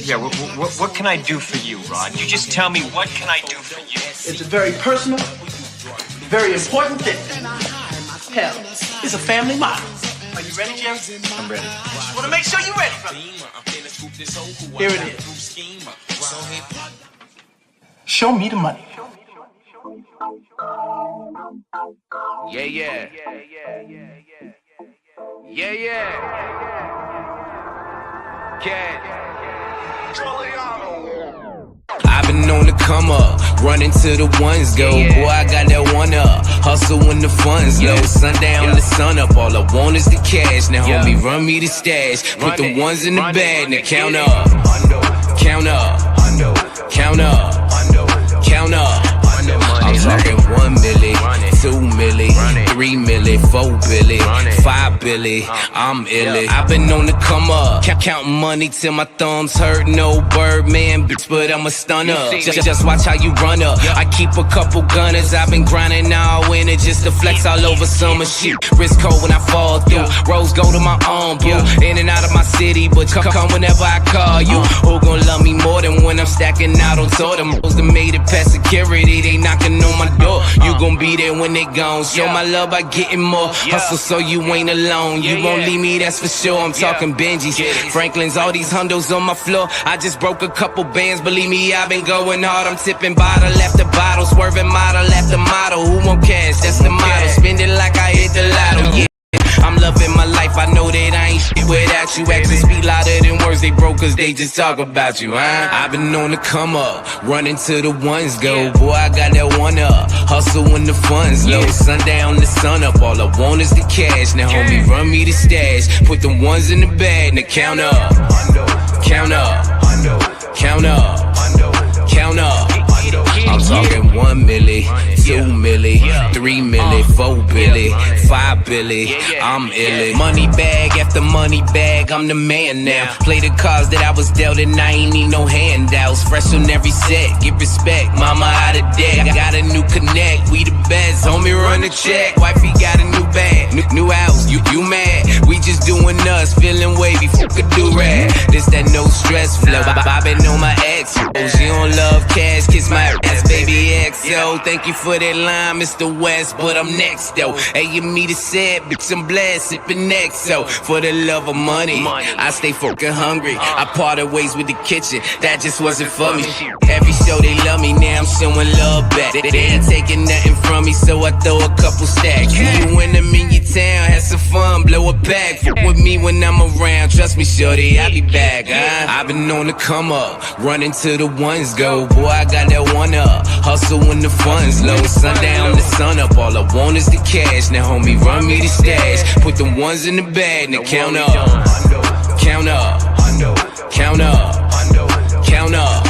Yeah, what can I do for you, Rod? You just tell me, what can I do for you? It's a very personal, very important thing. Hell, it's a family motto. Are you ready, Jerry? I'm ready. Just want to make sure you're ready, brother. Here it is. Show me the money. Yeah, yeah. Yeah, yeah. Cat. I've been on the come up, running to the ones go. Boy, I got that one up, hustle when the funds low. Sundown the sun up, all I want is the cash. Now homie, run me the stash, put the ones in the bag. Now count up, count up, count up, count up. I'm talking 1 milli, 2 milli, 3 milli, 4 billy, 5 billy. I'm illy. I've been on the come up, counting money till my thumbs hurt. No Birdman, bitch, but I'm a stunner. Just watch how you run up. I keep a couple gunners. I've been grinding all winter just to flex all over summer shit. Wrist cold when I fall through. Rose go to my arm, boo. In and out of my city, but come whenever I call you. Who gon' love me more than when I'm stacking out on tour? Them hoes that made it past security, they knocking on my door. You gon' be there when they gone. Show my love by getting more. Hustle so you ain't alone. You won't leave me, that's for sure. I'm talking Benjis, Franklin's, all these hundos on my floor. I just broke a couple bands, believe me, I've been going hard. I'm tipping bottle after bottle, swerving model after model. Who won't cash? That's the motto. Spend it like I hit the lotto. Yeah. I'm loving my life, I know that I ain't shit without you. Actions speak louder than words, they broke cause they just talk about you, huh? I've been on the come up, running to the ones go. Boy, I got that one up, hustle when the funds low. Sundown the sun up, all I want is the cash. Now homie, run me the stash, put the ones in the bag. Now count up, count up, count up, count up. I'm talking 1 milli, 2 milli, 3 milli, 4 billy, 5 billy. I'm illy. Money bag after money bag, I'm the man now. Play the cards that I was dealt and I ain't need no handouts. Fresh on every set, give respect. Mama out of debt, got a new connect. We the best, homie run the check. Wifey got a new bag, new house. You mad? We just doing us, feeling wavy. Fuck a do-rag. This that no stress flow. Bobbing on my ex. She don't love cash, kiss my ass, baby XO. Thank you for that line, Mr. West, but I'm next though. Hey, you me the sad bitch, I'm blessed, sipping XO. For the love of money, I stay fucking hungry. I parted ways with the kitchen, that just wasn't for me. Every show they love me, now I'm showing love back. They ain't taking nothing from me, so I throw a couple stacks. You win them in your town, have some fun, blow a bag. Fuck with me when I'm around, trust me, shorty, I'll be back, huh? I've been on the come up, running to the ones go. Boy, I got that one up, hustle when the funds low. Sundown the sun up, all I want is the cash. Now homie, run me the stash, put the ones in the bag. Now count up, count up, count up, count up.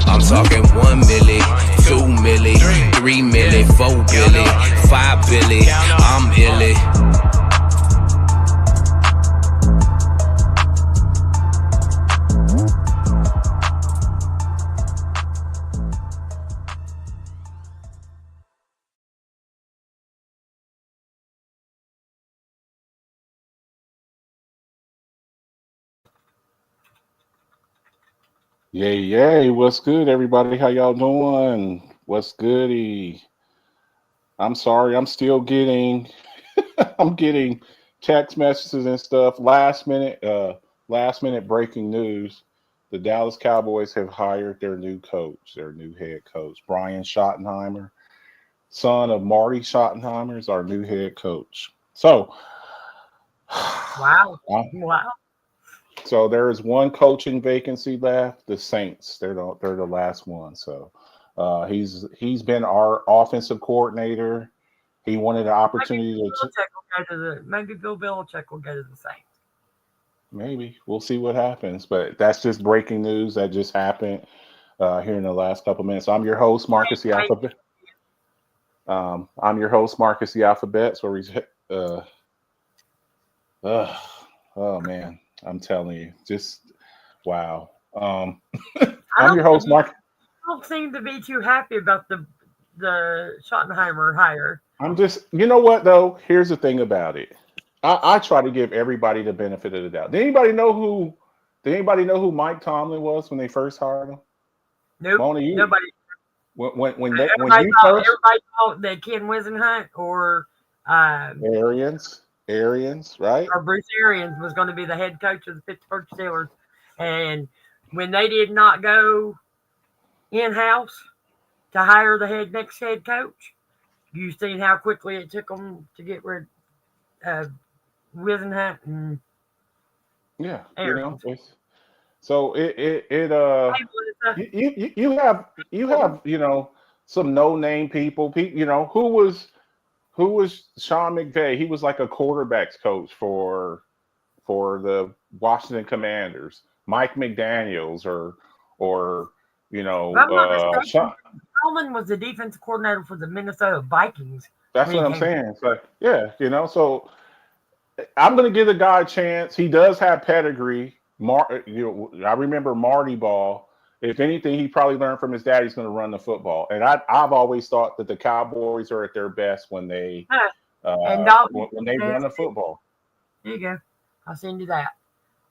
I'm talking 1 milli, 2 milli, 3 milli, 4 billy, 5 billy. I'm illy. Yay, yay. What's good, everybody? How y'all doing? What's goody? I'm sorry, I'm still getting I'm getting text messages and stuff. Last minute breaking news. The Dallas Cowboys have hired their new coach, their new head coach. Brian Schottenheimer, son of Marty Schottenheimer, is our new head coach. So wow. So there is one coaching vacancy left. The Saints, they're the last one. So he's been our offensive coordinator. He wanted an opportunity maybe Bill Belichick will go to the Saints. Maybe we'll see what happens. But that's just breaking news that just happened here in the last couple minutes. I'm your host, Marcus the Alphabet. I'm your host, Marcus the Alphabet. So oh man. I'm telling you, just wow. I'm your host, Mark. I don't seem to be too happy about the Schottenheimer hire. I'm just, you know what though? Here's the thing about it. I try to give everybody the benefit of the doubt. Did anybody know who Did anybody know who Mike Tomlin was when they first hired him? Nope. Mona, you Nobody. when Everybody you thought, first everybody thought that Ken Wisenhunt or Arians, right? Bruce Arians was going to be the head coach of the Pittsburgh Steelers. And when they did not go in-house to hire the next head coach, you've seen how quickly it took them to get rid of Wisenhunt and Yeah, Arians. So Hey, Melissa. you have some no name people. Who was Sean McVay? He was like a quarterbacks coach for the Washington Commanders. Mike McDaniels or If I'm not mistaken, Sean, Coleman was the defensive coordinator for the Minnesota Vikings. that's what I'm saying. It's like, yeah, so I'm going to give the guy a chance. He does have pedigree. I remember Marty Ball. If anything, he probably learned from his dad. He's going to run the football. And I've always thought that the Cowboys are at their best when they run the football. There you go. I'll send you that.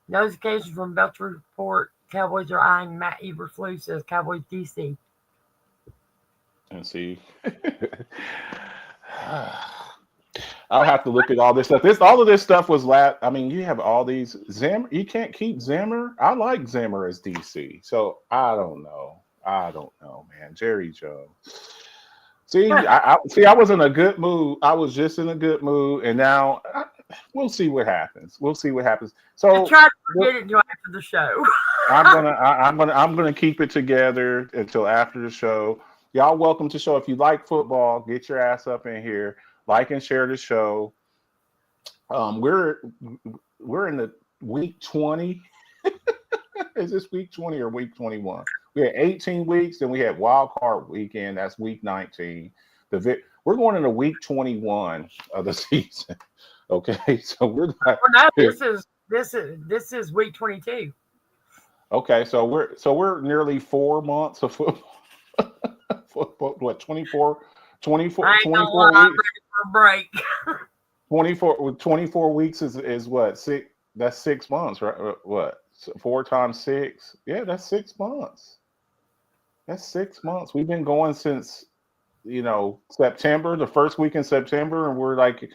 Notification from Belcher Report. Cowboys are eyeing Matt Eberflus, says Cowboys DC. And see. I'll have to look at all this stuff. All of this stuff was I mean, you have all these Zimmer. You can't keep Zimmer. I like Zimmer as DC. So I don't know, man. Jerry Jones. See, I was in a good mood. I was just in a good mood, and now we'll see what happens. So try to forget it until after the show. I'm gonna keep it together until after the show. Y'all welcome to the show. If you like football, get your ass up in here. Like and share the show. We're in the week 20. Is this week 20 or week 21? We had 18 weeks, then we had wild card weekend. That's week 19. We're going into week 21 of the season. Okay, so we're not. Well, no, this is week 22. Okay, so we're nearly 4 months of football. What 24 weeks? Break. 24 weeks is what? That's 6 months, right? What? 4 times 6? Yeah, that's 6 months. That's 6 months. We've been going since September, the first week in September, and we're like,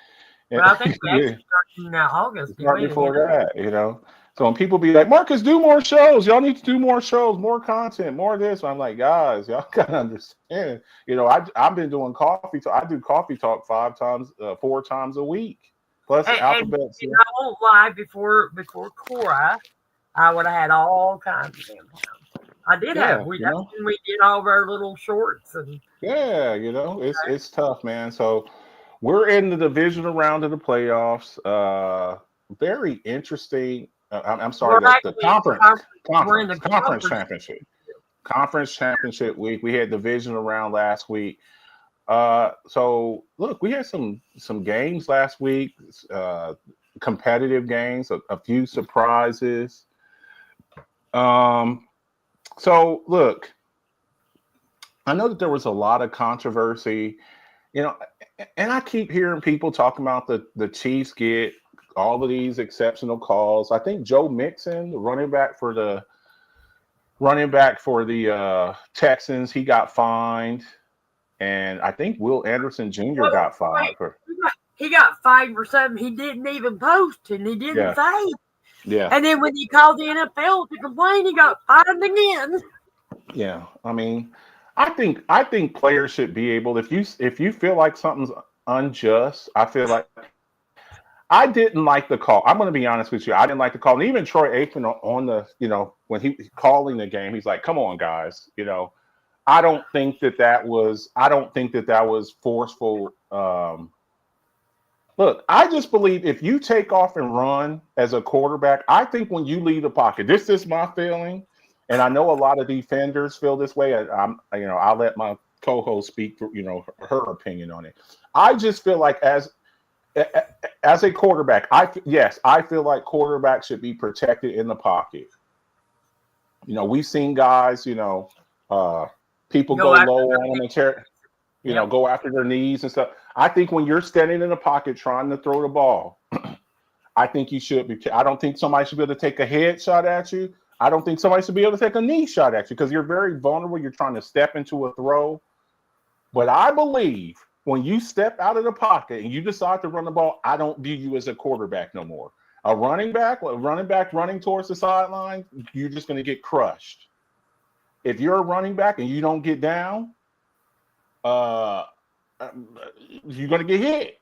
well, I think we actually started in August. Right before that, So when people be like, Marcus, do more shows. Y'all need to do more shows, more content, more of this. I'm like, guys, y'all gotta understand. I've been doing coffee. I do coffee talk 4 times a week. Plus alphabets. And I won't lie, before Cora, I would have had all kinds of damn time. I did have. We did all of our little shorts and. Yeah, it's tough, man. So we're in the divisional round of the playoffs. Very interesting. I'm sorry, the conference championship. Conference championship week. We had divisional round last week. So look, we had some games last week, competitive games, a few surprises. So look, I know that there was a lot of controversy, and I keep hearing people talking about the Chiefs get all of these exceptional calls. I think Joe Mixon, the running back for the Texans, he got fined, and I think Will Anderson Jr. got fined. He got fined for something he didn't even post, and he didn't say. Yeah. And then when he called the NFL to complain, he got fined again. Yeah, I mean, I think players should be able, if you feel like something's unjust, I feel like. I didn't like the call. I'm going to be honest with you. I didn't like the call. And even Troy Aikman on the, when he was calling the game, he's like, come on, guys. I don't think that was forceful. Look, I just believe if you take off and run as a quarterback, I think when you leave the pocket, this is my feeling. And I know a lot of defenders feel this way. I'll let my co-host speak for, her opinion on it. I just feel like as a quarterback, I feel like quarterbacks should be protected in the pocket. We've seen guys, people go low on them and go after their knees and stuff. I think when you're standing in the pocket trying to throw the ball, I think you should be. I don't think somebody should be able to take a head shot at you. I don't think somebody should be able to take a knee shot at you because you're very vulnerable. You're trying to step into a throw. But I believe when you step out of the pocket and you decide to run the ball, I don't view you as a quarterback no more. A running back running towards the sideline, you're just going to get crushed. If you're a running back and you don't get down, you're going to get hit.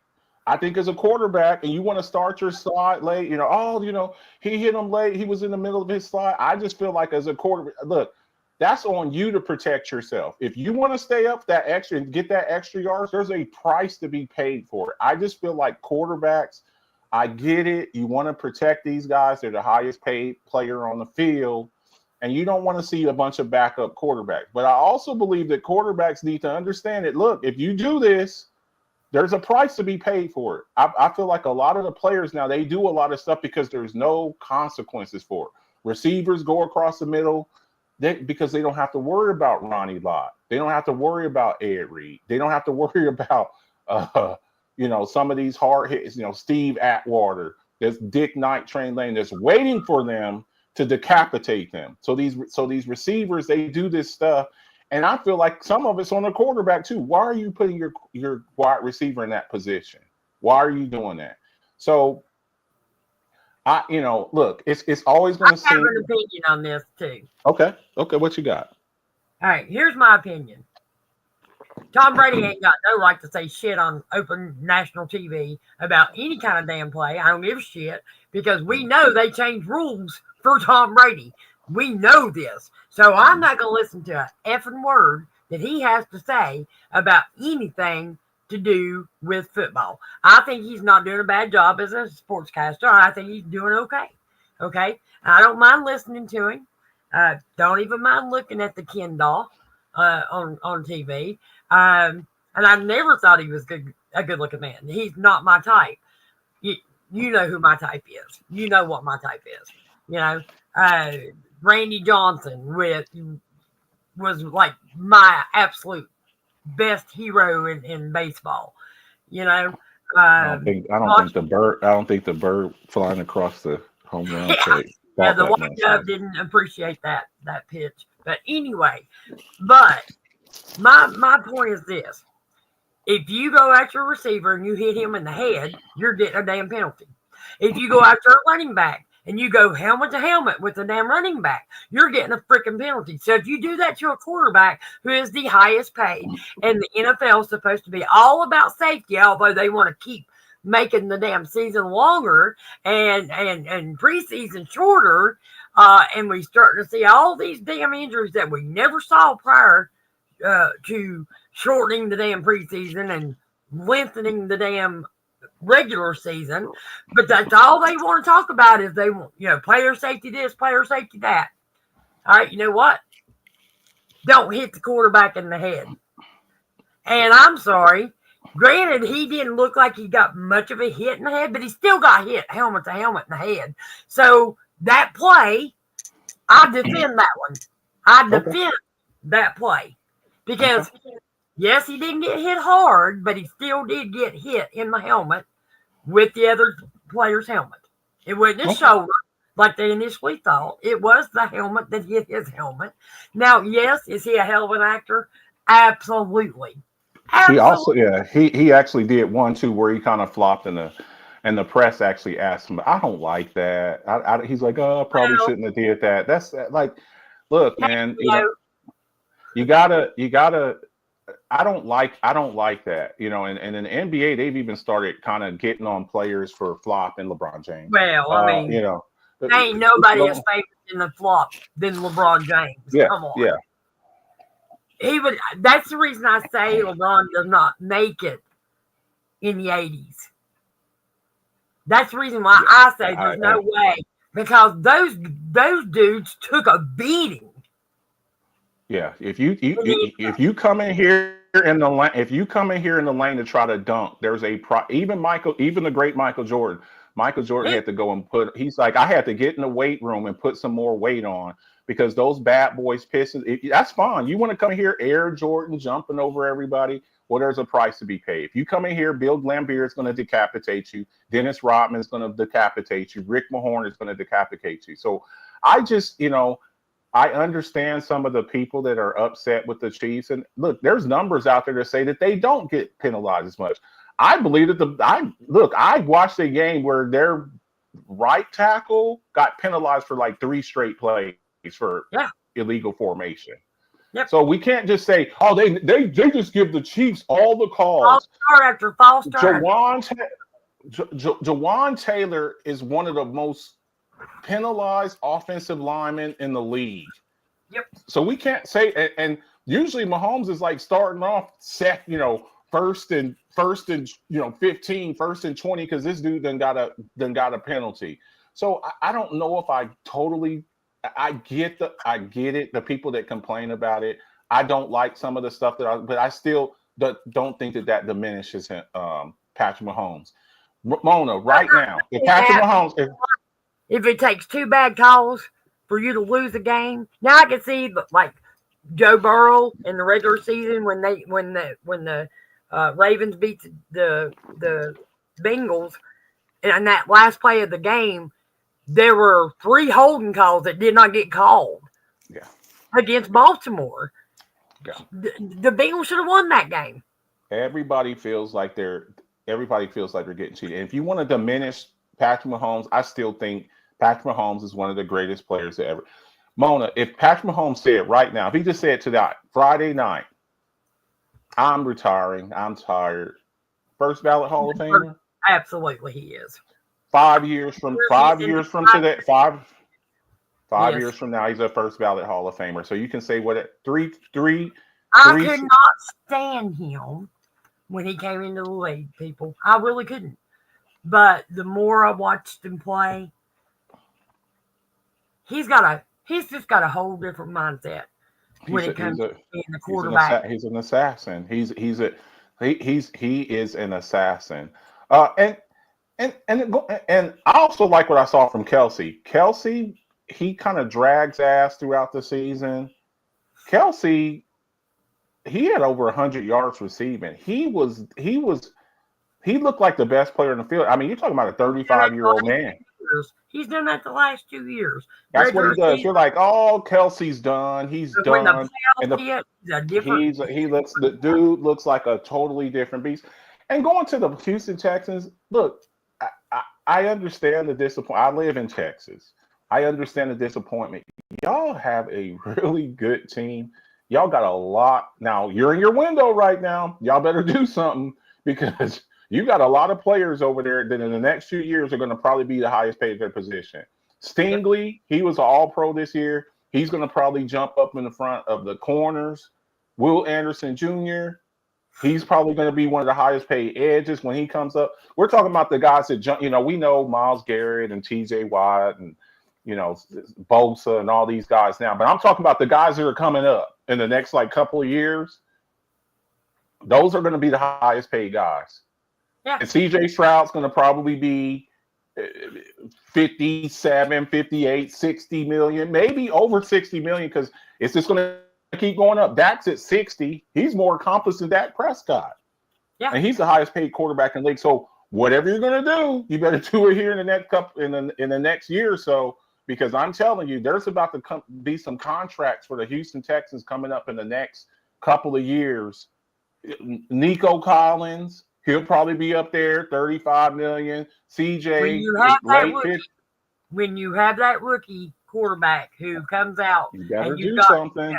I think as a quarterback, and you want to start your slide late, he hit him late. He was in the middle of his slide. I just feel like as a quarterback, look, that's on you to protect yourself. If you want to stay up that extra and get that extra yards, there's a price to be paid for it. I just feel like quarterbacks, I get it. You want to protect these guys. They're the highest paid player on the field. And you don't want to see a bunch of backup quarterbacks. But I also believe that quarterbacks need to understand it. Look, if you do this, there's a price to be paid for it. I feel like a lot of the players now, they do a lot of stuff because there's no consequences for it. Receivers go across the middle because they don't have to worry about Ronnie Lott. They don't have to worry about Ed Reed. They don't have to worry about, some of these hard hits, Steve Atwater. There's Dick Knight, Train Lane. That's waiting for them to decapitate them. So these receivers, they do this stuff. And I feel like some of it's on the quarterback too. Why are you putting your wide receiver in that position? Why are you doing that? So, look, it's always going to seem. I have an opinion on this too. Okay, what you got? All right, here's my opinion. Tom Brady ain't got no right to say shit on open national TV about any kind of damn play. I don't give a shit because we know they changed rules for Tom Brady. We know this. So I'm not going to listen to an effing word that he has to say about anything to do with football. I think he's not doing a bad job as a sportscaster. I think he's doing okay. Okay? I don't mind listening to him. Don't even mind looking at the Ken doll on TV. And I never thought he was a good-looking man. He's not my type. You know who my type is. You know what my type is. Randy Johnson was like my absolute best hero in baseball. I don't think the bird flying across the home run plate. Yeah, the white dove didn't appreciate that pitch. But anyway, my point is this: if you go after a receiver and you hit him in the head, you're getting a damn penalty. If you go after a running back and you go helmet to helmet with the damn running back, you're getting a freaking penalty. So if you do that to a quarterback who is the highest paid, and the NFL is supposed to be all about safety, although they want to keep making the damn season longer and preseason shorter, and we starting to see all these damn injuries that we never saw prior to shortening the damn preseason and lengthening the damn regular season, but that's all they want to talk about is they want, player safety this, player safety that. All right, you know what? Don't hit the quarterback in the head. And I'm sorry, granted, he didn't look like he got much of a hit in the head, but he still got hit helmet to helmet in the head. So that play, I defend that one. I defend that play because yes, he didn't get hit hard, but he still did get hit in the helmet with the other player's helmet. It wasn't his shoulder like they initially thought. It was the helmet that hit his helmet. Now, yes, is he a hell of an actor? Absolutely. He also, he actually did one too where he kind of flopped and the press actually asked him, I don't like that. He's like, probably shouldn't have did that. That's like, look, man, you gotta. I don't like that, and in the NBA they've even started kind of getting on players for flopping LeBron James. Well, I mean, ain't nobody as famous in the flop than LeBron James. Yeah, come on. Yeah. He would. That's the reason I say LeBron does not make it in the 80s. That's the reason why I say there's no way, because those dudes took a beating. Yeah, if you come in here in the lane, to try to dunk, there's even the great Michael Jordan. Michael Jordan had to go and he's like, I had to get in the weight room and put some more weight on because those bad boys pisses. That's fine. You want to come here, Air Jordan jumping over everybody. well, there's a price to be paid. If you come in here, Bill Laimbeer is going to decapitate you. Dennis Rodman is going to decapitate you. Rick Mahorn is going to decapitate you. So I just, I understand some of the people that are upset with the Chiefs. And look, there's numbers out there that say that they don't get penalized as much. I believe that I watched a game where their right tackle got penalized for like 3 straight plays for illegal formation. Yep. So we can't just say, oh, they just give the Chiefs all the calls. False start after false start. Jawan Taylor is one of the most penalized offensive linemen in the league. Yep. So we can't say, and usually Mahomes is like starting off first and 15, first and 20, because this dude done got a penalty. So I don't know if I totally. I get it. The people that complain about it, I don't like some of the stuff but I still don't think that diminishes him, Patrick Mahomes. Mona, right now, if Patrick Mahomes, if it takes 2 bad calls for you to lose a game, now I can see like Joe Burrow in the regular season when the Ravens beat the Bengals, and that last play of the game, there were 3 holding calls that did not get called. Yeah. Against Baltimore. Yeah. The Bengals should have won that game. Everybody feels like they're getting cheated. And if you want to diminish Patrick Mahomes, I still think Patrick Mahomes is one of the greatest players ever. Mona, if Patrick Mahomes said right now, if he just said to Friday night, I'm retiring, I'm tired, first ballot Hall of Famer? Absolutely, he is. 5 years from today, 5 years from now, he's a first ballot Hall of Famer. So you can say three. I could not stand him when he came into the league, people. I really couldn't. But the more I watched him play, he's just got a whole different mindset when it comes to being the quarterback. He's an assassin. He is an assassin. And I also like what I saw from Kelsey. Kelsey, he kind of drags ass throughout the season. Kelsey, he had over 100 yards receiving. He looked like the best player in the field. I mean, you're talking about a 35-year-old man. He's done that the last 2 years. That's what he does. You're like, oh, Kelsey's done. He's done. The dude looks like a totally different beast. And going to the Houston Texans, look, I understand the disappointment. I live in Texas. I understand the disappointment. Y'all have a really good team. Y'all got a lot. Now, you're in your window right now. Y'all better do something, because you got a lot of players over there that in the next few years are going to probably be the highest paid at their position. Stingley, he was an all-pro this year. He's going to probably jump up in the front of the corners. Will Anderson Jr., he's probably going to be one of the highest paid edges when he comes up. We're talking about the guys that jump. We know Myles Garrett and T.J. Watt and, Bosa and all these guys now. But I'm talking about the guys that are coming up in the next couple of years. Those are going to be the highest paid guys. Yeah. And C.J. Stroud's going to probably be 57, 58, 60 million, maybe over 60 million, because it's just going to keep going up. Dak's at 60. He's more accomplished than Dak Prescott. Yeah. And he's the highest paid quarterback in the league. So whatever you're going to do, you better do it here in the next in the next year or so, because I'm telling you, there's about to be some contracts for the Houston Texans coming up in the next couple of years. Nico Collins, he'll probably be up there, 35 million. CJ, when you have that rookie quarterback who comes out, you better do something.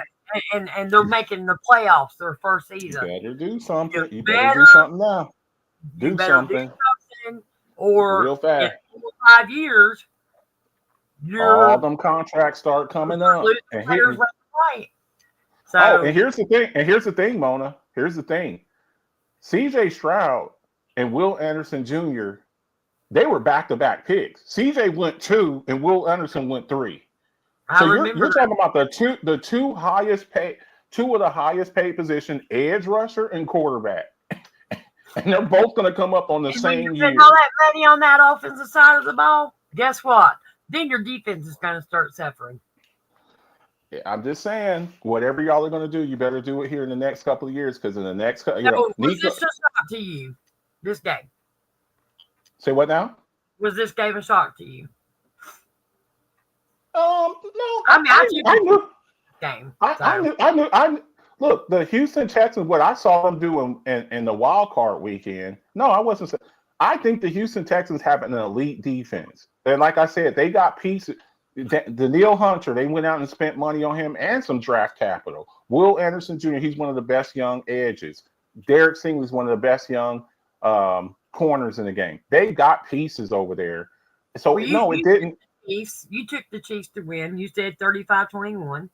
And they're making the playoffs their first season. You better do something. You better do something now. Do something. Or real fast. In 4 or 5 years, all them contracts start coming up. And here's the thing, Mona. Here's the thing. CJ Stroud and Will Anderson Jr., they were back-to-back picks. CJ went 2 and Will Anderson went 3. So you're talking about the two of the highest paid position, edge rusher and quarterback. And they're both going to come up on the same year. All that money on that offensive side of the ball, guess what? Then your defense is going to start suffering. I'm just saying, whatever y'all are going to do, you better do it here in the next couple of years, because in the next, So, was Nico. this a shock to you? This game? Say what now? Was this game a shock to you? No. I mean, I knew. Game. I knew. Look, the Houston Texans. What I saw them do in the wild card weekend. No, I wasn't. I think the Houston Texans have an elite defense, and like I said, they got pieces. Danielle Hunter, they went out and spent money on him and some draft capital. Will Anderson Jr., he's one of the best young edges. Derek Stingley is one of the best young corners in the game. They got pieces over there. So, no, it didn't. You took the Chiefs to win. You said 35-21.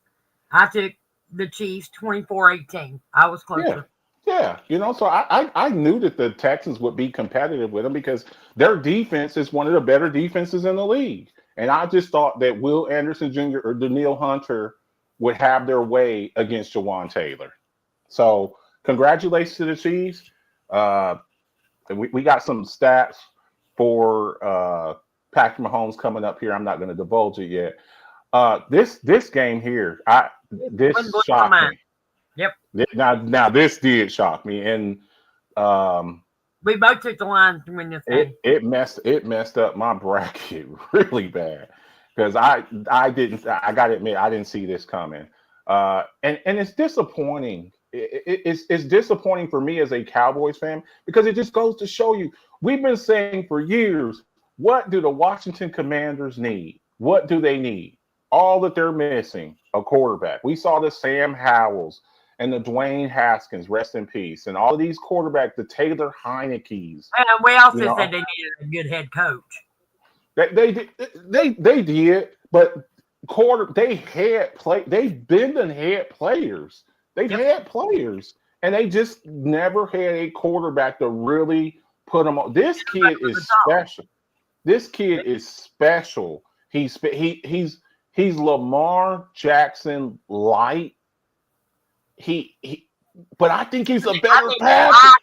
I took the Chiefs 24-18. I was closer. Yeah. So I knew that the Texans would be competitive with them because their defense is one of the better defenses in the league. And I just thought that Will Anderson Jr. or Danielle Hunter would have their way against Jawan Taylor. So congratulations to the Chiefs. We got some stats for Patrick Mahomes coming up here. I'm not going to divulge it yet. This game here, this shocked me. Yep. Now this did shock me, and we both took the Lions to win this game. It messed up my bracket really bad because I got to admit I didn't see this coming, and it's disappointing. It's disappointing for me as a Cowboys fan because it just goes to show you we've been saying for years, what do the Washington Commanders need? What do they need? All that they're missing, a quarterback. We saw the Sam Howells and the Dwayne Haskins, rest in peace, and all of these quarterbacks, the Taylor Heineke's. And we also said they needed a good head coach. They did, but they've been and had players. They've had players, and they just never had a quarterback to really put them on. This kid is special. This kid is special. He's Lamar Jackson light. But I think he's a better passer.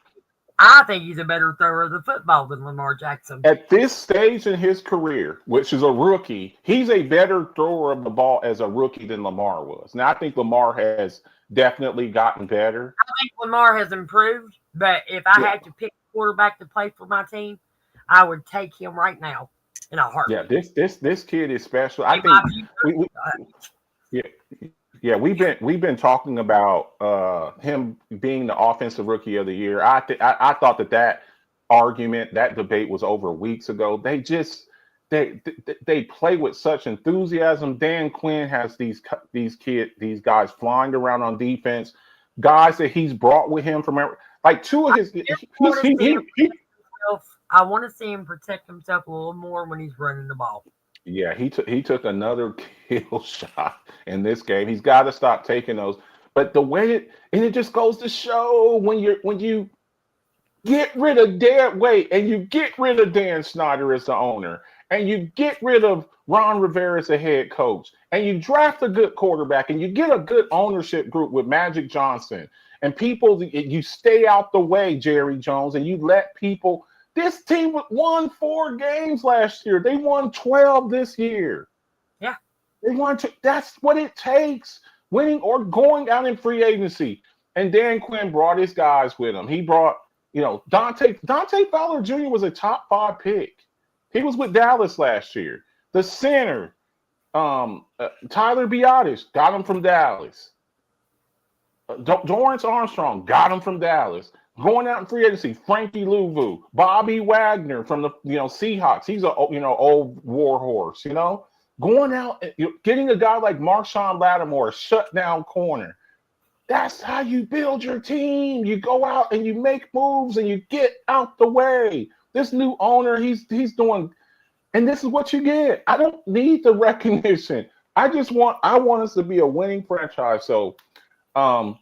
I think he's a better thrower of the football than Lamar Jackson. At this stage in his career, which is a rookie, he's a better thrower of the ball as a rookie than Lamar was. Now, I think Lamar has definitely gotten better. I think Lamar has improved, but if I had to pick a quarterback to play for my team, I would take him right now in a heartbeat. Yeah, this kid is special. I think we've been talking about him being the offensive rookie of the year. I thought that argument, that debate was over weeks ago. They play with such enthusiasm. Dan Quinn has these guys flying around on defense, guys that he's brought with him from like two of his. I want to see him protect himself a little more when he's running the ball. Yeah, he took another kill shot in this game. He's got to stop taking those. But the way it just goes to show when you get rid of and you get rid of Dan Snyder as the owner, and you get rid of Ron Rivera as the head coach, and you draft a good quarterback, and you get a good ownership group with Magic Johnson, and people, you stay out the way, Jerry Jones, and you let people. This team won 4 games last year. They won 12 this year. Yeah. They won. That's what it takes. Winning or going out in free agency. And Dan Quinn brought his guys with him. He brought, Dante Fowler Jr. was a top 5 pick. He was with Dallas last year. The center, Tyler Biadasz, got him from Dallas. Dorrance Armstrong, got him from Dallas. Going out in free agency, Frankie Louvu, Bobby Wagner from the Seahawks. He's a old war horse. Going out, getting a guy like Marshawn Lattimore, a shutdown corner. That's how you build your team. You go out and you make moves and you get out the way. This new owner, he's doing, and this is what you get. I don't need the recognition. I want us to be a winning franchise. So, the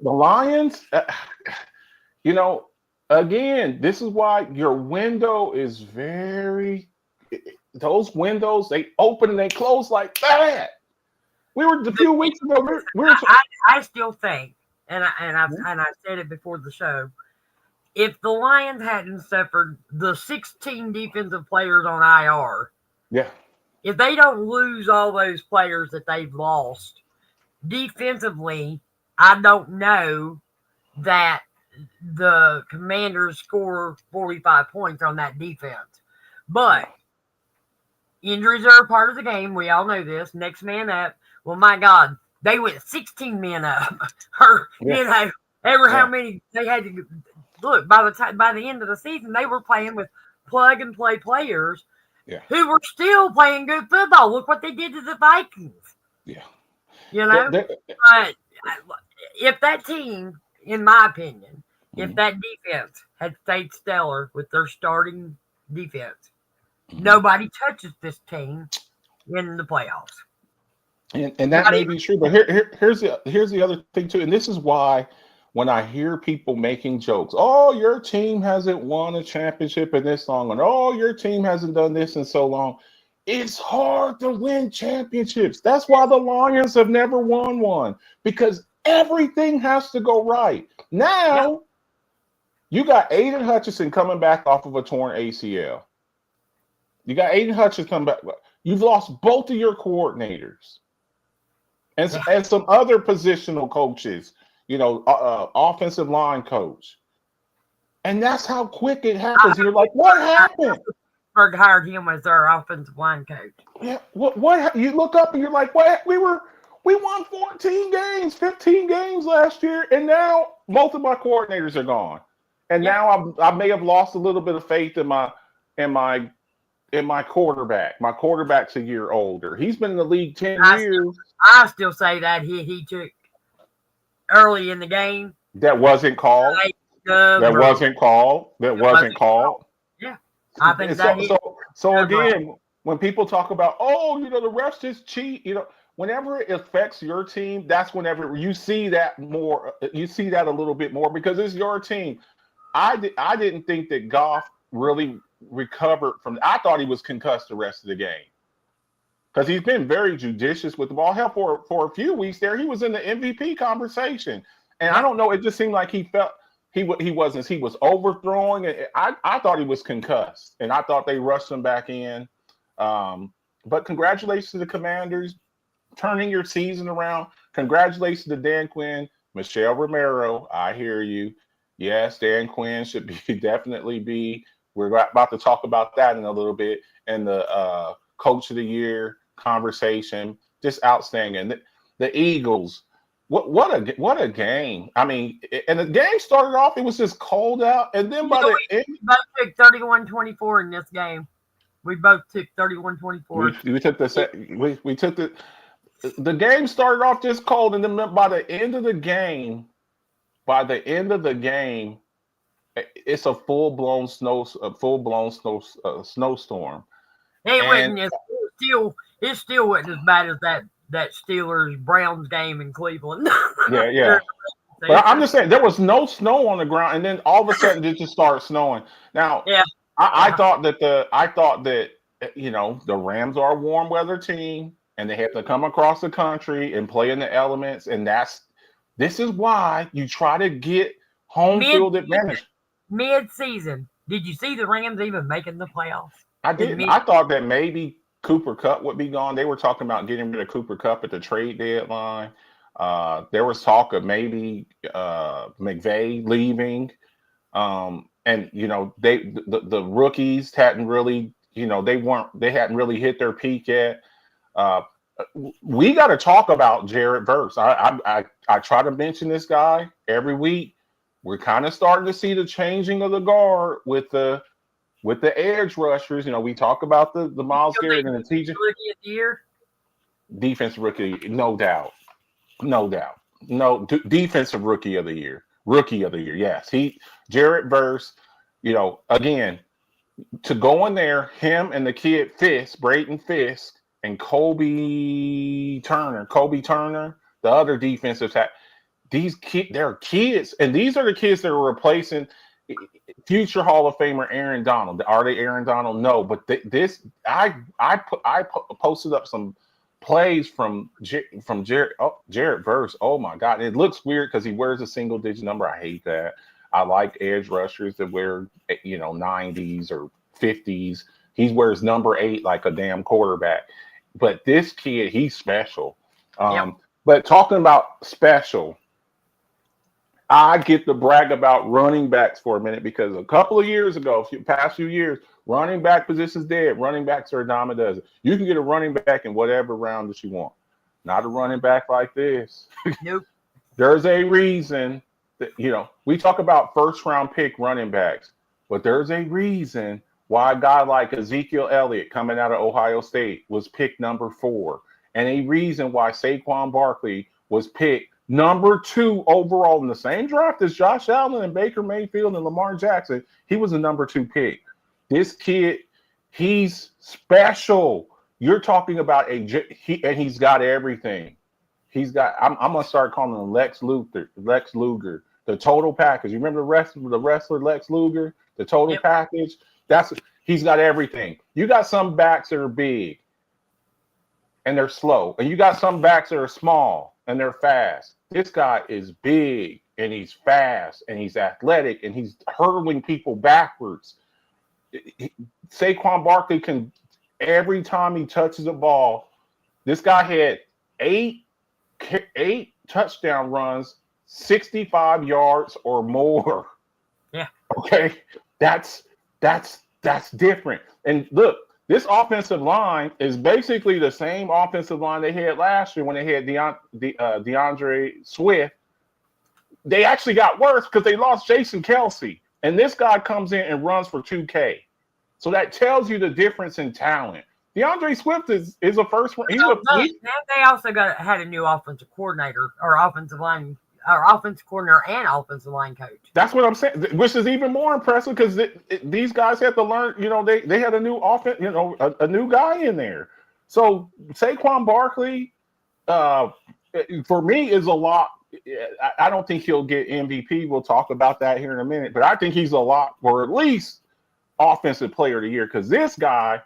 Lions. Again, this is why your window is those windows, they open and they close like that. We were a few weeks ago. I still think, and I said it before the show, if the Lions hadn't suffered the 16 defensive players on IR, if they don't lose all those players that they've lost defensively, I don't know that the Commanders score 45 points on that defense. But injuries are a part of the game. We all know this. Next man up. Well, my God, they went 16 men up. Or, how many they had to look by the end of the season, they were playing with plug and play players who were still playing good football. Look what they did to the Vikings. Yeah. But if that team, in my opinion, if that defense had stayed stellar with their starting defense, nobody touches this team in the playoffs. And that may be true, but here's the other thing too, and this is why when I hear people making jokes, oh, your team hasn't won a championship in this long, and oh, your team hasn't done this in so long. It's hard to win championships. That's why the Lions have never won one, because everything has to go right. Now, you got Aiden Hutchinson coming back off of a torn ACL. You got Aiden Hutchinson coming back. You've lost both of your coordinators and some other positional coaches, offensive line coach. And that's how quick it happens. You're like, what happened? Pittsburgh hired him as their offensive line coach. Yeah. What you look up and you're like, what? We won 14 games, 15 games last year, and now both of my coordinators are gone. And now I may have lost a little bit of faith in my quarterback. My quarterback's a year older. He's been in the league 10 years. I still say that he took early in the game. That wasn't called. That wasn't called. Yeah. I think so again, when people talk about, the refs just cheat, whenever it affects your team, that's whenever you see that more. You see that a little bit more because it's your team. I didn't think that Goff really recovered from. I thought he was concussed the rest of the game because he's been very judicious with the ball. Hell, for a few weeks there, he was in the MVP conversation, and I don't know. It just seemed like he felt he wasn't. He was overthrowing. I thought he was concussed, and I thought they rushed him back in. But congratulations to the Commanders turning your season around. Congratulations to Dan Quinn, Michelle Romero. I hear you. Yes, Dan Quinn should definitely be. We're about to talk about that in a little bit. And the Coach of the Year conversation, just outstanding. The Eagles, what a game! I mean, and the game started off. It was just cold out, and then by the end, we both took 31-24 in this game. We both took 31-24. We took the game started off just cold, and then by the end of the game. It's a full-blown snowstorm. It still wasn't as bad as that Steelers-Browns game in Cleveland. Yeah. But I'm just saying there was no snow on the ground, and then all of a sudden it just started snowing. Now, I thought that the Rams are a warm weather team, and they have to come across the country and play in the elements, and this is why you try to get home field advantage. Mid-season, did you see the Rams even making the playoffs? I didn't. I thought that maybe Cooper Kupp would be gone. They were talking about getting rid of Cooper Kupp at the trade deadline. There was talk of maybe McVay leaving. And the rookies hadn't really, they hadn't really hit their peak yet. We got to talk about Jared Verse. I try to mention this guy every week. We're kind of starting to see the changing of the guard with the edge rushers. We talk about the Myles Garrett and the TJ. Rookie of the year? Defensive rookie, no doubt. No, defensive rookie of the year. Rookie of the year, yes. Jared Verse, again, to go in there, him and the kid Fisk, Brayton Fisk, and Kobe Turner, the other defensive tackle. They're kids, and these are the kids that are replacing future Hall of Famer Aaron Donald. Are they Aaron Donald? No, but I posted up some plays from Jared Verse. Oh my God, it looks weird because he wears a single digit number. I hate that. I like edge rushers that wear 90s or 50s. He wears number 8 like a damn quarterback. But this kid, he's special. But talking about special, I get to brag about running backs for a minute because a couple of years ago, past few years, running back position's dead. Running backs are a dime a dozen. You can get a running back in whatever round that you want. Not a running back like this. Nope. There's a reason that, we talk about first round pick running backs, but there's a reason why a guy like Ezekiel Elliott coming out of Ohio State was picked number 4, and a reason why Saquon Barkley was picked number 2 overall in the same draft as Josh Allen and Baker Mayfield and Lamar Jackson. He was a number 2 pick. This kid, he's special. You're talking about and he's got everything. He's got. I'm gonna start calling him Lex Luger, the total package. You remember the wrestler Lex Luger, the total package. He's got everything. You got some backs that are big and they're slow, and you got some backs that are small and they're fast. This guy is big and he's fast and he's athletic and he's hurdling people backwards. Saquon Barkley can, every time he touches the ball, this guy had 8 touchdown runs, 65 yards or more. Yeah. Okay. That's different. And look, this offensive line is basically the same offensive line they had last year when they had DeAndre Swift. They actually got worse because they lost Jason Kelsey. And this guy comes in and runs for 2K. So that tells you the difference in talent. DeAndre Swift is a first one. They also had a new offensive coordinator or offensive coordinator and offensive line coach. That's what I'm saying, which is even more impressive because these guys had to learn. They had a new offense. A new guy in there. So Saquon Barkley, for me, is a lot. I don't think he'll get MVP. We'll talk about that here in a minute. But I think he's a lot, or at least offensive player of the year, because this guy.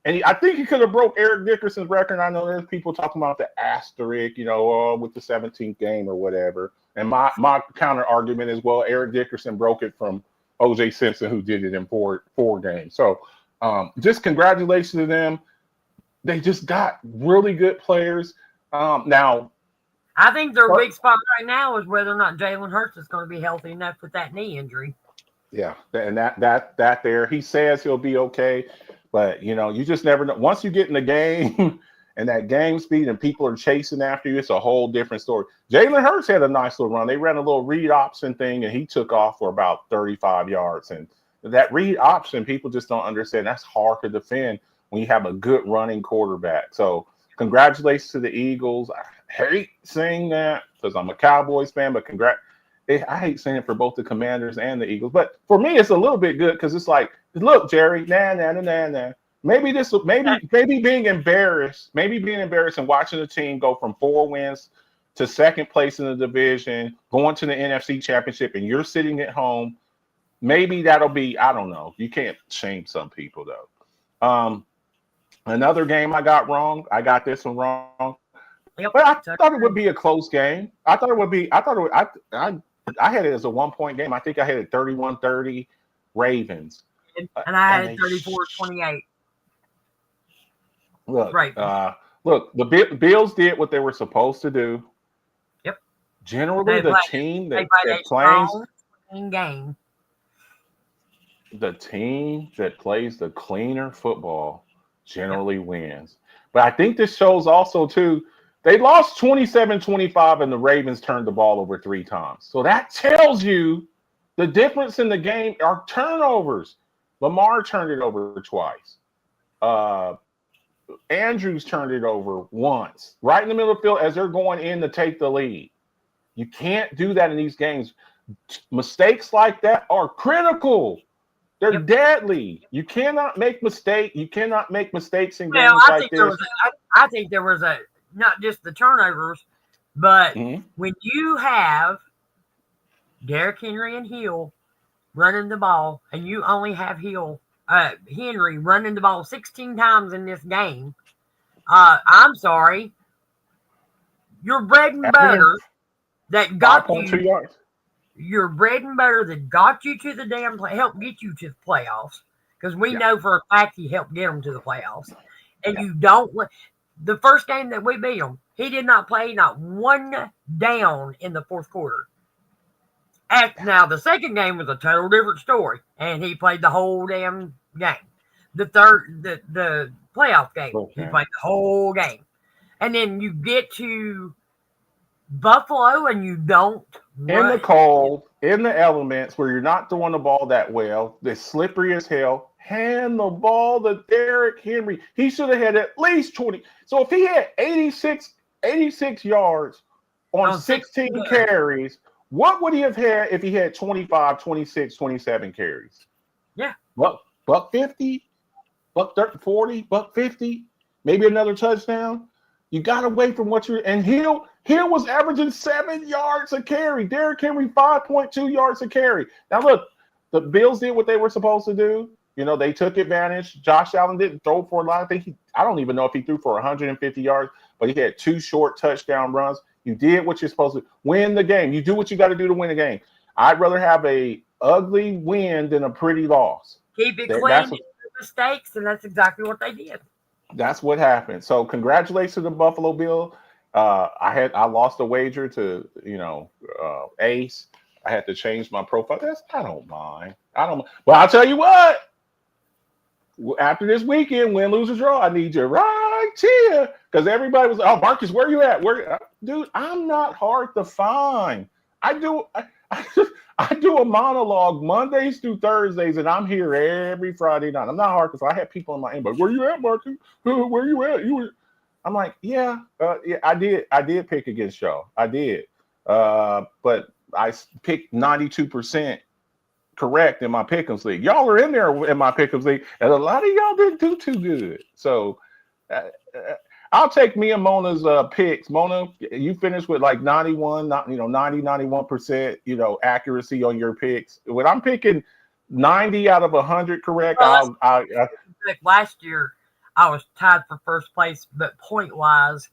And I think he could have broke Eric Dickerson's record. I know there's people talking about the asterisk, with the 17th game or whatever. And my counter argument is, well, Eric Dickerson broke it from O.J. Simpson, who did it in four games. So just congratulations to them. They just got really good players. Now, I think their big spot right now is whether or not Jalen Hurts is going to be healthy enough with that knee injury. Yeah, and that there, he says he'll be okay. But, you just never know. Once you get in the game and that game speed and people are chasing after you, it's a whole different story. Jalen Hurts had a nice little run. They ran a little read option thing, and he took off for about 35 yards. And that read option, people just don't understand. That's hard to defend when you have a good running quarterback. So congratulations to the Eagles. I hate saying that because I'm a Cowboys fan, but I hate saying it for both the Commanders and the Eagles. But for me, it's a little bit good because it's like, look, Jerry, nah. Maybe being embarrassed and watching the team go from 4 wins to second place in the division, going to the NFC Championship, and you're sitting at home. Maybe that'll be, I don't know. You can't shame some people though. Another game I got wrong. I got this one wrong. Yep. But I thought it would be a close game. I had it as a 1-point game. I think I had it 31-30 Ravens. And I had 34-28. Look, right. Look, the Bills did what they were supposed to do. Yep. Generally, the team that plays the cleaner football generally wins. But I think this shows also, too, they lost 27-25 and the Ravens turned the ball over 3 times. So that tells you the difference in the game are turnovers. Lamar turned it over twice. Andrews turned it over once, right in the middle of the field as they're going in to take the lead. You can't do that in these games. Mistakes like that are critical. They're deadly. You cannot make mistakes. You cannot make mistakes in games like this. I think there was not just the turnovers, but when you have Derrick Henry and Hill running the ball, and you only have Henry running the ball 16 times in this game, I'm sorry, your bread and butter that got you, your bread and butter that got you to the helped get you to the playoffs, because we Yeah. know for a fact he helped get them to the playoffs. And you don't. The first game that we beat him, he did not play not one down in the fourth quarter. Now the second game was a total different story, and he played the whole damn game. The playoff game, he played the whole game, and then you get to Buffalo and you don't in the cold, in the elements where you're not throwing the ball that well, it's slippery as hell. Hand the ball to Derrick Henry. He should have had at least 20. So if he had 86 yards on 16 carries, what would he have had if he had 25, 26, 27 carries? Yeah. Buck 50, buck 30, 40, buck 50, maybe another touchdown. You got away from what you're, and Hill was averaging 7 yards a carry. Derrick Henry 5.2 yards a carry. Now look, the Bills did what they were supposed to do. You know, they took advantage. Josh Allen didn't throw for a lot. I don't even know if he threw for 150 yards, but he had 2 short touchdown runs. You did what you're supposed to win the game. You do what you got to do to win the game. I'd rather have a ugly win than a pretty loss. Keep it clean, mistakes, and that's exactly what they did. That's what happened. So congratulations to the Buffalo Bill. I lost a wager to Ace. I had to change my profile. I don't mind. But I'll tell you what. After this weekend, win, lose, or draw, I need you right here. Because everybody was, oh, Marcus, where you at? Dude, I'm not hard to find. I do a monologue Mondays through Thursdays, and I'm here every Friday night. I'm not hard to find. I had people in my inbox, where you at, Marcus? Where you at? I'm like, yeah, I did pick against y'all. I did. But I picked 92% correct in my Pick'ems league. Y'all are in there in my Pick'ems league, and a lot of y'all didn't do too good. So I'll take me and Mona's picks. Mona, you finished with like 91% accuracy on your picks. When I'm picking 90 out of 100 correct, last year I was tied for first place, but point wise,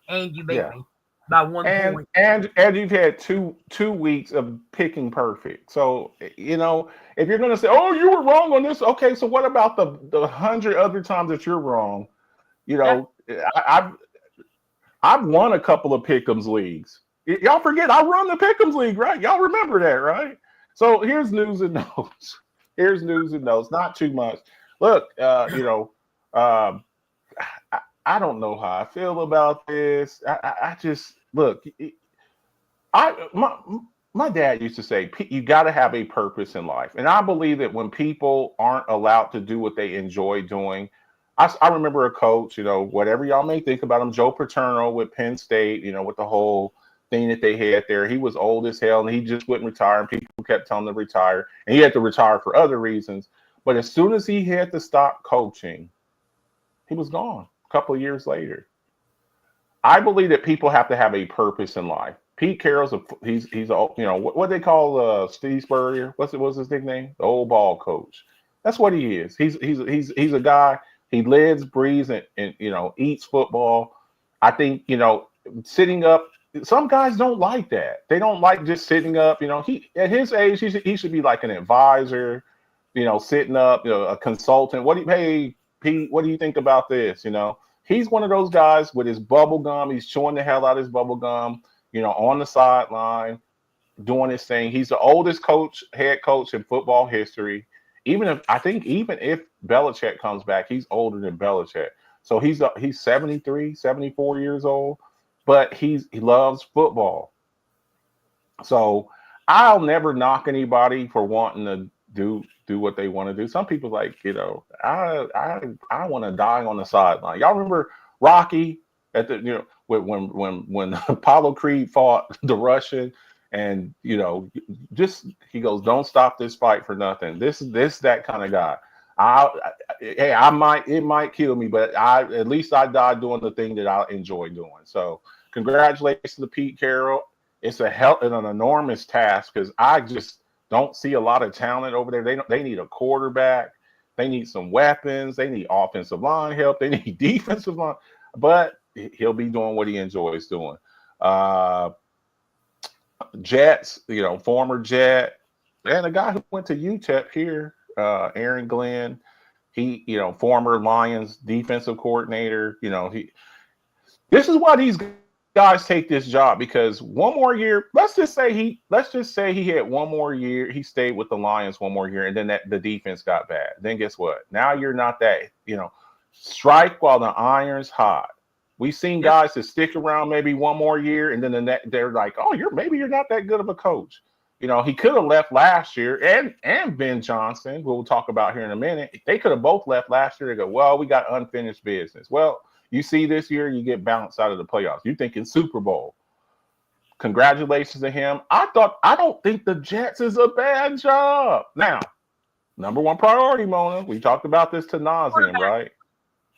and you beat me by 1 point. And you've had two weeks of picking perfect. So, if you're going to say, oh, you were wrong on this. Okay, so what about the 100 other times that you're wrong? I've won a couple of Pick'ems leagues. Y'all forget I run the Pick'ems league, right? Y'all remember that, right? So here's news and notes. Not too much. Look, I don't know how I feel about this. I just look. My dad used to say you got to have a purpose in life, and I believe that when people aren't allowed to do what they enjoy doing, I remember a coach. Whatever y'all may think about him, Joe Paterno with Penn State. With the whole thing that they had there, he was old as hell, and he just wouldn't retire, and people kept telling him to retire, and he had to retire for other reasons. But as soon as he had to stop coaching, he was gone. Couple of years later, I believe that people have to have a purpose in life. Pete Carroll's he's what they call Steve Spurrier. What's his nickname? The old ball coach. That's what he is. He's a guy. He lives, breathes, and eats football. I think sitting up. Some guys don't like that. They don't like just sitting up. He at his age he should be like an advisor. Sitting up. A consultant. Hey Pete, what do you think about this? He's one of those guys with his bubble gum. He's chewing the hell out of his bubble gum, on the sideline, doing his thing. He's the oldest head coach in football history. Even if Belichick comes back, he's older than Belichick. So he's 73, 74 years old, but he loves football. So I'll never knock anybody for wanting to do what they want to do. Some people I want to die on the sideline. Y'all remember Rocky at the when Apollo Creed fought the Russian, and he goes, don't stop this fight for nothing. This that kind of guy. It might kill me, but at least I died doing the thing that I enjoy doing. So congratulations to Pete Carroll. It's an enormous task because I just don't see a lot of talent over there. They need a quarterback. They need some weapons. They need offensive line help. They need defensive line. But he'll be doing what he enjoys doing. Jets, former Jet, and a guy who went to UTEP here, Aaron Glenn. He, former Lions defensive coordinator. This is why these guys take this job, because one more year. Let's just say he had one more year. He stayed with the Lions one more year, and then the defense got bad. Then guess what? Now you're not that. Strike while the iron's hot. We've seen guys that stick around maybe one more year, and then they're like, "Oh, you're not that good of a coach." He could have left last year, and Ben Johnson, who we'll talk about here in a minute. They could have both left last year. They go, "Well, we got unfinished business." Well, you see this year, you get bounced out of the playoffs. You're thinking Super Bowl. Congratulations to him. I don't think the Jets is a bad job. Now, number one priority, Mona. We talked about this to nauseam, right?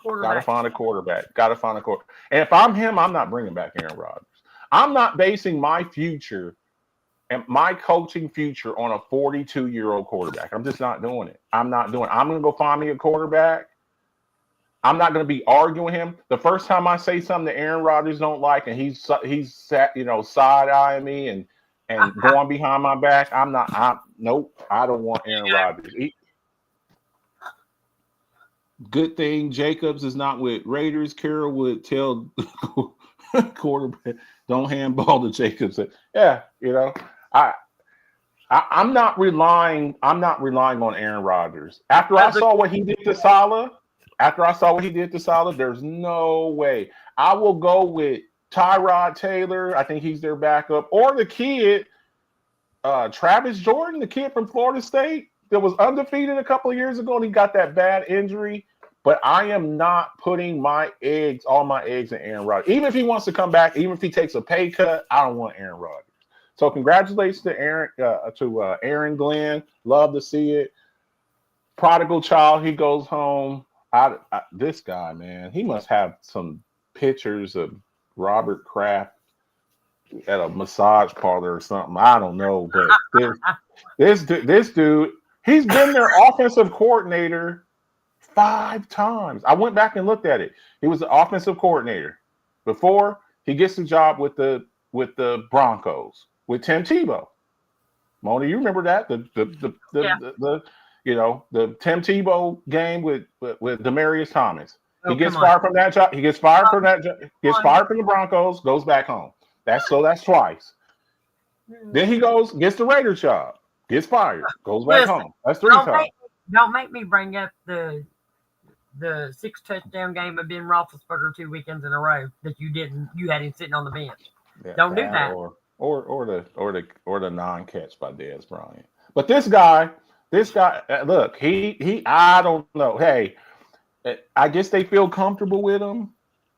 Got to find a quarterback. And if I'm him, I'm not bringing back Aaron Rodgers. I'm not basing my future and my coaching future on a 42-year-old quarterback. I'm just not doing it. I'm going to go find me a quarterback. I'm not going to be arguing him. The first time I say something that Aaron Rodgers don't like, and he's side-eyeing me and going behind my back, nope, I don't want Aaron Rodgers. Good thing Jacobs is not with Raiders. Carroll would tell quarterback, don't handball to Jacobs. Yeah, I'm not relying on Aaron Rodgers. After I saw what he did to Saleh, there's no way. I will go with Tyrod Taylor. I think he's their backup, or the kid, Travis Jordan, the kid from Florida State that was undefeated a couple of years ago, and he got that bad injury. But I am not putting all my eggs in Aaron Rodgers. Even if he wants to come back, even if he takes a pay cut, I don't want Aaron Rodgers. So congratulations to Aaron Glenn. Love to see it. Prodigal child, he goes home. This guy, man, he must have some pictures of Robert Kraft at a massage parlor or something. I don't know, but this dude, he's been their offensive coordinator 5 times. I went back and looked at it. He was the offensive coordinator before he gets the job with the Broncos with Tim Tebow. Mona, you remember that the Tim Tebow game with Demaryius Thomas. He gets fired from that job. He gets fired from that job. Gets fired from the Broncos. Goes back home. That's twice. Then he gets the Raiders job. Gets fired. Goes back home. That's 3 times. Don't make me bring up the 6 touchdown game of Ben Roethlisberger 2 weekends in a row that you had him sitting on the bench. Yeah, don't do that. Or the non-catch by Dez Bryant. But this guy, look, he I don't know. Hey, I guess they feel comfortable with him.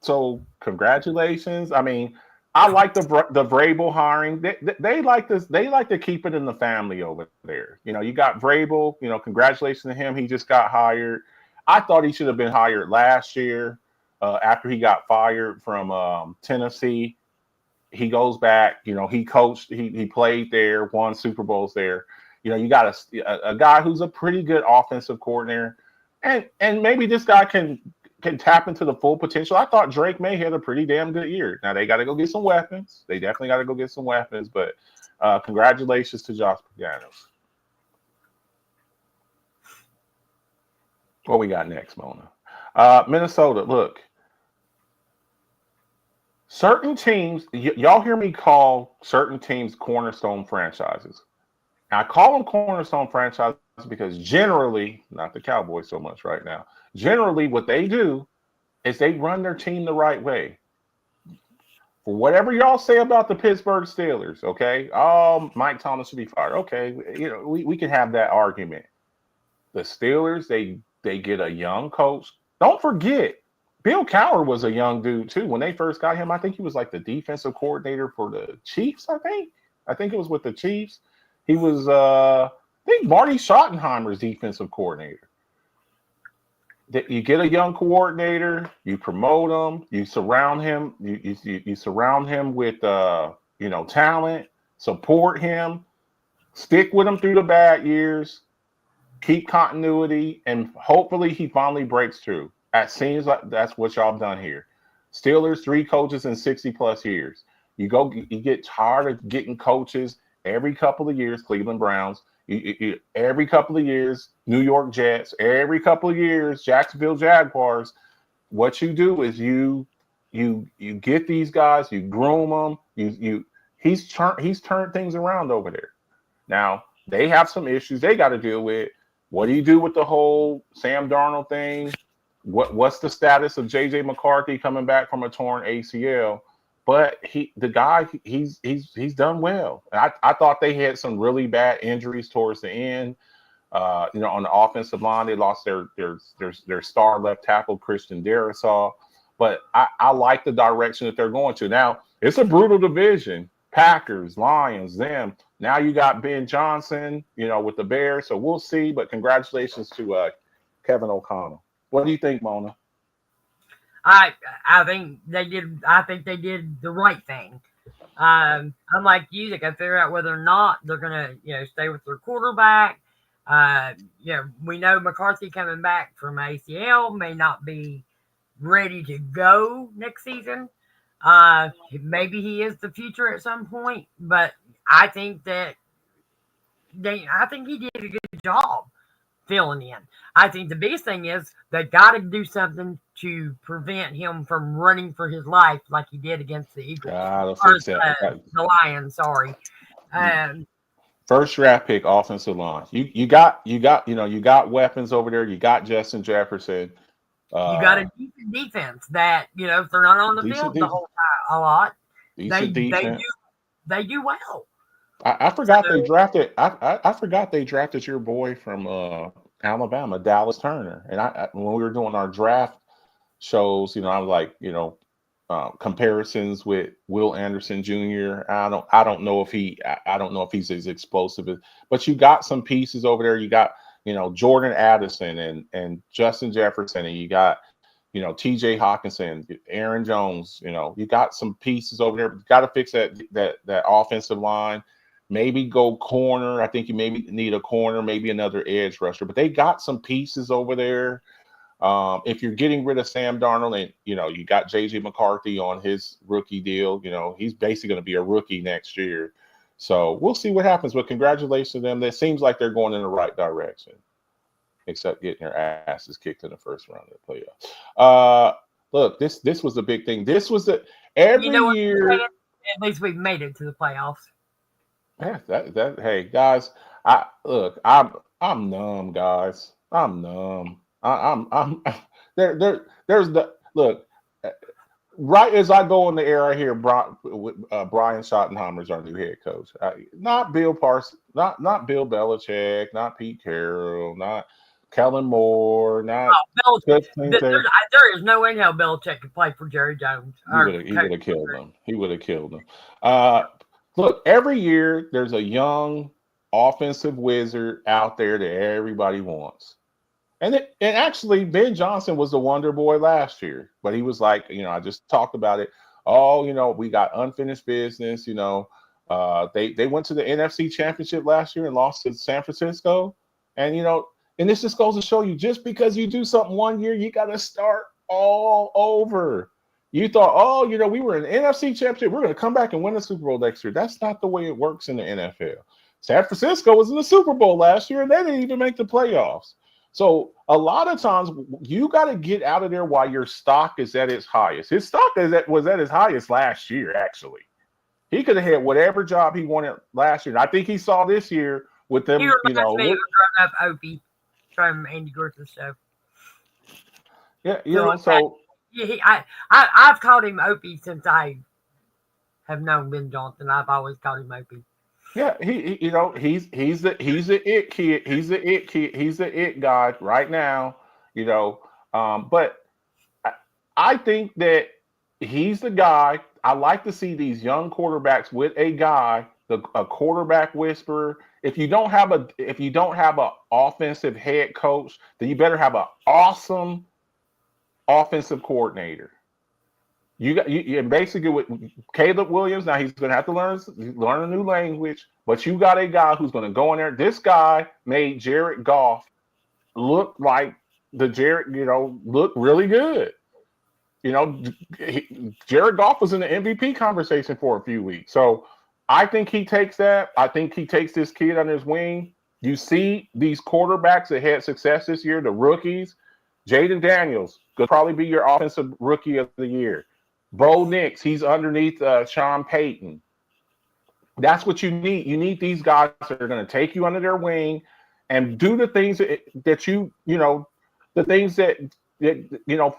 So congratulations. I mean, I like the Vrabel hiring. They like this. They like to keep it in the family over there. You got Vrabel. Congratulations to him. He just got hired. I thought he should have been hired last year after he got fired from Tennessee. He goes back. He coached. He played there. Won Super Bowls there. You got a guy who's a pretty good offensive coordinator, and maybe this guy can tap into the full potential. I thought Drake May had a pretty damn good year. Now they got to go get some weapons. They definitely got to go get some weapons. But congratulations to Josh Paganos. What we got next, Mona? Minnesota. Look, certain teams. Y'all hear me call certain teams cornerstone franchises. I call them cornerstone franchises because generally, not the Cowboys so much right now. Generally, what they do is they run their team the right way. For whatever y'all say about the Pittsburgh Steelers, okay? Oh, Mike Thomas should be fired. Okay, we can have that argument. The Steelers, they get a young coach. Don't forget, Bill Cowher was a young dude too. When they first got him, I think he was like the defensive coordinator for the Chiefs, I think it was with the Chiefs. He was, I think Marty Schottenheimer's defensive coordinator. You get a young coordinator, you promote him, you surround him, you surround him with talent, support him, stick with him through the bad years, keep continuity, and hopefully he finally breaks through. It seems like that's what y'all done here. Steelers, 3 coaches in 60 plus years. You get tired of getting coaches every couple of years. Cleveland Browns. Every couple of years, New York Jets. Every couple of years, Jacksonville Jaguars. What you do is you get these guys, you groom them. He's turned things around over there. Now they have some issues they got to deal with. What do you do with the whole Sam Darnold thing? What's the status of JJ McCarthy coming back from a torn ACL? But he's done well. I thought they had some really bad injuries towards the end. On the offensive line, they lost their star left tackle Christian Darrisaw. But I like the direction that they're going to. Now it's a brutal division. Packers, Lions, them. Now you got Ben Johnson, with the Bears. So we'll see. But congratulations to Kevin O'Connell. What do you think, Mona? I think they did. I think they did the right thing. I'm like you. They got to figure out whether or not they're gonna, stay with their quarterback. We know McCarthy coming back from ACL may not be ready to go next season. Maybe he is the future at some point, but I think that I think he did a good job filling in. I think the biggest thing is they got to do something to prevent him from running for his life like he did against the Eagles. The Lions, sorry. First draft pick, offensive line. You got weapons over there. You got Justin Jefferson. You got a decent defense that if they're not on the field the whole time a lot, they do well. I forgot they drafted. I forgot they drafted your boy from Alabama, Dallas Turner. And when we were doing our draft shows, I was like, comparisons with Will Anderson Jr. I don't know if he's as explosive but you got some pieces over there. You got Jordan Addison and Justin Jefferson, and you got TJ Hawkinson, Aaron Jones. You got some pieces over there. You got to fix that offensive line. Maybe go corner. I think you maybe need a corner, maybe another edge rusher. But they got some pieces over there. If you're getting rid of Sam Darnold and, you got J.J. McCarthy on his rookie deal, he's basically going to be a rookie next year. So we'll see what happens. But congratulations to them. It seems like they're going in the right direction, except getting their asses kicked in the first round of the playoffs. Look, this was a big thing. This was every year. At least we've made it to the playoffs. Yeah, hey guys, I'm numb, guys. I'm numb. I'm there's the look. Right as I go in the air, I hear Brian Schottenheimer's our new head coach. Not Bill Parsons, not Bill Belichick, not Pete Carroll, not Kellen Moore, not there is no way in hell Belichick could play for Jerry Jones. He would have killed him. He would have killed him. Look, every year there's a young offensive wizard out there that everybody wants. And actually, Ben Johnson was the wonder boy last year. But he was like, I just talked about it. Oh, we got unfinished business. They went to the NFC Championship last year and lost to San Francisco. And, and this just goes to show you, just because you do something one year, you got to start all over. You thought, we were in the NFC Championship. We're going to come back and win the Super Bowl next year. That's not the way it works in the NFL. San Francisco was in the Super Bowl last year, and they didn't even make the playoffs. So a lot of times you got to get out of there while your stock is at its highest. His stock was at his highest last year, actually. He could have had whatever job he wanted last year. And I think he saw this year with them, up Opie from Andy Griffith's show. Yeah, so I've called him Opie since I have known Ben Johnson. I've always called him Opie. Yeah, he's the it kid. He's the it kid. He's the it guy right now. But I think that he's the guy. I like to see these young quarterbacks with a guy, a quarterback whisperer. If you don't have a offensive head coach, then you better have an awesome offensive coordinator. You basically with Caleb Williams. Now he's going to have to learn a new language, but you got a guy who's going to go in there. This guy made Jared Goff look like look really good. Jared Goff was in the MVP conversation for a few weeks. So I think he takes that. I think he takes this kid under his wing. You see these quarterbacks that had success this year, the rookies. Jaden Daniels could probably be your offensive rookie of the year. Bo Nix, he's underneath Sean Payton. That's what you need. You need these guys that are going to take you under their wing and do the things that the things that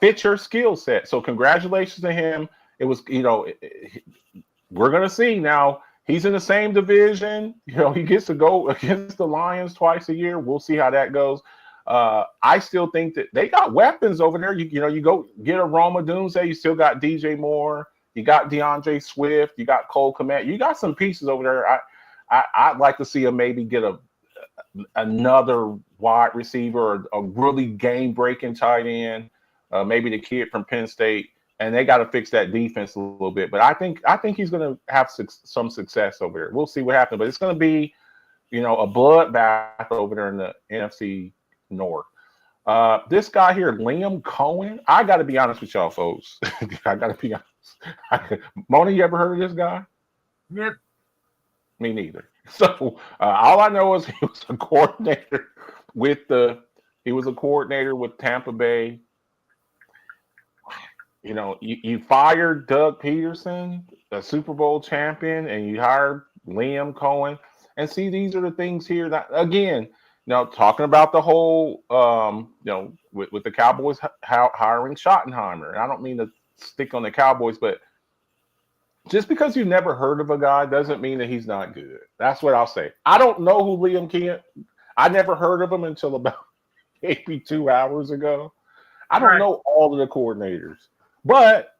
fit your skill set. So congratulations to him. It was, we're going to see now. He's in the same division. He gets to go against the Lions twice a year. We'll see how that goes. I still think that they got weapons over there. You go get a Roma Dunze. You still got DJ Moore. You got DeAndre Swift. You got Cole Kmet. You got some pieces over there. I'd like to see him maybe get another wide receiver or a really game-breaking tight end, maybe the kid from Penn State. And they got to fix that defense a little bit. But I think he's going to have some success over there. We'll see what happens. But it's going to be, a bloodbath over there in the NFC North. This guy here, Liam Cohen, I got to be honest with y'all, folks. I got to be honest. Mona, you ever heard of this guy? Yep. Me neither. So all I know is he was a coordinator with Tampa Bay. You fired Doug Peterson, a Super Bowl champion, and you hired Liam Cohen. And see, these are the things here that, again, talking about the whole, with the Cowboys hiring Schottenheimer. And I don't mean to stick on the Cowboys, but just because you've never heard of a guy doesn't mean that he's not good. That's what I'll say. I don't know who Liam Cohen. I never heard of him until about maybe 2 hours ago. I don't know all of the coordinators. But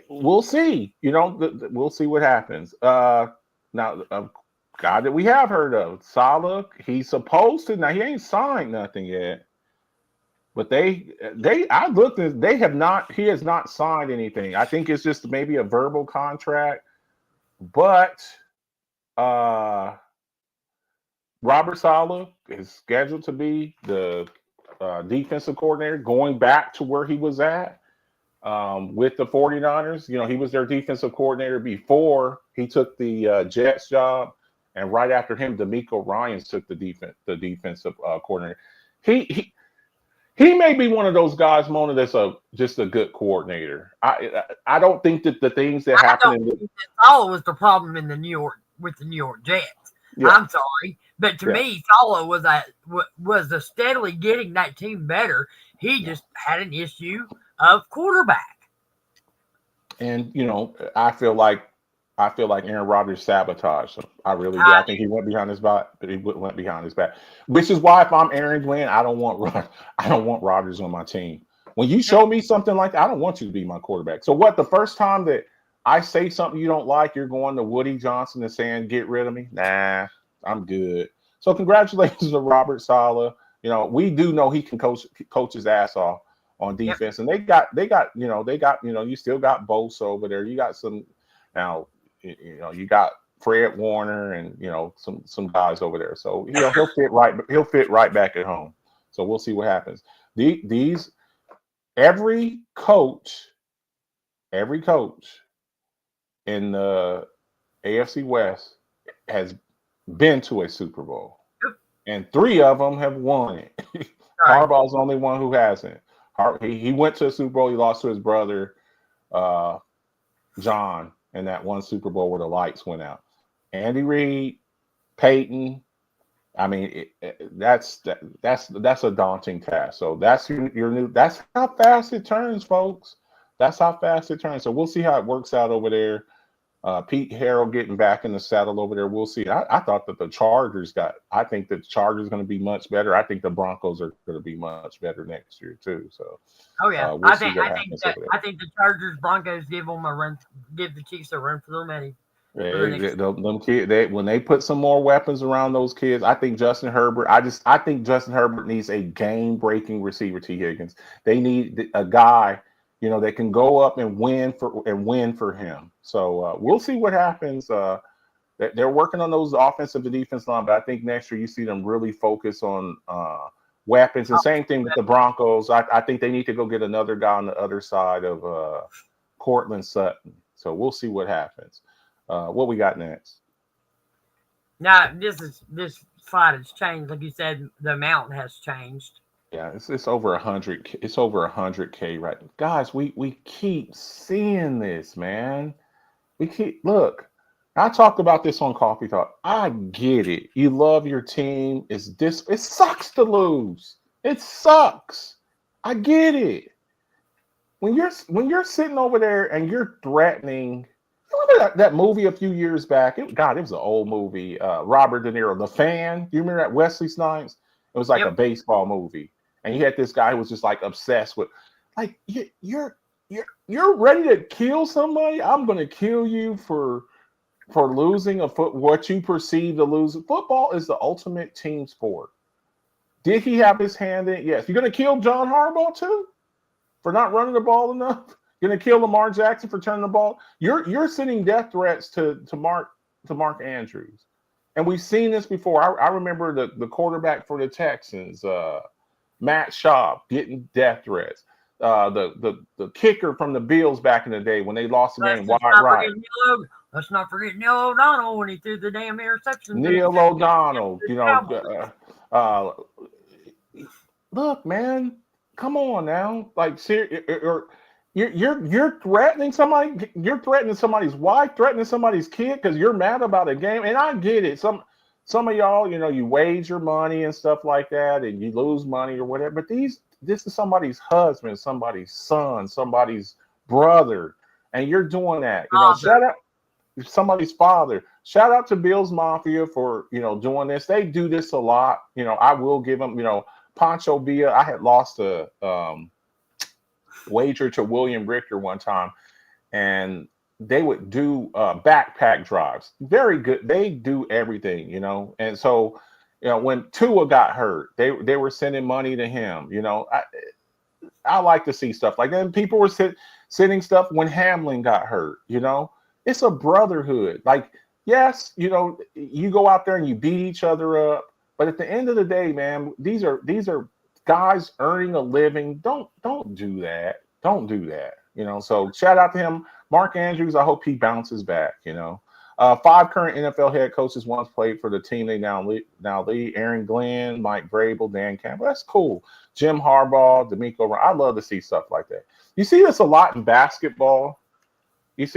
we'll see. We'll see what happens. Now, a guy that we have heard of, Saleh, he's supposed to. Now, he ain't signed nothing yet. But I looked at, he has not signed anything. I think it's just maybe a verbal contract. But Robert Saleh is scheduled to be the defensive coordinator, going back to where he was at. With the 49ers, he was their defensive coordinator before he took the Jets job, and right after him, DeMeco Ryans took the defensive coordinator. He may be one of those guys, Mona, that's just a good coordinator. I don't think that the things that happen Saleh was the problem in the New York Jets. Yeah. I'm sorry, but to me, Saleh was steadily getting that team better. He just had an issue of quarterback. And I feel like Aaron Rodgers sabotaged him. I really do. I think he went behind his back, but he went behind his back. Which is why if I'm Aaron Glenn, I don't want Rodgers on my team. When you show me something like that, I don't want you to be my quarterback. So what? The first time that I say something you don't like, you're going to Woody Johnson and saying, "Get rid of me." Nah, I'm good. So congratulations to Robert Saleh. We do know he can coach his ass off on defense. Yep. And they got you still got Bosa over there. You got some now, you got Fred Warner and some guys over there. So he'll fit right back at home. So we'll see what happens. Every coach in the AFC West has been to a Super Bowl, and 3 of them have won it. Harbaugh's the only one who hasn't. He went to a Super Bowl. He lost to his brother, John, in that one Super Bowl where the lights went out. Andy Reid, Peyton. I mean, that's a daunting task. So that's your new. That's how fast it turns, folks. That's how fast it turns. So we'll see how it works out over there. Pete Harrell getting back in the saddle over there. We'll see. I thought that the Chargers I think the Chargers are going to be much better. I think the Broncos are going to be much better next year too. So, we'll I think the Chargers Broncos give the Chiefs a run for their money. Them kids, when they put some more weapons around those kids, I think Justin Herbert. I think Justin Herbert needs a game-breaking receiver. T. Higgins. They need a guy, that can go up and win for him. So we'll see what happens. They're working on those offensive and defense line, but I think next year you see them really focus on weapons. And same thing with the Broncos. I think they need to go get another guy on the other side of Cortland Sutton. So we'll see what happens. What we got next? Now, this slide has changed. Like you said, the amount has changed. Yeah, it's over 100. It's over 100K right, guys. We keep seeing this, man. We keep look. I talked about this on Coffee Talk. I get it. You love your team. It sucks to lose. It sucks. I get it. When you're sitting over there and you're threatening. Remember that movie a few years back? It was an old movie. Robert De Niro, The Fan. Do you remember that? Wesley Snipes. It was like a baseball movie, and you had this guy who was just like obsessed with, like you're ready to kill somebody. I'm going to kill you for losing what you perceive to lose. Football is the ultimate team sport. Did he have his hand in it? Yes. You're going to kill John Harbaugh too for not running the ball enough. You're going to kill Lamar Jackson for turning the ball. You're sending death threats to Mark Andrews, and we've seen this before. I remember the quarterback for the Texans, Matt Schaub, getting death threats. The kicker from the Bills back in the day when they lost the game, Wyatt Wright. Let's not forget Neil O'Donnell when he threw the damn interception. Neil O'Donnell, look, man, come on now, like you're threatening somebody. You're threatening somebody's wife, threatening somebody's kid because you're mad about a game. And I get it. Some of y'all, you wager money and stuff like that, and you lose money or whatever. But this is somebody's husband, somebody's son, somebody's brother, and you're doing that. Shout out somebody's father. Shout out to Bills Mafia for doing this. They do this a lot. I will give them. Pancho Villa. I had lost a wager to William Richter one time, and they would do backpack drives. Very good. They do everything, and so when Tua got hurt, they were sending money to him. I like to see stuff like that. And people were sending stuff when Hamlin got hurt. It's a brotherhood. Like, yes, you go out there and you beat each other up, but at the end of the day, man, these are guys earning a living. Don't do that. Don't do that. So shout out to him. Mark Andrews, I hope he bounces back. 5 current NFL head coaches once played for the team they now lead. Aaron Glenn, Mike Vrabel, Dan Campbell. That's cool. Jim Harbaugh, D'Amico Ryan. I love to see stuff like that. You see this a lot in basketball. Guys,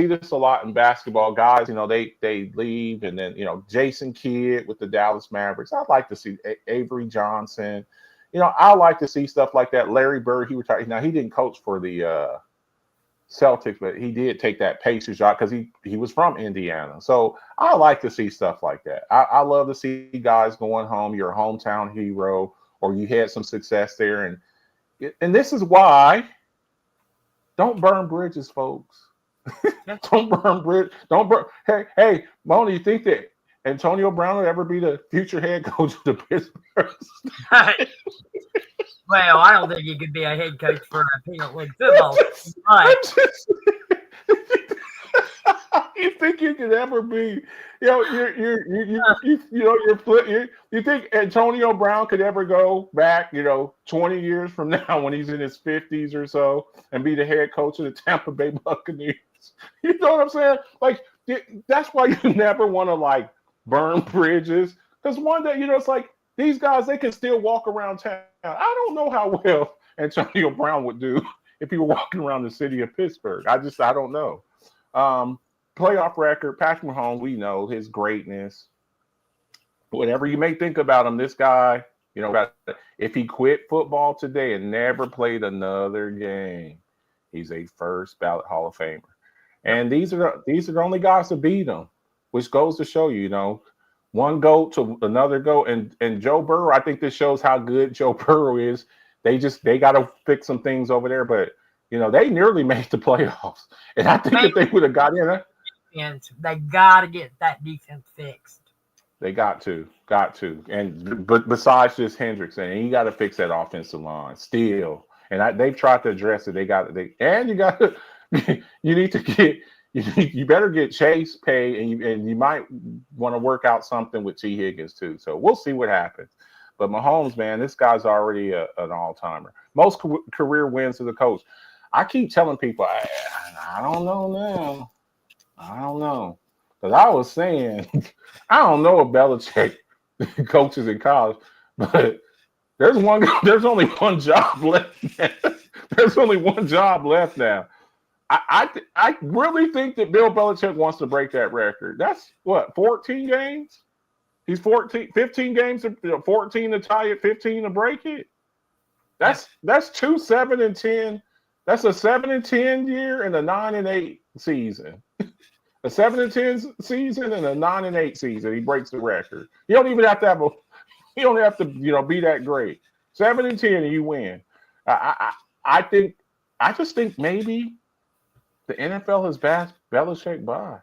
they leave, and then, Jason Kidd with the Dallas Mavericks. I'd like to see Avery Johnson. I like to see stuff like that. Larry Bird, he retired. Now, he didn't coach for the Celtics, but he did take that Pacers job because he was from Indiana. So I like to see stuff like that. I love to see guys going home. You're a hometown hero, or you had some success there. And this is why don't burn bridges, folks. Don't burn bridge. Don't burn. Hey, Mona, you think that Antonio Brown will ever be the future head coach of the Pittsburgh? Well, I don't think he could be a head coach for a Peanut League football team. But you think you could ever be? You think Antonio Brown could ever go back? 20 years from now when he's in his 50s or so and be the head coach of the Tampa Bay Buccaneers? You know what I'm saying? Like, that's why you never want to burn bridges, because one day it's like these guys, they can still walk around town. I don't know how well Antonio Brown would do if he were walking around the city of Pittsburgh. I don't know. Playoff record, Patrick Mahomes, we know his greatness. Whatever you may think about him, this guy, if he quit football today and never played another game, he's a first ballot Hall of Famer. And these are the only guys to beat him, which goes to show one GOAT to another GOAT. And Joe Burrow, I think this shows how good Joe Burrow is. They got to fix some things over there, but they nearly made the playoffs. And I think if they would have got in, they got to get that defense fixed. They got to. But besides just Hendrickson, and you got to fix that offensive line still. And they've tried to address it. You better get Chase paid, and you might want to work out something with T. Higgins too. So we'll see what happens. But Mahomes, man, this guy's already an all-timer. Most career wins to the coach. I keep telling people, I don't know now. I don't know. Because I was saying, I don't know if Belichick coaches in college, but there's only one job left. There's only one job left now. I really think that Bill Belichick wants to break that record. That's what, 14 games? He's 15 games, 14 to tie it, 15 to break it. That's 2-7-10. That's a 7-10 year and a 9-8 season. A 7-10 season and a 9-8 season. He breaks the record. You don't even have to have you don't have to, be that great. 7-10 and you win. I just think maybe the NFL has passed Belichick by.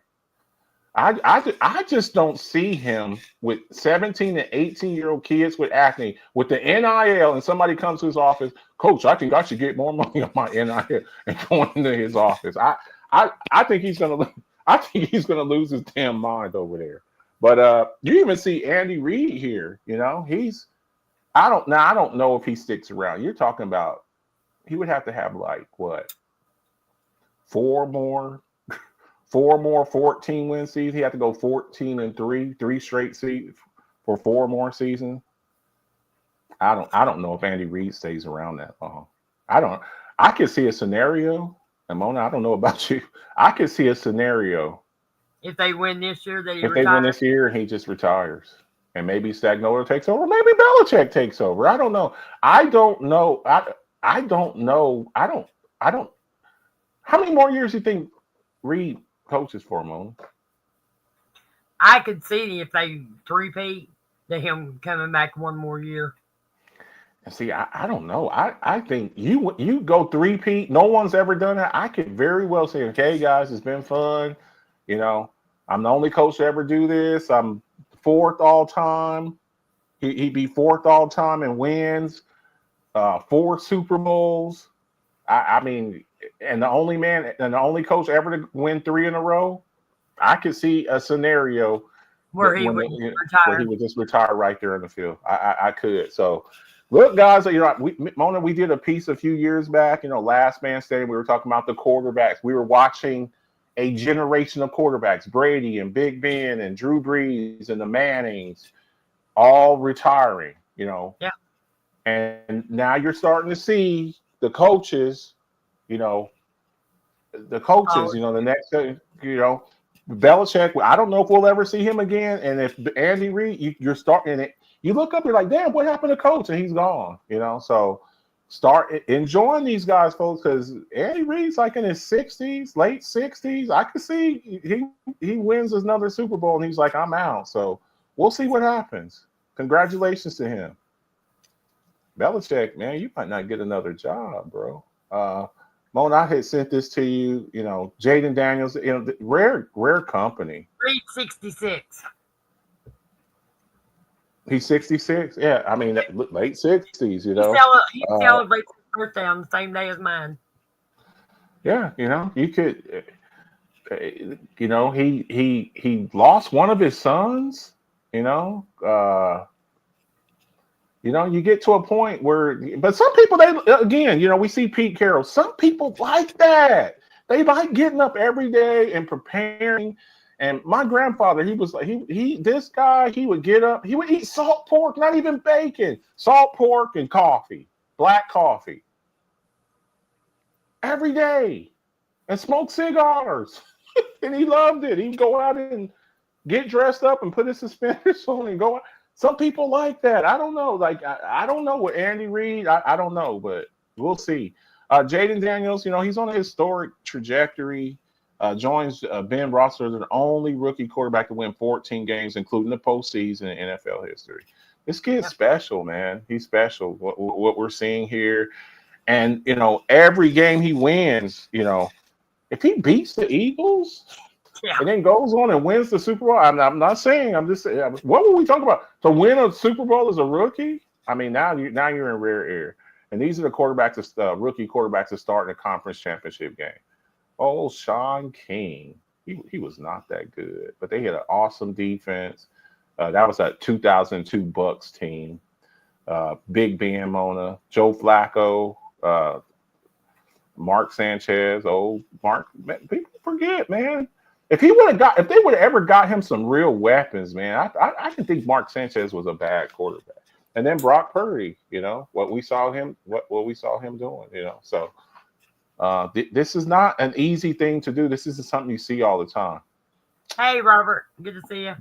I just don't see him with 17 and 18-year-old kids with acne, with the NIL, and somebody comes to his office, Coach, I think I should get more money on my NIL, and going into his office. I think he's gonna lose his damn mind over there. But you even see Andy Reid here. I don't know if he sticks around. You're talking about he would have to have like what? Four more 14-win seasons. He had to go 14-3, 3 straight seasons for 4 more seasons. I don't know if Andy Reid stays around that long. I could see a scenario, and Mona, I don't know about you. I could see a scenario. If they win this year, they win this year, he just retires. And maybe Stagnola takes over. Maybe Belichick takes over. I don't know. I don't know. I don't know. I don't. How many more years do you think Reid coaches for, Mona? I could see if they three-peat, that him coming back one more year. And see, I don't know. I think you go three-peat. No one's ever done that. I could very well say, okay, guys, it's been fun. I'm the only coach to ever do this. I'm 4th all time. He'd be 4th all time in wins, 4 Super Bowls. I mean, and the only coach ever to win 3 in a row. I could see a scenario where he would just retire right there in the field. I could. So, look, guys, Mona, we did a piece a few years back. Last Man Standing. We were talking about the quarterbacks. We were watching a generation of quarterbacks, Brady and Big Ben and Drew Brees and the Mannings, all retiring. Yeah. And now you're starting to see the coaches. The next, Belichick, I don't know if we'll ever see him again. And if Andy Reid, you're starting it, you look up, you're like, damn, what happened to Coach? And he's gone, So start enjoying these guys, folks, because Andy Reid's like in his 60s, late 60s. I could see he wins another Super Bowl and he's like, I'm out. So we'll see what happens. Congratulations to him. Belichick, man, you might not get another job, bro. Mona, I had sent this to you. Jaden Daniels, rare company. Reid 66. He's 66. Yeah, I mean, late 60s. He celebrates his birthday on the same day as mine. Yeah, you could. He lost one of his sons. You get to a point where, but some people, we see Pete Carroll. Some people like that. They like getting up every day and preparing. And my grandfather, he was like, he would get up, he would eat salt pork, not even bacon, salt pork and coffee, black coffee every day, and smoke cigars. And he loved it. He'd go out and get dressed up and put his suspenders on and go out. Some people like that. I don't know. I don't know what Andy Reid. I don't know, but we'll see. Jaden Daniels, he's on a historic trajectory. Joins Ben Roethlisberger, the only rookie quarterback to win 14 games, including the postseason in NFL history. This kid's special, man. He's special. What we're seeing here, and every game he wins, if he beats the Eagles. Yeah. And then goes on and wins the Super Bowl. I'm not saying. I'm just saying. What were we talking about? To win a Super Bowl as a rookie? I mean, now you're in rare air. And these are the rookie quarterbacks that start in a conference championship game. Oh, Sean King. He was not that good, but they had an awesome defense. That was that 2002 Bucks team. Big Ben, Mona, Joe Flacco, Mark Sanchez. Oh, Mark. People forget, man. if they would have ever got him some real weapons, man, I can think Mark Sanchez was a bad quarterback. And then Brock Purdy, what we saw him doing, So this is not an easy thing to do. This isn't something you see all the time. Hey, Robert, good to see you.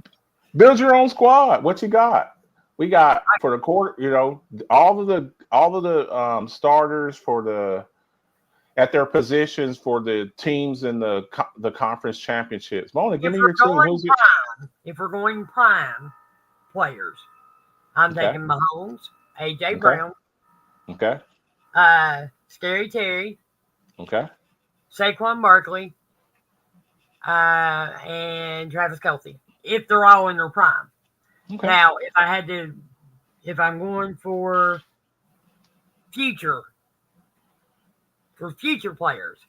Build your own squad. What you got? We got for the quarter, all of the starters at their positions for the teams in the conference championships. Mona, give me your team. If we're going prime players, I'm taking Mahomes, AJ Brown. Okay. Scary Terry. Okay. Saquon Barkley. And Travis Kelce. If they're all in their prime. Okay. Now, if I'm going for future players,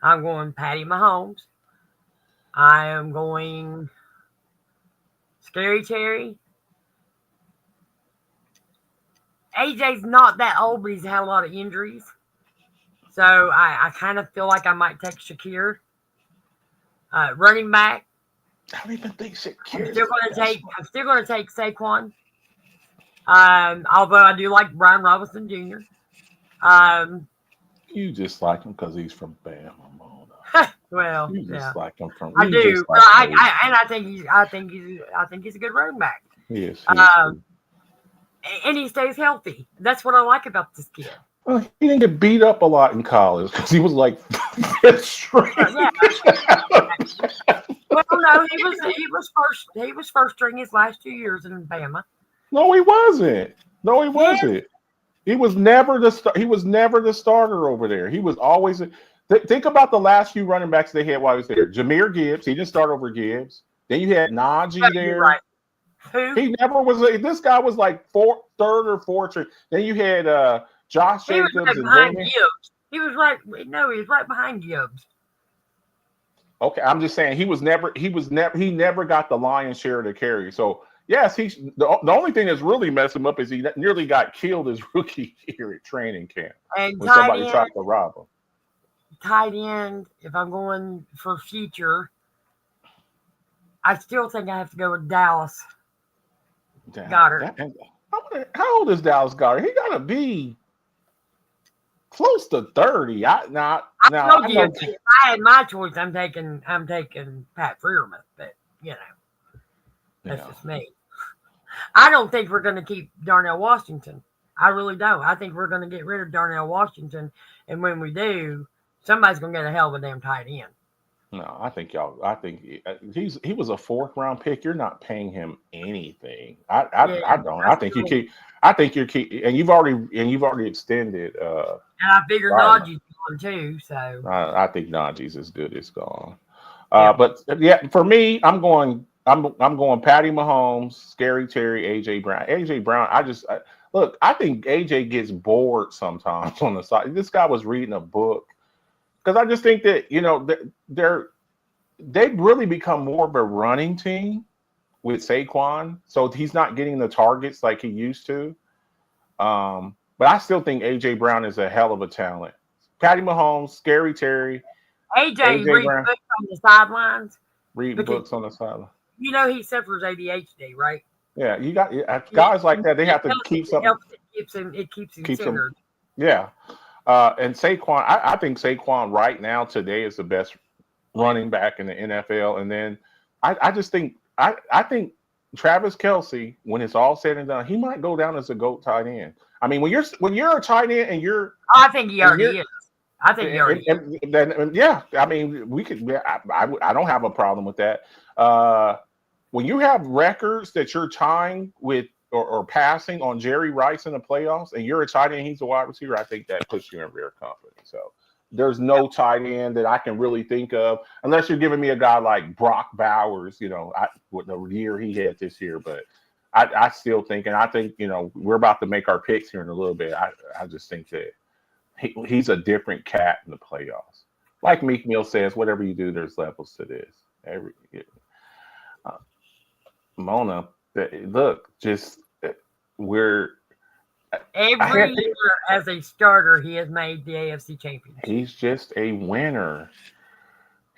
I'm going Patty Mahomes. I am going Scary Terry. AJ's not that old, but he's had a lot of injuries. So I kind of feel like I might take Shakir. Running back. I don't even think Shakir. I'm still going to take Saquon. Although I do like Brian Robinson Jr. You just like him because he's from Bama, Mona. Well, you just like him from. I do. Like I think he's a good running back. Yes. And he stays healthy. That's what I like about this kid. Well, he didn't get beat up a lot in college because he was like straight. Yeah. Well, no, he was first string his last 2 years in Bama. No, he wasn't. Yeah. He was never the starter over there. He was always. Think about the last few running backs they had while he was there. Jahmyr Gibbs. He didn't start over Gibbs. Then you had Najee there. Right. Who? He never was. This guy was like third or fourth. Then you had Josh Jacobs and behind Gibbs. He was right behind Gibbs. Okay, I'm just saying he never got the lion's share of the carry. So yes, the only thing that's really messed him up is he nearly got killed his rookie year at training camp and when somebody tried to rob him. Tight end, if I'm going for future, I still think I have to go with Dallas. Goddard. How old is Dallas Goddard? He got to be close to 30. If I had my choice, I'm taking Pat Freiermuth, but that's just me. I don't think we're going to keep Darnell Washington. I really don't. I think we're going to get rid of Darnell Washington, and when we do, somebody's going to get a hell of a damn tight end. No, I think he was a 4th round pick. You're not paying him anything. I don't. I think you're keep, and you've already extended. And I figured Najee's going too. So I think Najee's as good as gone. But yeah, for me, I'm going Patty Mahomes, Scary Terry, AJ Brown. AJ Brown. I think AJ gets bored sometimes on the side. This guy was reading a book. Because I just think that, they've really become more of a running team with Saquon. So he's not getting the targets like he used to. But I still think A.J. Brown is a hell of a talent. Patty Mahomes, Scary Terry. AJ reads books on the sidelines. Reading books on the sideline. He suffers ADHD, right? Yeah, you got guys like that. They have to keep something. It keeps him centered. Yeah. And Saquon, I think Saquon right now today is the best running back in the NFL. And then I just think I think Travis Kelce, when it's all said and done, he might go down as a GOAT tight end. I mean, when you're a tight end and you're, I think he already is. I think he already is. Then yeah, I mean, we could. I don't have a problem with that. When you have records that you're tying with. Or passing on Jerry Rice in the playoffs, and you're a tight end, he's a wide receiver, I think that puts you in rare company. So there's no tight end that I can really think of, unless you're giving me a guy like Brock Bowers, with the year he had this year. But I still think, and I think, we're about to make our picks here in a little bit. I just think that he's a different cat in the playoffs. Like Meek Mill says, whatever you do, there's levels to this. Mona. Look, we're every year as a starter, he has made the AFC Championship. He's just a winner.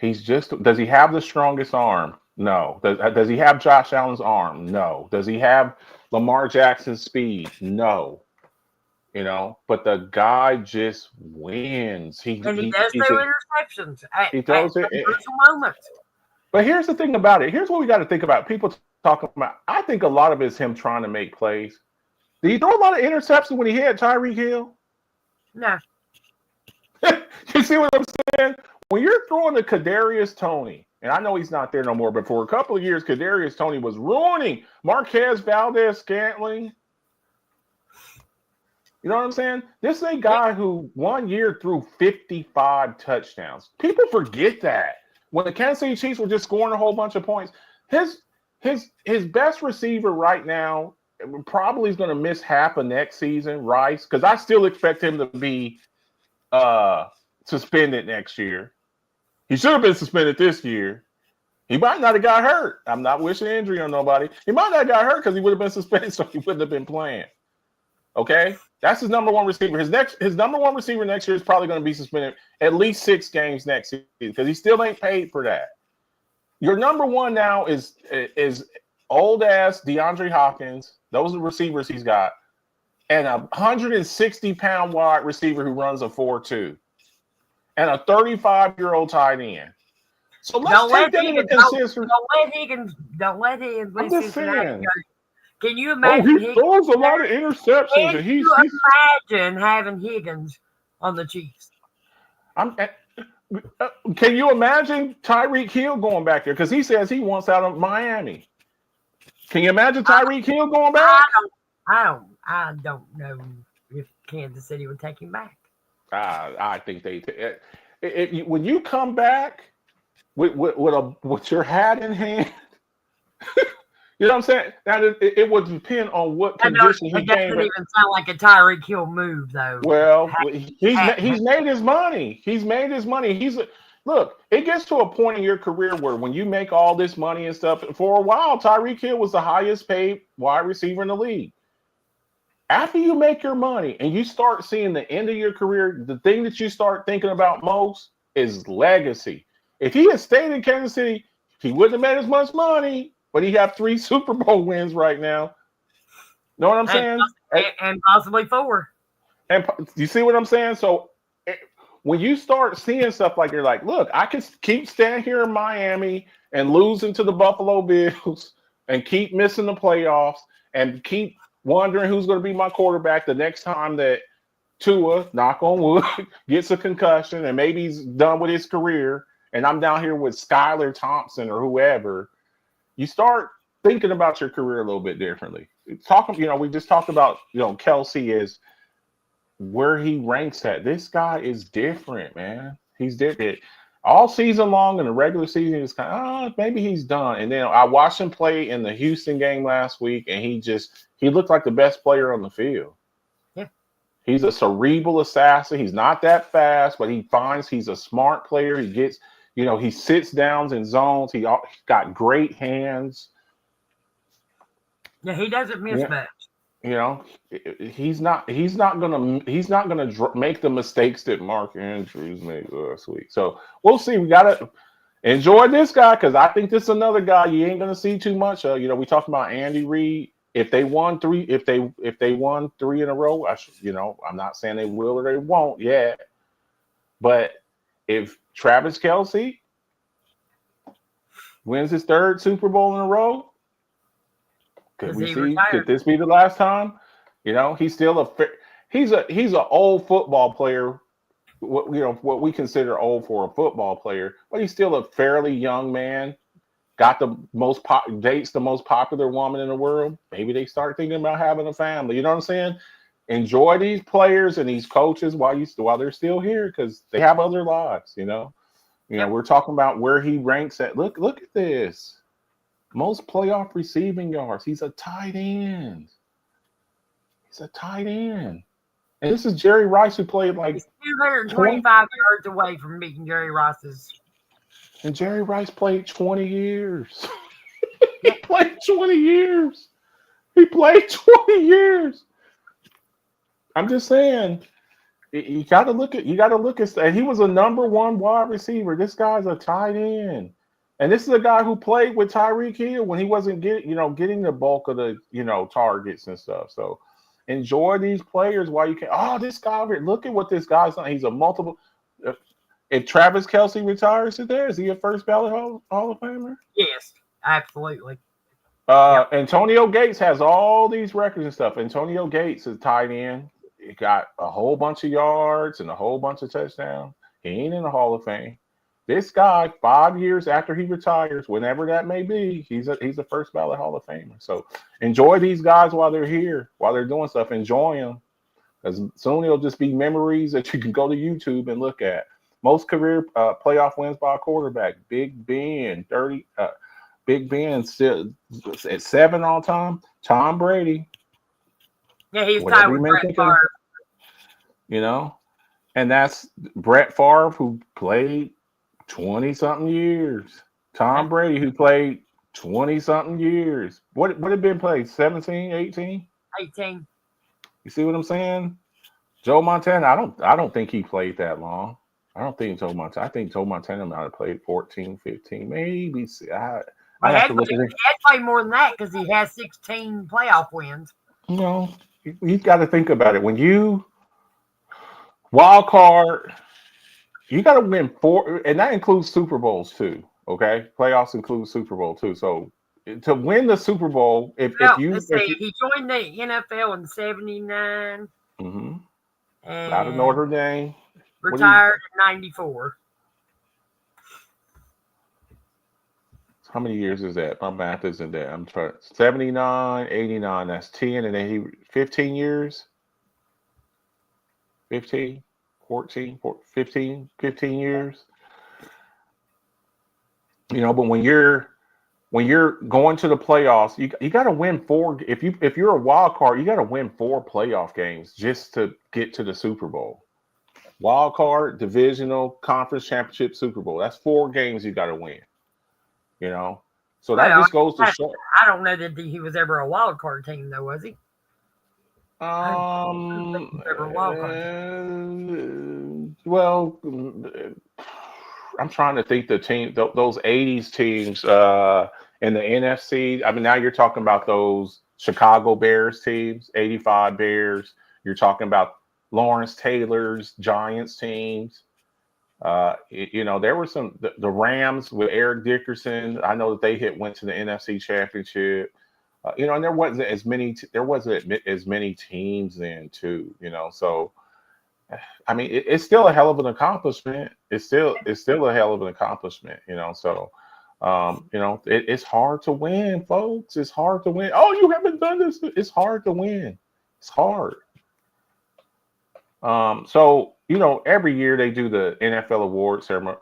Does he have the strongest arm? No. Does he have Josh Allen's arm? No. Does he have Lamar Jackson's speed? No. You know, but the guy just wins. And he does throw interceptions. He throws it. Crucial moments. But here's the thing about it. Here's what we got to think about. People talking about. I think a lot of it is him trying to make plays. Did he throw a lot of interceptions when he had Tyreek Hill? No. You see what I'm saying? When you're throwing to Kadarius Toney, and I know he's not there no more, but for a couple of years, Kadarius Toney was ruining Marquez Valdez-Scantling. You know what I'm saying? This is a guy who 1 year threw 55 touchdowns. People forget that. When the Kansas City Chiefs were just scoring a whole bunch of points, his best receiver right now probably is going to miss half of next season, Rice, because I still expect him to be suspended next year. He should have been suspended this year. He might not have got hurt. I'm not wishing injury on nobody. He might not have got hurt because he would have been suspended, so he wouldn't have been playing. Okay? That's his number one receiver. His number one receiver next year is probably going to be suspended at least 6 games next season because he still ain't paid for that. Your number one now is old ass DeAndre Hopkins. Those are the receivers he's got. And a 160-pound wide receiver who runs a 4.2. And a 35-year-old tight end. So let's take that into consideration. Don't let Higgins. I'm just saying. Can you imagine? He throws a lot of interceptions. Can you imagine having Higgins on the Chiefs? Can you imagine Tyreek Hill going back there? Because he says he wants out of Miami. Can you imagine Tyreek Hill going back? I don't know if Kansas City would take him back. I think when you come back with your hat in hand. You know what I'm saying? Now it would depend on what condition he came. It doesn't even sound like a Tyreek Hill move, though. Well, he's made his money. He's made his money. Look. It gets to a point in your career where when you make all this money and stuff. For a while, Tyreek Hill was the highest paid wide receiver in the league. After you make your money and you start seeing the end of your career, the thing that you start thinking about most is legacy. If he had stayed in Kansas City, he wouldn't have made as much money. But he have 3 Super Bowl wins right now. Know what I'm saying? And possibly 4. And you see what I'm saying? So when you start seeing stuff like you're like, look, I can keep standing here in Miami and losing to the Buffalo Bills and keep missing the playoffs and keep wondering who's going to be my quarterback the next time that Tua, knock on wood, gets a concussion and maybe he's done with his career and I'm down here with Skylar Thompson or whoever. You start thinking about your career a little bit differently. We just talked about, Kelsey is where he ranks at. This guy is different, man. He's different. All season long in the regular season, it's kind of, maybe he's done. And then I watched him play in the Houston game last week, and he looked like the best player on the field. Yeah. He's a cerebral assassin. He's not that fast, but he's a smart player. He gets – he sits downs in zones. He's got great hands. Yeah, he doesn't miss much. He's not gonna make the mistakes that Mark Andrews made last week. So we'll see. We gotta enjoy this guy because I think this is another guy you ain't gonna see too much of. We talked about Andy Reid. If they won 3 in a row, I'm not saying they will or they won't yet, but if Travis Kelce wins his 3rd Super Bowl in a row, could this be the last time? He's still he's an old football player. What we consider old for a football player, but he's still a fairly young man. Got dates the most popular woman in the world. Maybe they start thinking about having a family. You know what I'm saying? Enjoy these players and these coaches while they're still here because they have other lives. We're talking about where he ranks at. Look at this. Most playoff receiving yards. He's a tight end. And this is Jerry Rice who played like he's 225 yards away from beating Jerry Rice's. And Jerry Rice played 20 years. He played 20 years. I'm just saying, You got to look at. And he was a number one wide receiver. This guy's a tight end, and this is a guy who played with Tyreek Hill when he wasn't getting the bulk of the targets and stuff. So enjoy these players while you can. Oh, this guy over here, look at what this guy's done. He's a multiple. If Travis Kelce retires today, is he a first ballot Hall of Famer? Yes, absolutely. Antonio Gates has all these records and stuff. Antonio Gates is tight end. He got a whole bunch of yards and a whole bunch of touchdowns. He ain't in the Hall of Fame. This guy, 5 years after he retires, whenever that may be, he's a first ballot Hall of Famer. So enjoy these guys while they're here, while they're doing stuff. Enjoy them, because soon it'll just be memories that you can go to YouTube and look at. Most career playoff wins by a quarterback. Big Ben, Big Ben still at 7 all time. Tom Brady. Yeah, he's tied with Brett Favre. And that's Brett Favre, who played 20-something years. Tom Brady, who played 20-something years. What had Ben played? 17, 18? 18. You see what I'm saying? Joe Montana, I don't think he played that long. I think Joe Montana might have played 14, 15, maybe. I have to look at it. He had played more than that because he has 16 playoff wins. You've got to think about it. When you wild card, you got to win 4, and that includes Super Bowls too. Okay, playoffs include Super Bowl too. So to win the Super Bowl, he joined the NFL in '79. And out of Notre Dame. Retired in '94. How many years is that? My math isn't that. I'm trying. 79, 89. That's 10, and then 15 years. 15, 14, 15 years. But when you're going to the playoffs, you got to win 4. If you're a wild card, you got to win 4 playoff games just to get to the Super Bowl. Wild card, divisional, conference championship, Super Bowl. That's 4 games you got to win. So that just goes to show. I don't know that he was ever a wild card team, though, was he? Well, I'm trying to think the team, those 80s teams in the NFC. I mean, now you're talking about those Chicago Bears teams, 85 Bears. You're talking about Lawrence Taylor's Giants teams. There were the Rams with Eric Dickerson. I know that they went to the NFC Championship. And there wasn't as many teams then too. So I mean, it's still a hell of an accomplishment. It's still a hell of an accomplishment. So it's hard to win, folks. It's hard to win. Oh, you haven't done this. It's hard to win. It's hard. So every year they do the NFL award ceremony,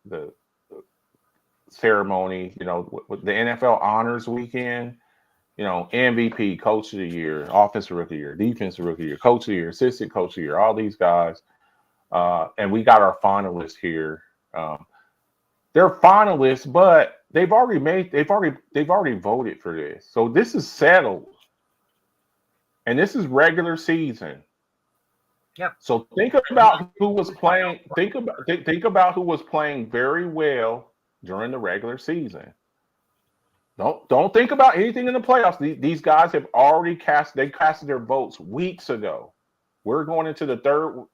the ceremony. With the NFL Honors Weekend. MVP, Coach of the Year, Offensive Rookie of the Year, Defensive Rookie of the Year, Coach of the Year, Assistant Coach of the Year. All these guys, and we got our finalists here. They're finalists, but they've already voted for this. So this is settled, and this is regular season. Yep. So think about who was playing. Think about who was playing very well during the regular season. Don't think about anything in the playoffs. These guys have already casted their votes weeks ago. We're going into the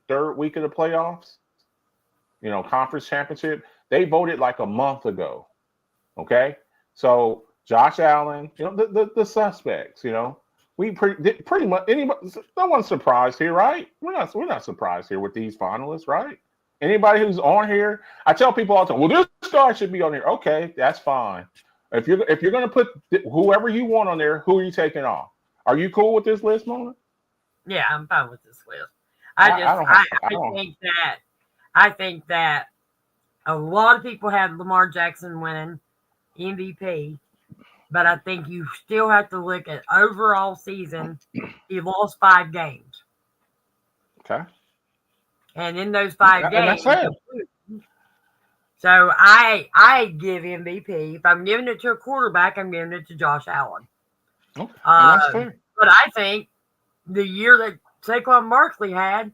third week of the playoffs. Conference championship. They voted like a month ago. Okay, so Josh Allen, the suspects. We pretty much anybody. No one's surprised here, right? We're not surprised here with these finalists, right? Anybody who's on here, I tell people all the time, well, this guy should be on here. Okay, that's fine. If you're going to put whoever you want on there, who are you taking off? Are you cool with this list, Mona? Yeah, I'm fine with this list. I think that a lot of people had Lamar Jackson winning MVP, but I think you still have to look at overall season. He lost 5 games. Okay. And in those 5 games, that's it. So I give MVP. If I'm giving it to a quarterback, I'm giving it to Josh Allen. Okay, that's fair. But I think the year that Saquon Barkley had,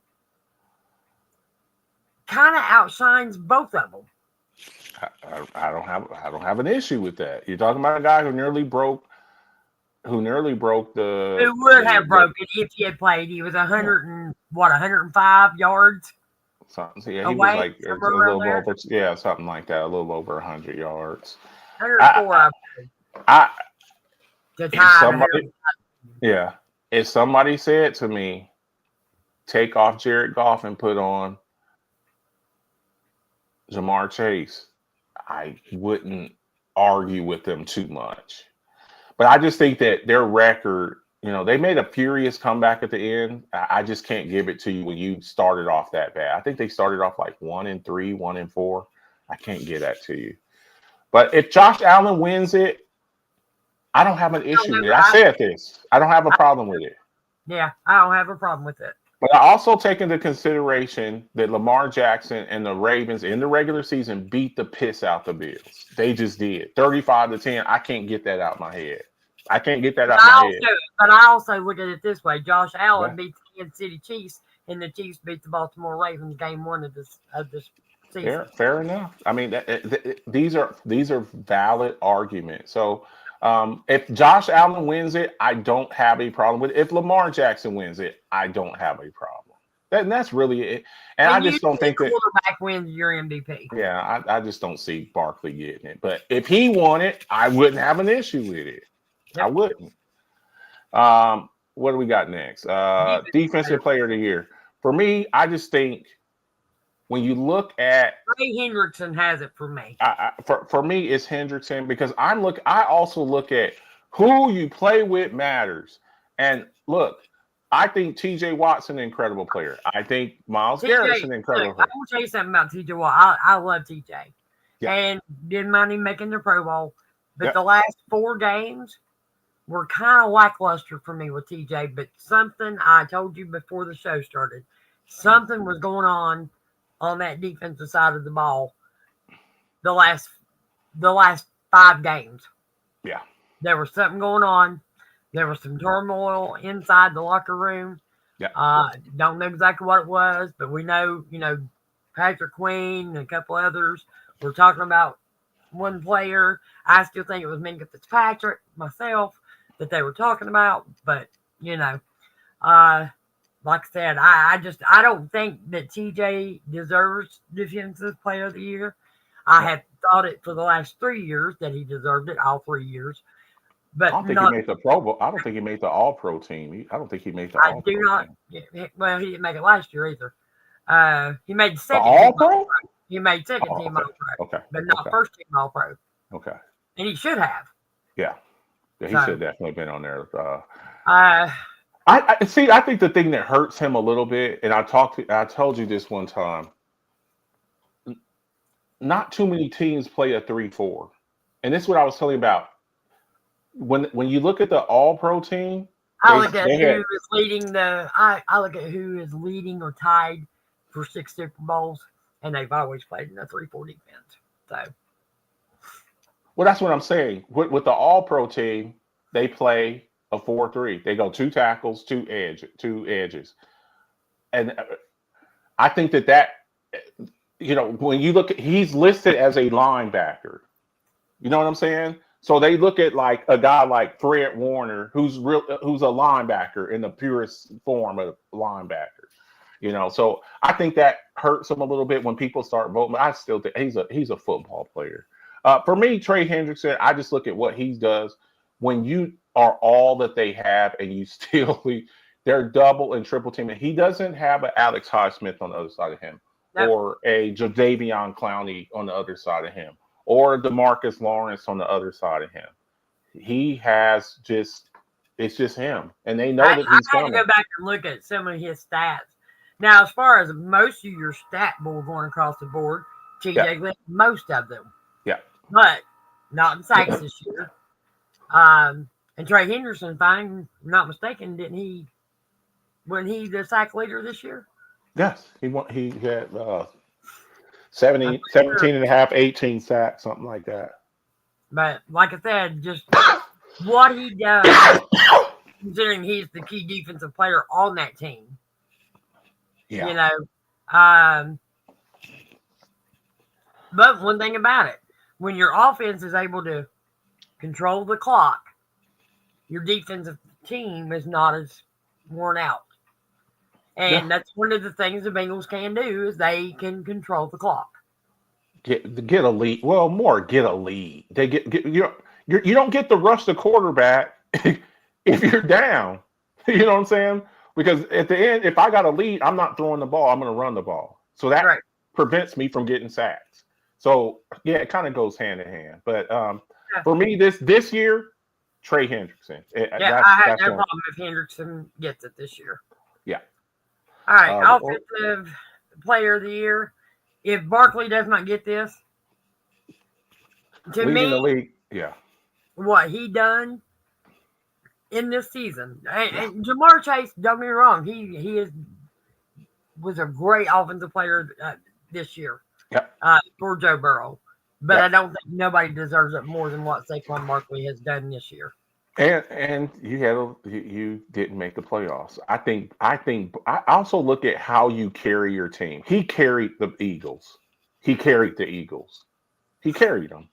kind of outshines both of them. I don't have an issue with that. You're talking about a guy who nearly broke the. Who would have broken if he had played? He was 105 yards. Something. Yeah, he away, was like a somewhere little around over. Yeah, something like that. A little over 100 yards. 104. If somebody, yeah, if somebody said to me, take off Jared Goff and put on Jamar Chase, I wouldn't argue with them too much. But I just think that their record, they made a furious comeback at the end. I just can't give it to you when you started off that bad. I think they started off like 1-3, 1-4. I can't give that to you. But if Josh Allen wins it, I don't have an issue with it. I said this. I don't have a problem with it. Yeah, I don't have a problem with it. But I also take into consideration that Lamar Jackson and the Ravens in the regular season beat the piss out the Bills. They just did. 35-10. I can't get that out of my head. I can't get that out of my head. But I also look at it this way. Josh Allen beat the Kansas City Chiefs, and the Chiefs beat the Baltimore Ravens game 1 of this season. Fair enough. I mean, these are valid arguments. So if Josh Allen wins it, I don't have a problem with it. If Lamar Jackson wins it, I don't have a problem. That's really it. And I just don't think that quarterback wins your MVP. Yeah, I just don't see Barkley getting it. But if he won it, I wouldn't have an issue with it. Yep. I wouldn't. What do we got next? Defensive Player of the Year. For me, I just think when you look at Trey Hendrickson has it for me. For me, it's Hendrickson because I also look at who you play with matters. And look, I think TJ Watt's an incredible player. I think Myles Garrett's an incredible player. I will tell you something about TJ Watt. I love TJ. Yeah. And didn't mind him making the Pro Bowl. But the last 4 games were kind of lackluster for me with TJ. But something I told you before the show started, something was going on that defensive side of the ball the last 5 games. Yeah. There was something going on. There was some turmoil inside the locker room. Yeah. Don't know exactly what it was, but we know, Patrick Queen and a couple others were talking about one player. I still think it was Minka Fitzpatrick myself that they were talking about, but like I said, I don't think that TJ deserves Defensive Player of the Year. I have thought it for the last 3 years that he deserved it, all 3 years. But I don't think he made the Pro Bowl. I don't think he made the All-Pro team. I don't think he made the All-Pro team. Well, he didn't make it last year either. He made the second team All-Pro? He made second team All-Pro. Okay. But not first team All-Pro. Okay. And he should have. Yeah. He should definitely been on there. I see. I think the thing that hurts him a little bit, and I told you this one time. Not too many teams play a 3-4, and this is what I was telling you about. When you look at the All-Pro team, I look at who is leading or tied for 6 Super Bowls, and they've always played in a 3-4 defense. So. Well, that's what I'm saying. With the All-Pro team, they play a 4-3. They go 2 tackles, 2 edges. And I think that when you look at, he's listed as a linebacker. You know what I'm saying? So they look at like a guy like Fred Warner, who's a linebacker in the purest form of linebacker. So I think that hurts him a little bit when people start voting. But I still think he's a football player. For me, Trey Hendrickson, I just look at what he does. When you are all that they have and you still they're double and triple teaming. He doesn't have an Alex Highsmith on the other side of him, or a Jadeveon Clowney on the other side of him, or DeMarcus Lawrence on the other side of him. He has it's just him, and they know that he's I had to go back and look at some of his stats. Now, as far as most of your stat board going across the board, TJ led most of them. Yeah. But not in sacks this year. And Trey Hendrickson, if I'm not mistaken, wasn't he the sack leader this year? Yes. He had 17 and a half, 18 sacks, something like that. But like I said, just what he does, considering he's the key defensive player on that team. Yeah. But one thing about it, when your offense is able to control the clock, your defensive team is not as worn out. And that's one of the things the Bengals can do is they can control the clock. Get a lead. Well, more get a lead. They get you don't get to rush the quarterback if you're down. You know what I'm saying? Because at the end, if I got a lead, I'm not throwing the ball. I'm going to run the ball. So that prevents me from getting sacks. So yeah, it kind of goes hand in hand. But for me, this year, Trey Hendrickson. I have no problem if Hendrickson gets it this year. Yeah. All right, offensive player of the year. If Barkley does not get this, to me, the league, yeah, what he done in this season, and Jamar Chase, don't get me wrong, he was a great offensive player this year for Joe Burrow, but I don't think nobody deserves it more than what Saquon Barkley has done this year. And you didn't make the playoffs. I also look at how you carry your team. He carried the Eagles. He carried them.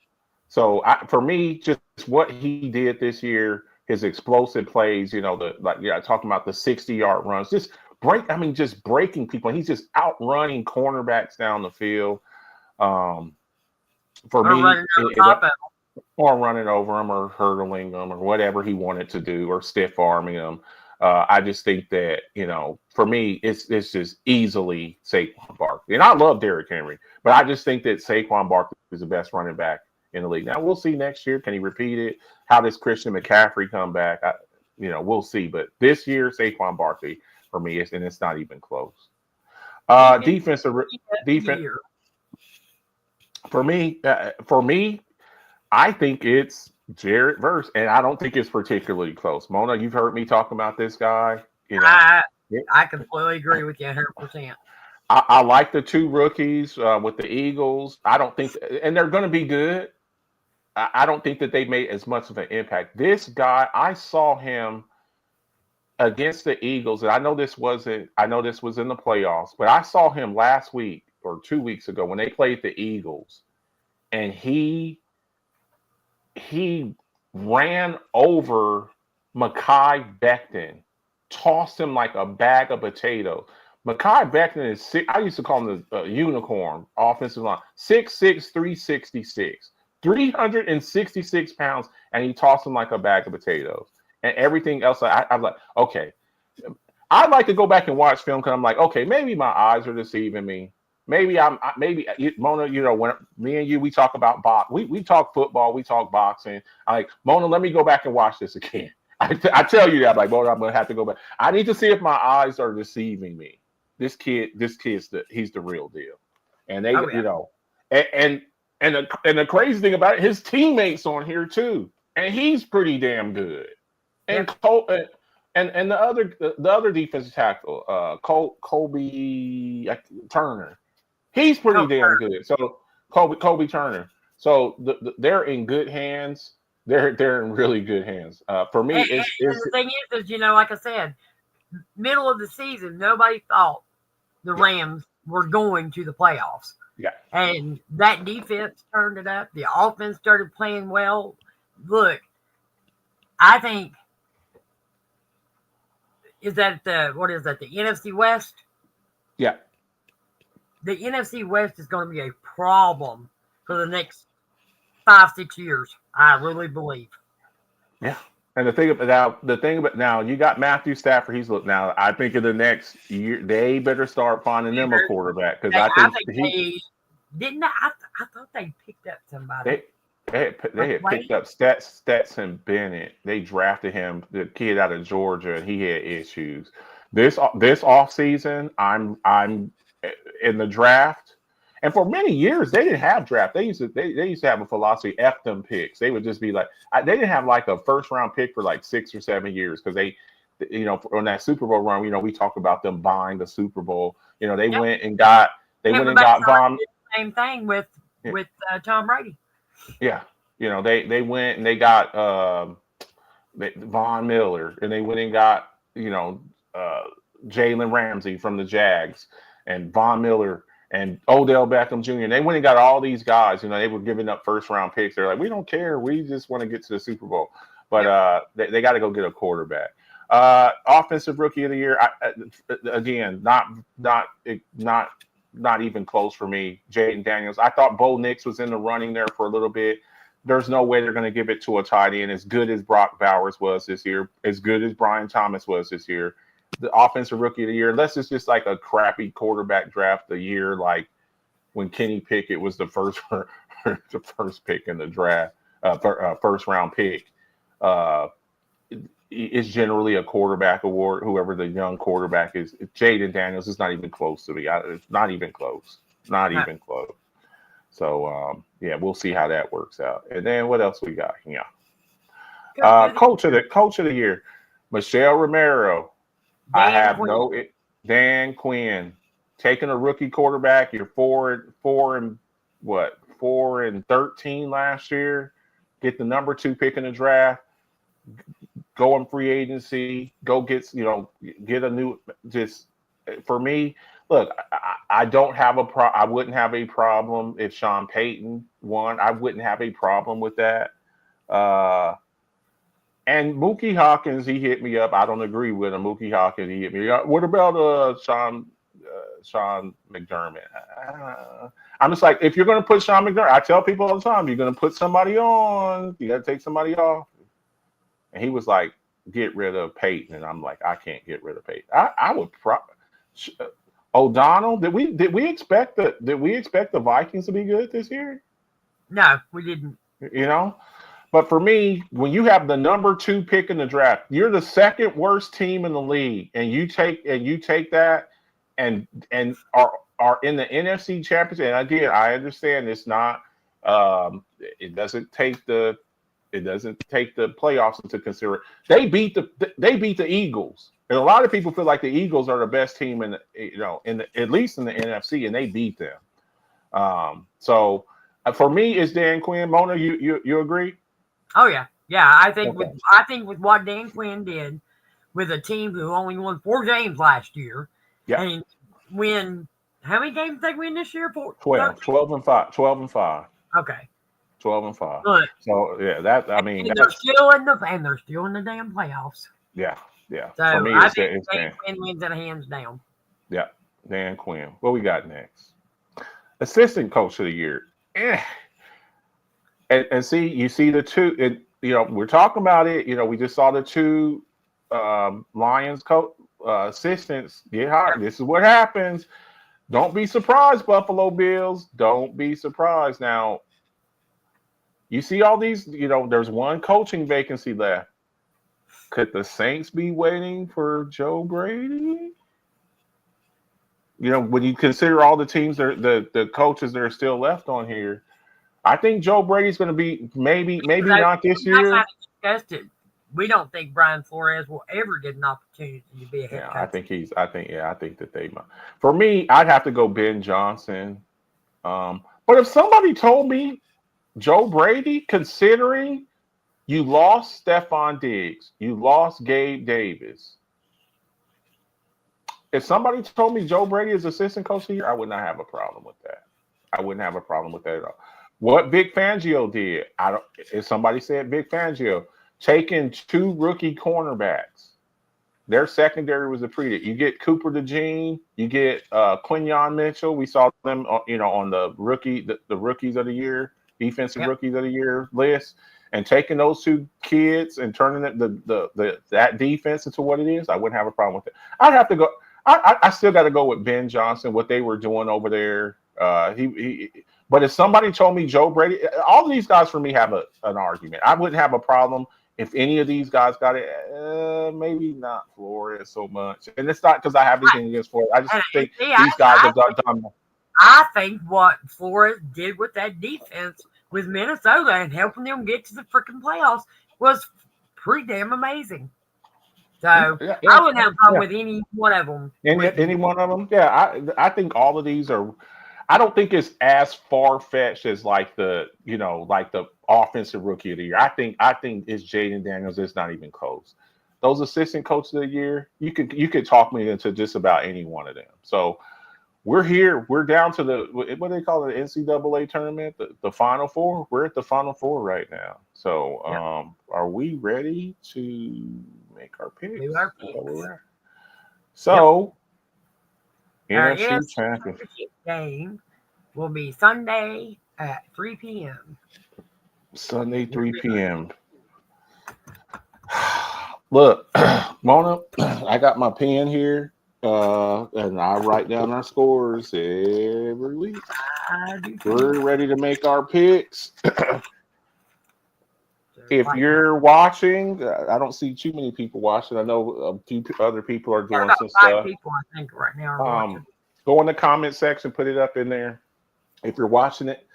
So for me, just what he did this year, his explosive plays, talking about the 60-yard runs, just breaking people. He's just outrunning cornerbacks down the field. Or running over them or hurdling them or whatever he wanted to do or stiff arming them. I just think that, for me, it's just easily Saquon Barkley. And I love Derrick Henry, but I just think that Saquon Barkley is the best running back in the league. Now, we'll see next year. Can he repeat it? How does Christian McCaffrey come back? We'll see. But this year, Saquon Barkley, for me, it's not even close. Defense. For me, I think it's Jared Verse, and I don't think it's particularly close. Mona, you've heard me talk about this guy. I completely agree with you 100%. I like the two rookies with the Eagles. I don't think, and they're going to be good. I don't think that they made as much of an impact. This guy, I saw him against the Eagles, and I know this was in the playoffs, but I saw him last week or 2 weeks ago when they played the Eagles, and he ran over Mekhi Becton, tossed him like a bag of potatoes. Mekhi Becton is I used to call him the unicorn offensive line. 6'6", 366, 366 pounds, and he tossed him like a bag of potatoes. And everything else, I'm like, okay. I'd like to go back and watch film because I'm like, okay, maybe my eyes are deceiving me. Maybe Mona, when me and you, we talk about we talk football, we talk boxing. I'm like, Mona, let me go back and watch this again. I tell you that, I'm like, Mona, I'm going to have to go back. I need to see if my eyes are deceiving me. This kid's he's the real deal. And they, and the crazy thing about it, his teammates on here too. And he's pretty damn good. And and the other defensive tackle, Kobe Turner. He's pretty damn good. So Kobe Turner. So they're in good hands. They're in really good hands. For me, and the thing is, like I said, middle of the season, nobody thought the Rams were going to the playoffs. Yeah. And that defense turned it up. The offense started playing well. Look, I think the NFC West? Yeah. The NFC West is going to be a problem for the next 5-6 years. I really believe. Yeah. And the thing about now, you got Matthew Stafford. I think in the next year, they better start finding them a quarterback because I thought they picked up somebody. They had picked up Stetson Bennett. They drafted him, the kid out of Georgia, and he had issues. This offseason, I'm in the draft, and for many years they didn't have draft. They used to have a philosophy, F them picks. They would just be like, they didn't have like a first round pick for like 6 or 7 years because they, on that Super Bowl run, we talk about them buying the Super Bowl. They went and got Von. Same thing with Tom Brady. Yeah, they went and they got Von Miller, and they went and got Jalen Ramsey from the Jags, and Von Miller, and Odell Beckham Jr. And they went and got all these guys. You know, they were giving up first round picks. They're like, we don't care. We just want to get to the Super Bowl. But they got to go get a quarterback. Offensive Rookie of the Year. Again, not even close for me. Jaden Daniels. I thought Bo Nix was in the running there for a little bit. There's no way they're going to give it to a tight end as good as Brock Bowers was this year, as good as Brian Thomas was this year. The Offensive Rookie of the Year, unless it's just like a crappy quarterback draft the year, like when Kenny Pickett was the first pick in the draft, first round pick. It's generally a quarterback award. Whoever the young quarterback is, Jaden Daniels is not even close to me. It's not even close. Not even close. So yeah, we'll see how that works out. And then what else we got? Yeah, coach of the year, Michelle Romero. Dan Quinn taking a rookie quarterback. You're 4-13 last year. Get the number 2 pick in the draft. Go on free agency. Go get a new. Just for me, look, I don't have I wouldn't have a problem if Sean Payton won. I wouldn't have a problem with that. And Mookie Hawkins, he hit me up. I don't agree with him. Mookie Hawkins, he hit me up. What about Sean McDermott? I'm just like, if you're going to put Sean McDermott, I tell people all the time, you're going to put somebody on, you got to take somebody off. And he was like, get rid of Peyton. And I'm like, I can't get rid of Peyton. I would O'Donnell, did we expect the Vikings to be good this year? No, we didn't. You know? But for me, when you have the number 2 pick in the draft, you're the second worst team in the league, and you take that and are in the NFC Championship. And again, I understand it's not it doesn't take the playoffs into consideration. They beat the Eagles. And a lot of people feel like the Eagles are the best team at least in the NFC, and they beat them. So for me, it's Dan Quinn. Mona, you agree? Oh yeah. I think with what Dan Quinn did with a team who only won 4 games last year, and how many games did they win this year? 12 and 5. Okay. 12-5. Good. So yeah, they're still in the damn playoffs. Yeah. So for me, I think Dan Quinn wins it hands down. Yeah, Dan Quinn. What we got next? Assistant Coach of the Year. And see, you see the two. We're talking about it. We just saw the 2 Lions assistants get hired. This is what happens. Don't be surprised, Buffalo Bills. Don't be surprised. Now, you see all these. There's one coaching vacancy left. Could the Saints be waiting for Joe Brady? When you consider all the teams, the coaches that are still left on here, I think Joe Brady's going to be maybe not this year. We don't think Brian Flores will ever get an opportunity to be a head coach. I think that they might. For me, I'd have to go Ben Johnson. But if somebody told me Joe Brady, considering you lost Stephon Diggs, you lost Gabe Davis. If somebody told me Joe Brady is assistant coach here, I would not have a problem with that. I wouldn't have a problem with that at all. What Vic Fangio did, if somebody said Vic Fangio, taking 2 rookie cornerbacks, their secondary was depleted. You get Cooper DeJean, you get Quinyon Mitchell. We saw them, on the rookies of the year, defensive rookies of the year list, and taking those 2 kids and turning that defense into what it is. I wouldn't have a problem with it. I'd have to go. I still got to go with Ben Johnson, what they were doing over there. But if somebody told me Joe Brady, all of these guys for me have an argument. I wouldn't have a problem if any of these guys got it. Maybe not Flores so much. And it's not because I have anything against Flores. I just think these guys have done. I think what Flores did with that defense with Minnesota and helping them get to the freaking playoffs was pretty damn amazing. So I wouldn't have a problem with any one of them. Any one of them? Yeah, I think all of these are. I don't think it's as far-fetched as like the offensive rookie of the year. I think it's Jaden Daniels. It's not even close. Those assistant coaches of the year, you could talk me into just about any one of them. So we're here. We're down to the what do they call it? The NCAA tournament, the Final Four. We're at the Final Four right now. So, are we ready to make our picks? Do our Is that where picks. we're at? So, Our NFC NFC champion. Championship game will be Sunday at 3 p.m. Sunday, 3 p.m. Look, Mona, I got my pen here, and I write down our scores every week. I do too. We're ready to make our picks. So, If like, you're watching, I don't see too many people watching. I know a few other people are doing about some 5 stuff. people, I think, right now are watching. Go in the comment section, put it up in there. If you're watching it,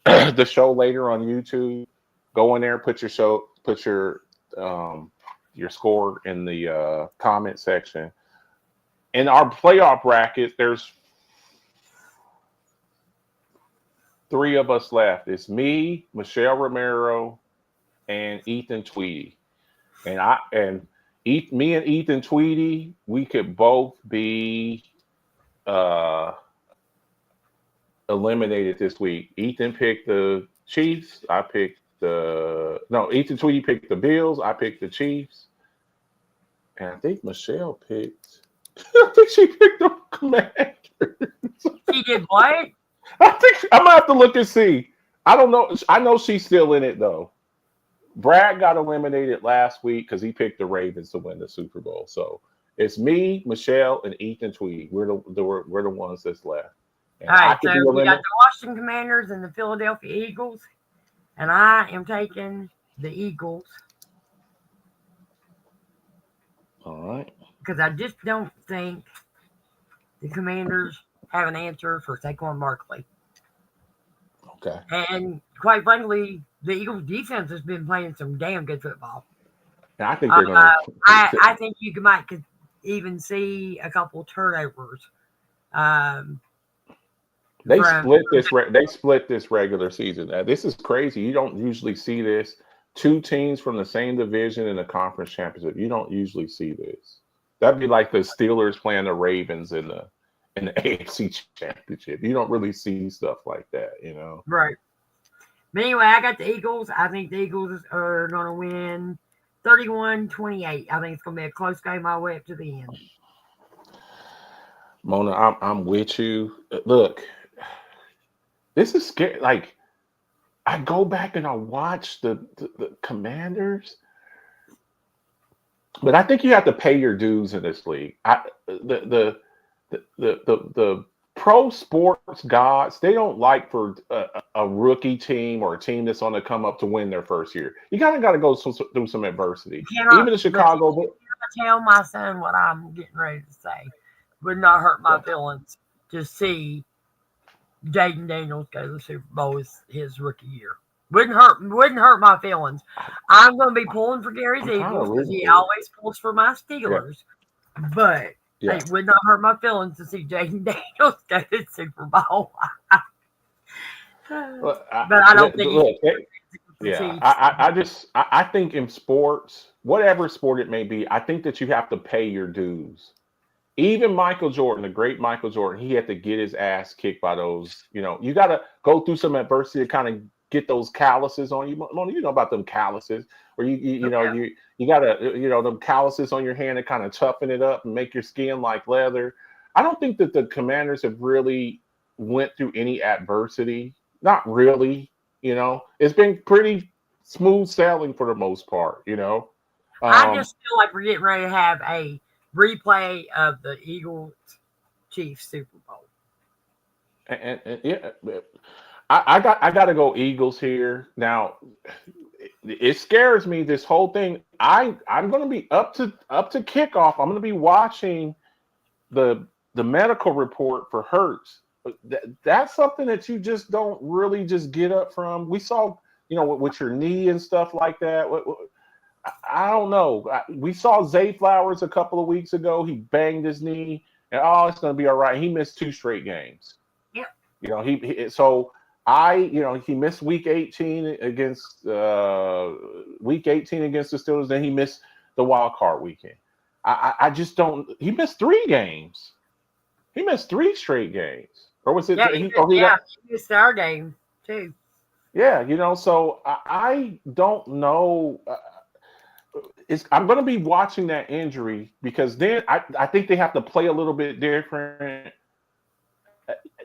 the show later on YouTube, go in there, put your score in the comment section. In our playoff bracket, there's 3 of us left. It's me, Michelle Romero, and Ethan Tweedy. Me and Ethan Tweedy, we could both be eliminated this week. Ethan picked the Chiefs. Ethan Tweedy picked the Bills. I picked the Chiefs. And I think Michelle picked she picked the Commanders. She did what? I think I'm gonna have to look and see. I don't know. I know she's still in it though. Brad got eliminated last week because he picked the Ravens to win the Super Bowl. So it's me, Michelle, and Ethan Tweedy. We're the ones that's left. And All right, could be so we got eliminated. the Washington Commanders and the Philadelphia Eagles, and I am taking the Eagles All right. because I just don't think the Commanders have an answer for Saquon Barkley. Okay. And quite frankly, the Eagles defense has been playing some damn good football. And I think they're gonna. I think you could even see a couple turnovers. They split this regular season. This is crazy. You don't usually see this. 2 teams from the same division in the conference championship. You don't usually see this. That'd be like the Steelers playing the Ravens in the AFC championship. You don't really see stuff like that, you know. Right. But anyway, I got the Eagles. I think the Eagles are going to win 31-28. I think it's going to be a close game all the way up to the end. Mona, I'm with you. Look, this is scary. Like, I go back and I watch the Commanders, but I think you have to pay your dues in this league. The pro sports gods, they don't like for a rookie team or a team that's on the come up to win their first year. You got to go through some adversity. Even in Chicago. I tell my son what I'm getting ready to say. Would not hurt my feelings to see Jaden Daniels go to the Super Bowl his rookie year. Wouldn't hurt my feelings. I'm going to be pulling for Gary's Eagles because he always pulls for my Steelers. Yeah. But it would not hurt my feelings to see Jaden Daniels go to the Super Bowl. But I don't think I think in sports, whatever sport it may be, I think that you have to pay your dues. Even Michael Jordan, the great Michael Jordan, he had to get his ass kicked by those. You know, you got to go through some adversity to kind of get those calluses on you. You know about them calluses, where you got to them calluses on your hand to kind of toughen it up and make your skin like leather. I don't think that the Commanders have really went through any adversity. Not really. You know, it's been pretty smooth sailing for the most part. You know, I just feel like we're getting ready to have a replay of the Eagles Chiefs Super Bowl. And I got to go Eagles here. Now, it scares me, this whole thing. I'm going to be up to kickoff. I'm going to be watching the medical report for Hurts. That's something that you just don't really just get up from. We saw, with your knee and stuff like that. I don't know. We saw Zay Flowers a couple of weeks ago. He banged his knee, and it's going to be all right. He missed 2 straight games. Yep. He missed week 18 against the Steelers. Then he missed the wild card weekend. I just don't. He missed 3 games. He missed 3 straight games, or was it? Yeah, He missed our game too. Yeah, so I don't know. I'm going to be watching that injury because then I think they have to play a little bit different.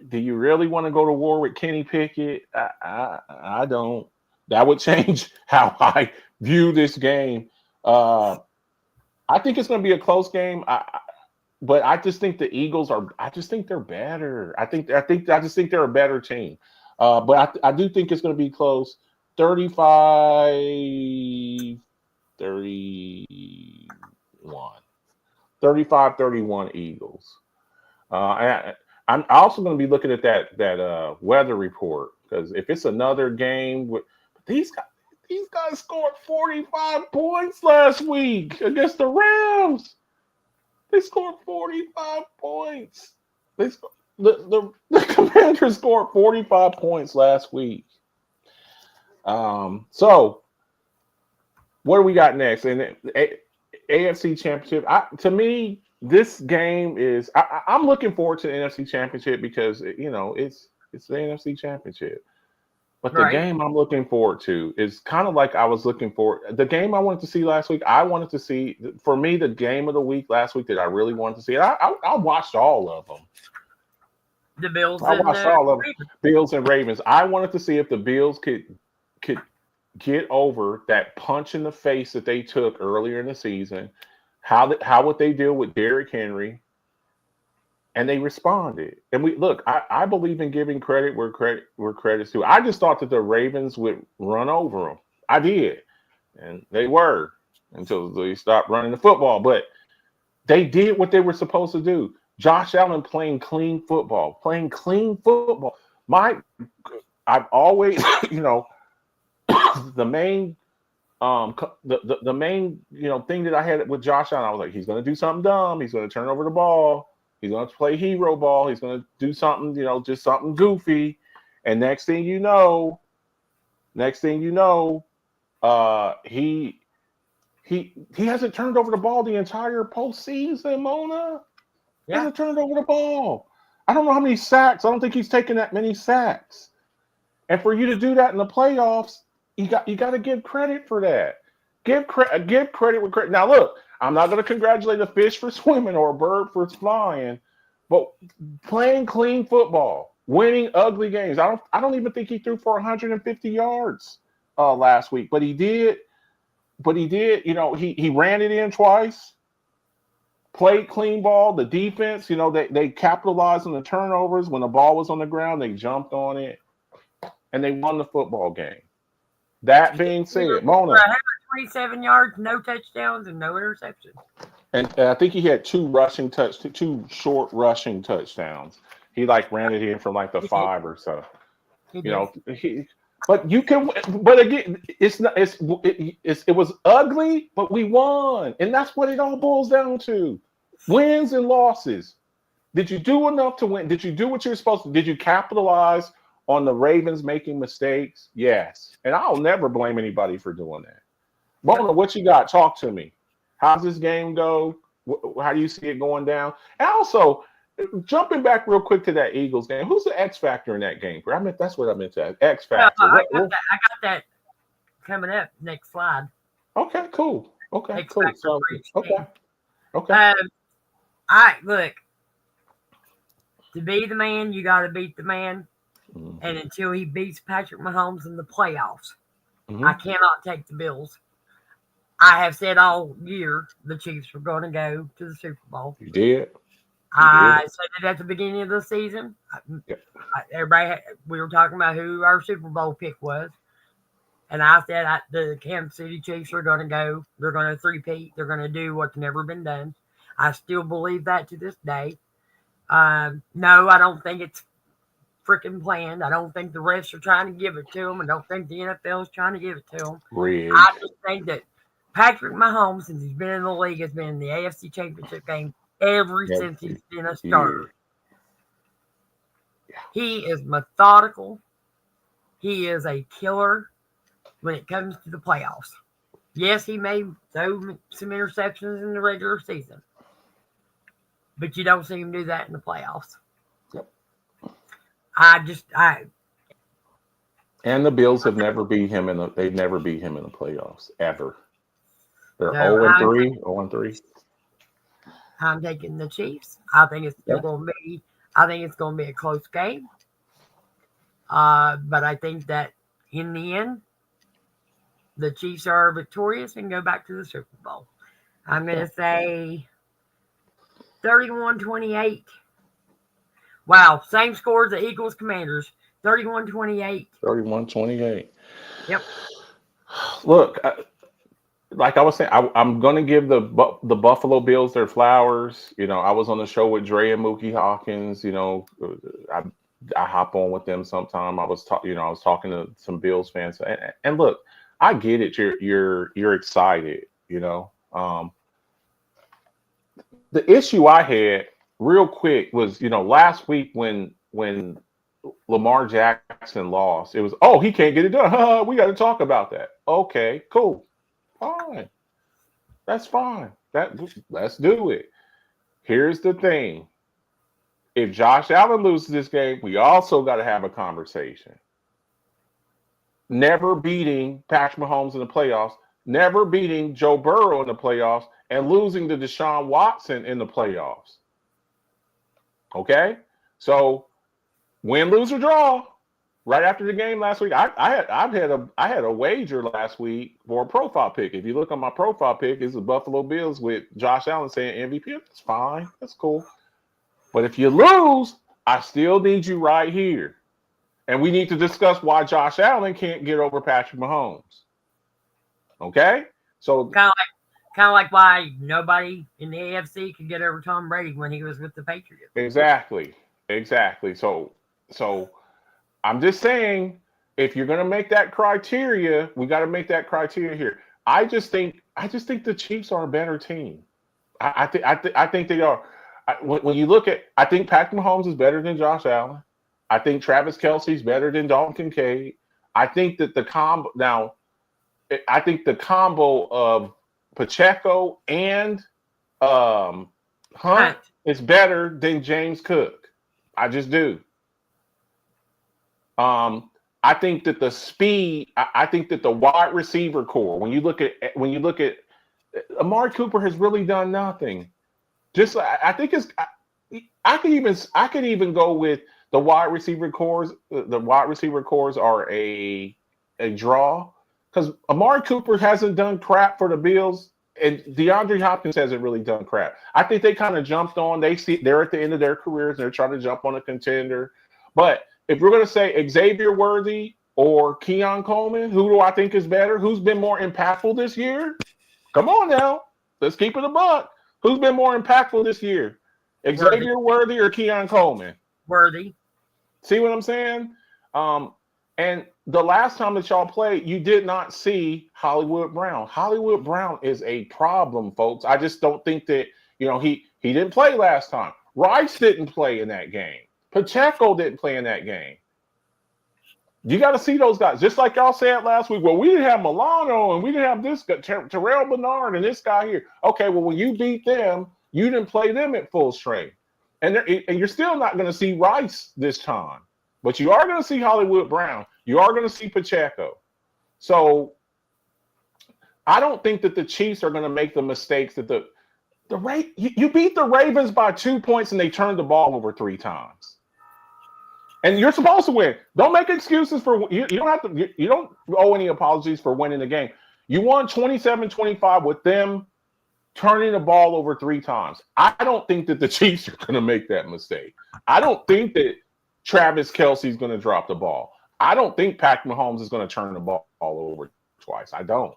Do you really want to go to war with Kenny Pickett? I don't. That would change how I view this game. I think it's going to be a close game. But I just think the Eagles are. I just think they're better. I just think they're a better team. But I do think it's going to be close. 35-31. 35-31 Eagles. I'm also going to be looking at that weather report because if it's another game with these guys scored 45 points last week against the Rams. They scored 45 points. The Commanders scored 45 points last week. So what do we got next? And AFC Championship. To me, this game is. I'm looking forward to the NFC Championship because it's the NFC Championship. But the game I'm looking forward to is kind of like I was looking for the game I wanted to see last week. I wanted to see, for me, the game of the week last week that I really wanted to see. I watched all of them. The Bills. I watched all of them. Bills and Ravens. I wanted to see if the Bills could get over that punch in the face that they took earlier in the season. How would they deal with Derrick Henry? And they responded. And I believe in giving credit where credit's due. I just thought that the Ravens would run over them. I did. And they were until they stopped running the football. But they did what they were supposed to do. Josh Allen playing clean football. I've always, the main the main thing that I had with Josh Allen, I was like, he's going to do something dumb. He's going to turn over the ball. He's going to play hero ball. He's going to do something, just something goofy. And next thing you know, he hasn't turned over the ball the entire postseason, Mona. He hasn't turned over the ball. I don't know how many sacks. I don't think he's taken that many sacks. And for you to do that in the playoffs, you got to give credit for that. Give credit with credit. Now, look, I'm not going to congratulate a fish for swimming or a bird for flying, but playing clean football, winning ugly games. I don't even think he threw for 150 yards last week, but he did. He ran it in twice, played clean ball. The defense, they capitalized on the turnovers. When the ball was on the ground, they jumped on it, and they won the football game. That being said, Mona. 27 yards, no touchdowns, and no interceptions. And I think he had two short rushing touchdowns. He ran it in from the 5 or so. But you can. But again, it was ugly, but we won, and that's what it all boils down to: wins and losses. Did you do enough to win? Did you do what you're supposed to? Did you capitalize on the Ravens making mistakes? Yes, and I'll never blame anybody for doing that. Mona, what you got? Talk to me. How's this game go? How do you see it going down? And also, jumping back real quick to that Eagles game, who's the X factor in that game? That's what I meant to ask. X factor. I got that coming up next slide. Okay, cool. Okay, cool. So, okay. All right, look. To be the man, you got to beat the man. Mm-hmm. And until he beats Patrick Mahomes in the playoffs, I cannot take the Bills. I have said all year the Chiefs were going to go to the Super Bowl. You did. I said it at the beginning of the season. We were talking about who our Super Bowl pick was. And I said the Kansas City Chiefs are going to go. They're going to three-peat. They're going to do what's never been done. I still believe that to this day. No, I don't think it's freaking planned. I don't think the refs are trying to give it to them. I don't think the NFL is trying to give it to them. Really? I just think that Patrick Mahomes, since he's been in the league, has been in the AFC Championship game since he's been a starter. Yeah. He is methodical. He is a killer when it comes to the playoffs. Yes, he may throw some interceptions in the regular season. but you don't see him do that in the playoffs. Yep. And the Bills have never beat him they've never beat him in the playoffs ever. They're No, 0-3, 0-3. I'm taking the Chiefs. I think it's still Yeah. going to be. I think it's going to be a close game. But I think that in the end, the Chiefs are victorious and go back to the Super Bowl. I'm going to say 31-28. Wow, same score as the Eagles Commanders. 31-28. 31-28. Yep. Look, like I was saying, I'm going to give the Buffalo Bills their flowers. You know, I was on the show with Dre and Mookie Hawkins. You know, I hop on with them sometime. I was talking to some Bills fans, and look, I get it. You're excited. You know, the issue I had real quick was, you know, last week when Lamar Jackson lost, it was, oh, he can't get it done. We got to talk about that. Okay, cool. Fine. That's fine. Let's do it. Here's the thing. If Josh Allen loses this game, we also got to have a conversation. Never beating Patrick Mahomes in the playoffs, never beating Joe Burrow in the playoffs, and losing to Deshaun Watson in the playoffs. Okay? So, win, lose, or draw. Right after the game last week, I had a wager last week for a profile pick. If you look on my profile pick, it's the Buffalo Bills with Josh Allen saying MVP. That's fine. That's cool. But if you lose, I still need you right here. And we need to discuss why Josh Allen can't get over Patrick Mahomes. Okay? So kind of like why nobody in the AFC could get over Tom Brady when he was with the Patriots. Exactly. So I'm just saying, if you're going to make that criteria, we got to make that criteria here. I just think the Chiefs are a better team. I think they are. When you look at, I think Patrick Mahomes is better than Josh Allen. I think Travis Kelce's better than Dalton Kincaid. I think that the combo of Pacheco and Hunt is better than James Cook. I just do. I think that the speed. I think that the wide receiver core. When you look at Amari Cooper has really done nothing. Just I think it's. I could even go with the wide receiver cores. The wide receiver cores are a draw because Amari Cooper hasn't done crap for the Bills, and DeAndre Hopkins hasn't really done crap. I think they kind of jumped on. They're at the end of their careers and they're trying to jump on a contender. But if we're going to say Xavier Worthy or Keon Coleman, who do I think is better? Who's been more impactful this year? Come on now, let's keep it a buck. Who's been more impactful this year? Xavier Worthy or Keon Coleman? Worthy. See what I'm saying? And the last time that y'all played, you did not see Hollywood Brown. Hollywood Brown is a problem, folks. I just don't think that, he didn't play last time. Rice didn't play in that game. Pacheco didn't play in that game. You got to see those guys. Just like y'all said last week, well, we didn't have Milano and we didn't have this guy, Terrell Bernard and this guy here. Okay, well, when you beat them, you didn't play them at full strength. And you're still not going to see Rice this time. But you are going to see Hollywood Brown. You are going to see Pacheco. So I don't think that the Chiefs are going to make the mistakes that you beat the Ravens by 2 points and they turned the ball over 3 times. And you're supposed to win. Don't make excuses for you don't have to. You don't owe any apologies for winning the game. You won 27-25 with them turning the ball over 3 times. I don't think that the Chiefs are going to make that mistake. I don't think that Travis Kelce is going to drop the ball. I don't think Patrick Mahomes is going to turn the ball over twice. I don't.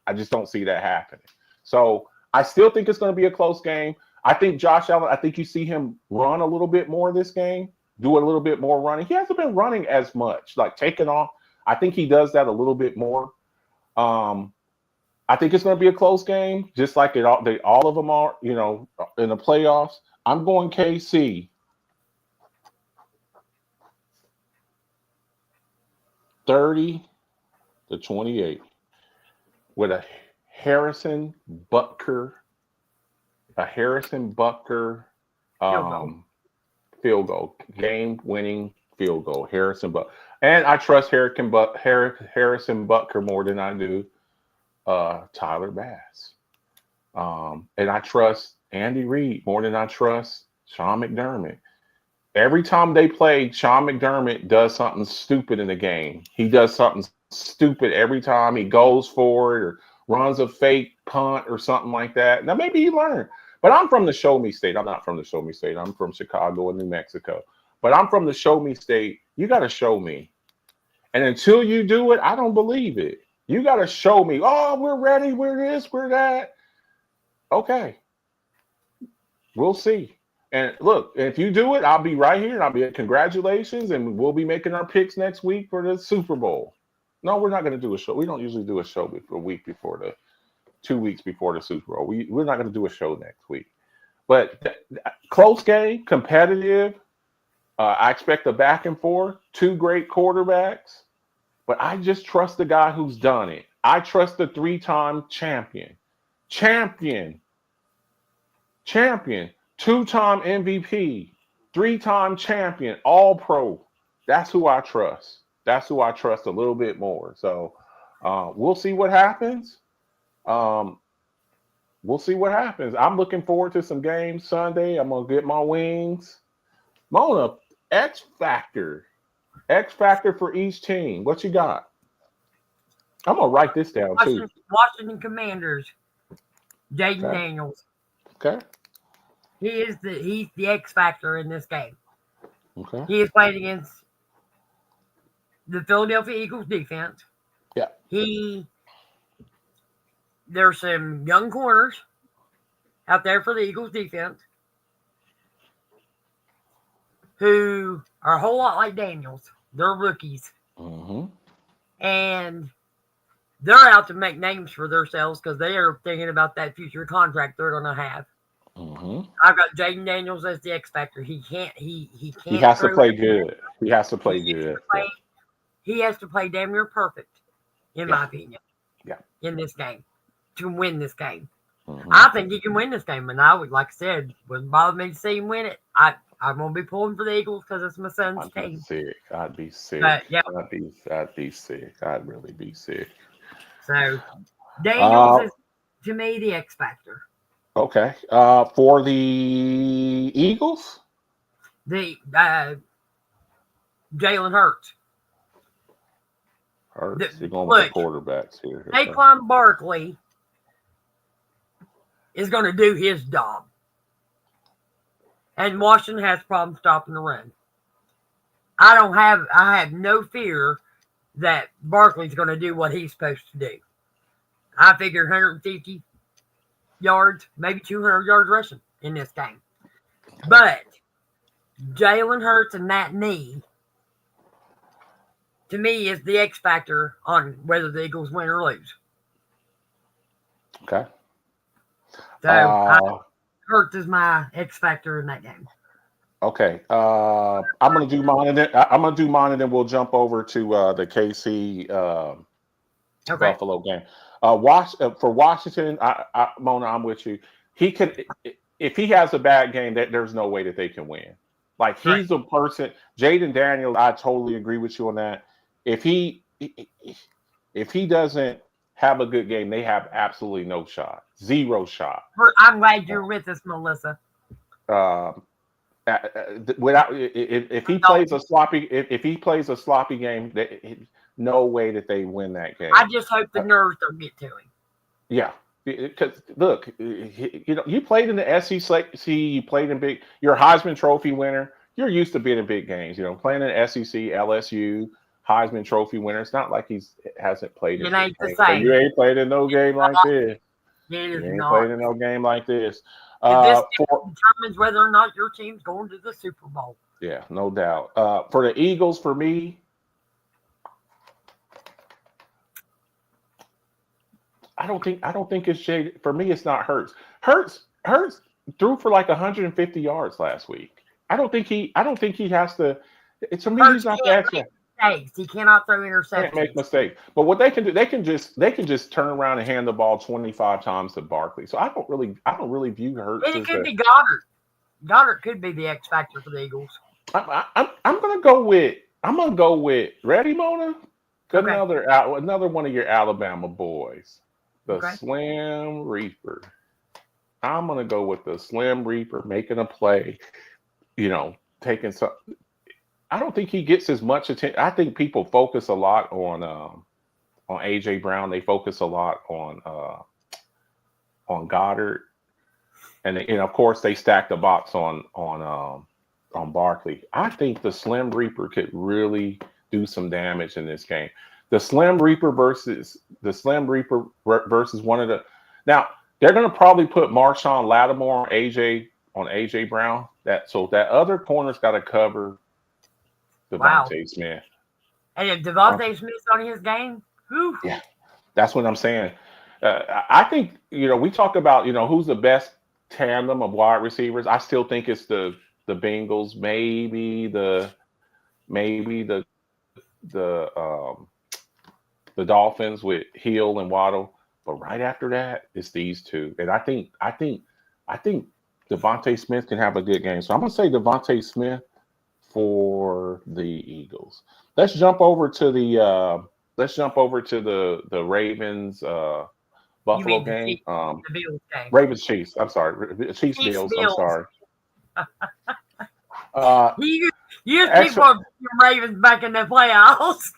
I just don't see that happening. So I still think it's going to be a close game. I think Josh Allen, I think you see him run a little bit more this game. Do a little bit more running. He hasn't been running as much, like taking off. I think he does that a little bit more. I think it's going to be a close game, just like all of them are, in the playoffs. I'm going KC. 30-28 with a Harrison Butker Field goal. Game-winning field goal. Harrison Butker. And I trust Harrison Butker more than I do Tyler Bass. And I trust Andy Reid more than I trust Sean McDermott. Every time they play, Sean McDermott does something stupid in the game. He does something stupid every time he goes for it or runs a fake punt or something like that. Now, maybe he learned. But I'm from the show me state. I'm not from the show me state. I'm from Chicago and New Mexico. But I'm from the show me state. You got to show me. And until you do it, I don't believe it. You got to show me, oh, we're ready, we're this, we're that. Okay. We'll see. And look, if you do it, I'll be right here. And I'll be at congratulations. And we'll be making our picks next week for the Super Bowl. No, we're not going to do a show. We don't usually do a show a week before 2 weeks before the Super Bowl. We're not going to do a show next week. But close game, competitive. I expect a back and forth, 2 great quarterbacks. But I just trust the guy who's done it. I trust the 3-time champion. 2-time MVP, 3-time champion, all pro. That's who I trust. That's who I trust a little bit more. So we'll see what happens. I'm looking forward to some games Sunday. I'm going to get my wings. Mona, X Factor for each team. What you got? I'm going to write this down too. Washington Commanders, Jaden Daniels. Okay. He's the X factor in this game. Okay. He is playing against the Philadelphia Eagles defense. Yeah. There's some young corners out there for the Eagles defense who are a whole lot like Daniels. They're rookies. Mm-hmm. And they're out to make names for themselves because they are thinking about that future contract they're going to have. Mm-hmm. I've got Jaden Daniels as the X factor. He can't. He has to play good. He has to play good. He has to play damn near perfect, in my opinion. Yeah. In this game, to win this game, Mm-hmm. I think he can win this game. And I would, like I said, wouldn't bother me to see him win it. I'm gonna be pulling for the Eagles because it's my son's team. I'd be sick. But, yeah. I'd be sick. I'd really be sick. So Daniels is, to me, the X factor. Okay. For the Eagles? The Jalen Hurts. You're going with the quarterbacks here. Saquon Barkley is going to do his job. And Washington has problems stopping the run. I have no fear that Barkley's going to do what he's supposed to do. I figure 150 yards, maybe 200 yards rushing in this game. But Jalen Hurts and that knee, to me, is the X factor on whether the Eagles win or lose. Okay. So Hurts is my X factor in that game. Okay. I'm gonna do mine and then we'll jump over to the KC Buffalo game. For Washington, Mona, I'm with you. He can, if he has a bad game, there's no way that they can win. Like he's a person, Jaden Daniels. I totally agree with you on that. If he doesn't have a good game, they have absolutely no shot, 0 shot. I'm glad you're with us, Melissa. Without if he plays a sloppy game, no way that they win that game. I just hope the nerves don't get to him. Yeah, because look, you played in the SEC, you played in big. You're a Heisman Trophy winner. You're used to being in big games. Playing in the SEC, LSU, Heisman Trophy winner. It's not like he hasn't played. It ain't the same. So you ain't played in no game like this. You ain't played in no game like this. This determines whether or not your team's going to the Super Bowl. Yeah, no doubt. For the Eagles, for me, I don't think it's Jay. For me, it's not Hurts. Hurts threw for like 150 yards last week. I don't think he has to. To me, he's not the extra. He cannot throw interceptions. Can't make mistakes. But what they can do, they can just turn around and hand the ball 25 times to Barkley. So I don't really view Hurts. And it could be Goddard. Goddard could be the X factor for the Eagles. I'm gonna go with ready, Mona. Okay. Another one of your Alabama boys, the Okay. Slim Reaper. I'm gonna go with the Slim Reaper making a play. Taking some. I don't think he gets as much attention. I think people focus a lot on AJ Brown. They focus a lot on Goddard, and of course they stack the box on Barkley. I think the Slim Reaper could really do some damage in this game. The Slim Reaper versus one of the. Now they're going to probably put Marshawn Lattimore on AJ Brown. That other corner's got to cover Devontae Smith. And if Devontae Smith's on his game, whew. Yeah, that's what I'm saying. I think we talk about who's the best tandem of wide receivers. I still think it's the Bengals, maybe the Dolphins with Hill and Waddle, but right after that it's these two. And I think Devontae Smith can have a good game. So I'm gonna say Devontae Smith for the Eagles. Let's jump over to the Ravens Buffalo game. The Bills game. Ravens Chiefs. I'm sorry. Chiefs Bills. I'm sorry. You people are Ravens back in the playoffs.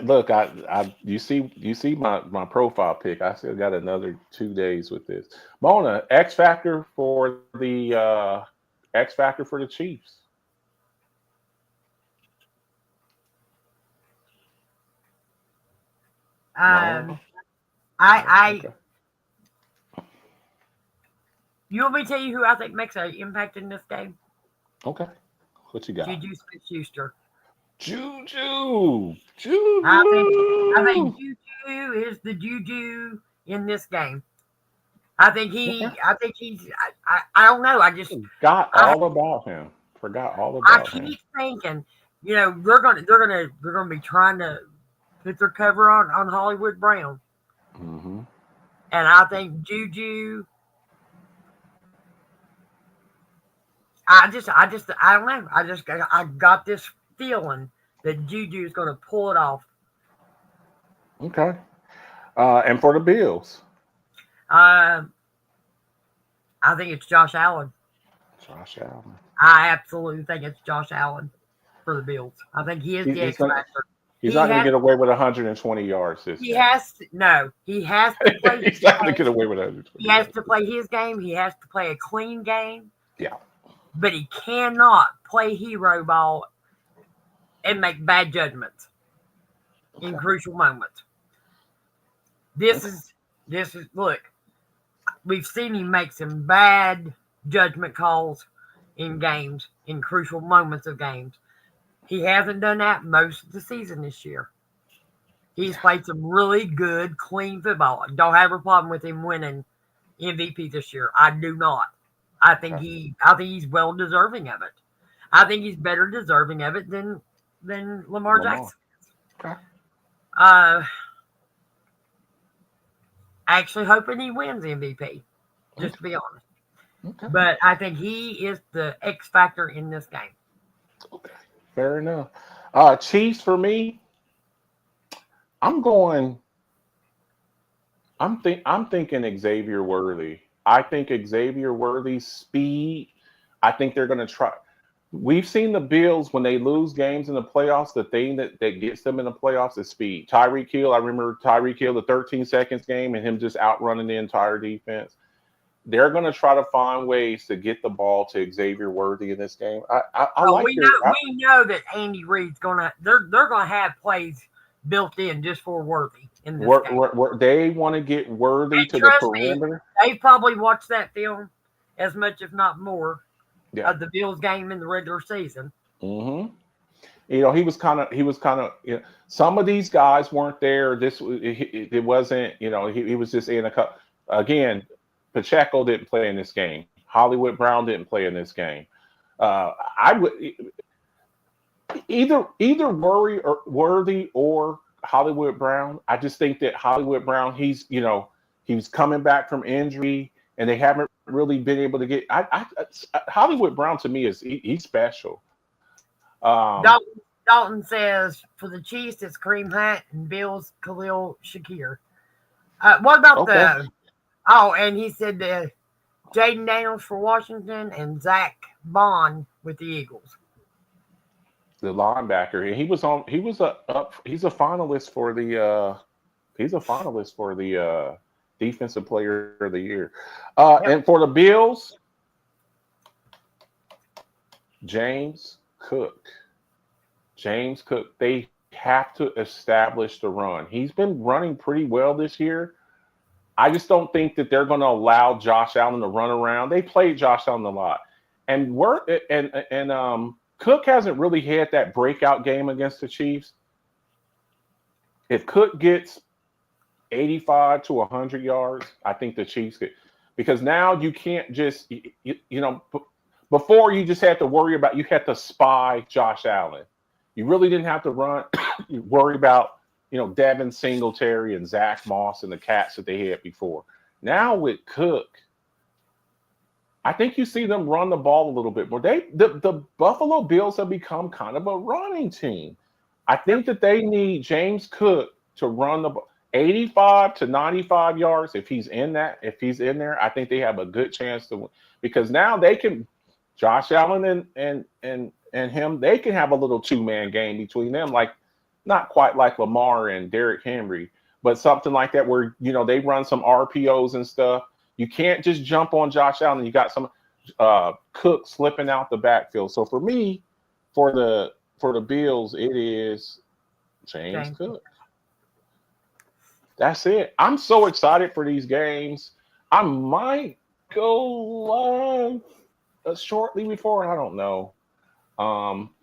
Look. You see my profile pic. I still got another 2 days with this. Mona, X factor for the Chiefs. Okay. You want me to tell you who I think makes an impact in this game? Okay. What you got? Juju Smith-Schuster. Juju. I think Juju is the Juju in this game. I think he's. I don't know. I just forgot all about him. I keep thinking, they're gonna be trying to put their cover on Hollywood Brown. Mm-hmm. And I think Juju. I don't know. I got this feeling that Juju is going to pull it off. Okay. And for the Bills? I think it's Josh Allen. I absolutely think it's Josh Allen for the Bills. I think he is the X factor. He's not going to get away with 120 yards this game. He has to play. He's not going to get away with 120. He has to play his game. He has to play a clean game. Yeah. But he cannot play hero ball and make bad judgments in crucial moments. This is look, we've seen him make some bad judgment calls in games, in crucial moments of games. He hasn't done that most of the season this year. He's played some really good, clean football. I don't have a problem with him winning MVP this year. I do not. I think he's well deserving of it. I think he's better deserving of it than Lamar Jackson. Okay. Actually hoping he wins MVP, just to be honest. Okay. But I think he is the X factor in this game. Okay. Fair enough. Chiefs for me. I'm thinking Xavier Worthy. I think Xavier Worthy's speed. I think they're going to try. We've seen the Bills when they lose games in the playoffs. The thing that gets them in the playoffs is speed. Tyreek Hill. I remember Tyreek Hill, the 13 seconds game, and him just outrunning the entire defense. They're going to try to find ways to get the ball to Xavier Worthy in this game. We know that Andy Reid's gonna. They're gonna have plays built in just for Worthy in this game. They want to get Worthy to the perimeter. They probably watched that film as much, if not more, of the Bills game in the regular season. Mm-hmm. He was kind of. Some of these guys weren't there. It wasn't. He was just in a cup again. Pacheco didn't play in this game. Hollywood Brown didn't play in this game. I would either Worthy or Hollywood Brown. I just think that Hollywood Brown, he was coming back from injury, and they haven't really been able to get. Hollywood Brown to me is he's special. Dalton says for the Chiefs it's Kareem Hunt and Bills Khalil Shakir. What about the? Oh, and he said the Jaden Daniels for Washington and Zach Bond with the Eagles. The linebacker. He was he's a finalist for the defensive player of the year. And for the Bills, James Cook. They have to establish the run. He's been running pretty well this year. I just don't think that they're going to allow Josh Allen to run around. They played Josh Allen a lot, and Cook hasn't really had that breakout game against the Chiefs. If Cook gets 85 to 100 yards, I think the Chiefs could, because now you can't just before you just had to worry about, you had to spy Josh Allen. You really didn't have to run. You worry about, Devin Singletary and Zach Moss and the cats that they had before. Now with Cook, I think you see them run the ball a little bit more. The Buffalo Bills have become kind of a running team. I think that they need James Cook to run the ball 85 to 95 yards. If he's in there, I think they have a good chance to win, because now they can, Josh Allen and him, they can have a little two-man game between them, like not quite like Lamar and Derrick Henry, but something like that where, they run some RPOs and stuff. You can't just jump on Josh Allen. You got some Cook slipping out the backfield. So for me, for the Bills, it is James Cook. That's it. I'm so excited for these games. I might go live shortly before. I don't know.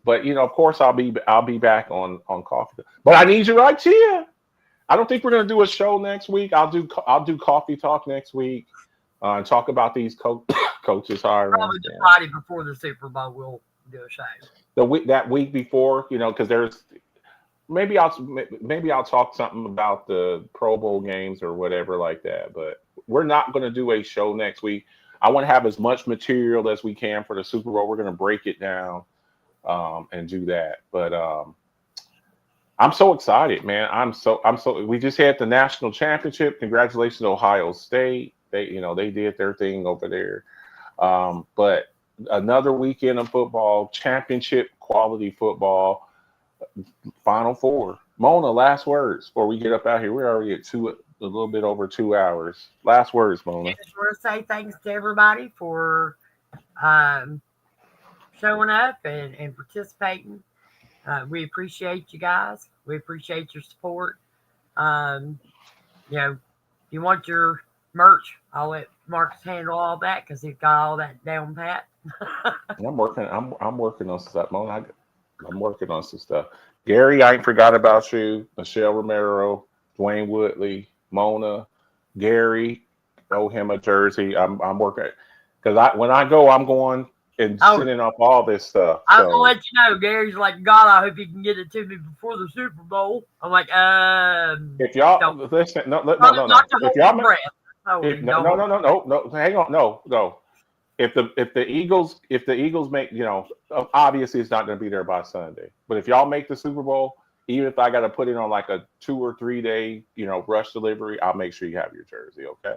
But of course, I'll be back on coffee. But I need you right here. I don't think we're gonna do a show next week. I'll do coffee talk next week and talk about these coaches hiring. Probably the Friday before the Super Bowl, we'll do a show. That week before, because there's maybe I'll talk something about the Pro Bowl games or whatever like that. But we're not gonna do a show next week. I want to have as much material as we can for the Super Bowl. We're gonna break it down and do that. But I'm so excited, man. I'm so we just had the national championship. Congratulations to Ohio State. They did their thing over there. But another weekend of football, championship quality football, Final Four. Mona, last words before we get up out here. We're already at a little bit over 2 hours. Last words, Mona. I just want to say thanks to everybody for showing up and participating. We appreciate you guys. We appreciate your support. If you want your merch, I'll let Marcus handle all that because he's got all that down pat. I'm working on some stuff, Mona. I'm working on some stuff. Gary, I ain't forgot about you. Michelle Romero, Dwayne Woodley, Mona, Gary, owe him a jersey. I'm working because when I go, I'm going and sending up all this stuff. I'm gonna let you know. Gary's like, God, I hope you can get it to me before the Super Bowl. I'm like, if y'all listen, no. If y'all no, hang on, no. If the Eagles make, obviously it's not going to be there by Sunday. But if y'all make the Super Bowl, even if I got to put it on like a 2 or 3 day, rush delivery, I'll make sure you have your jersey. Okay.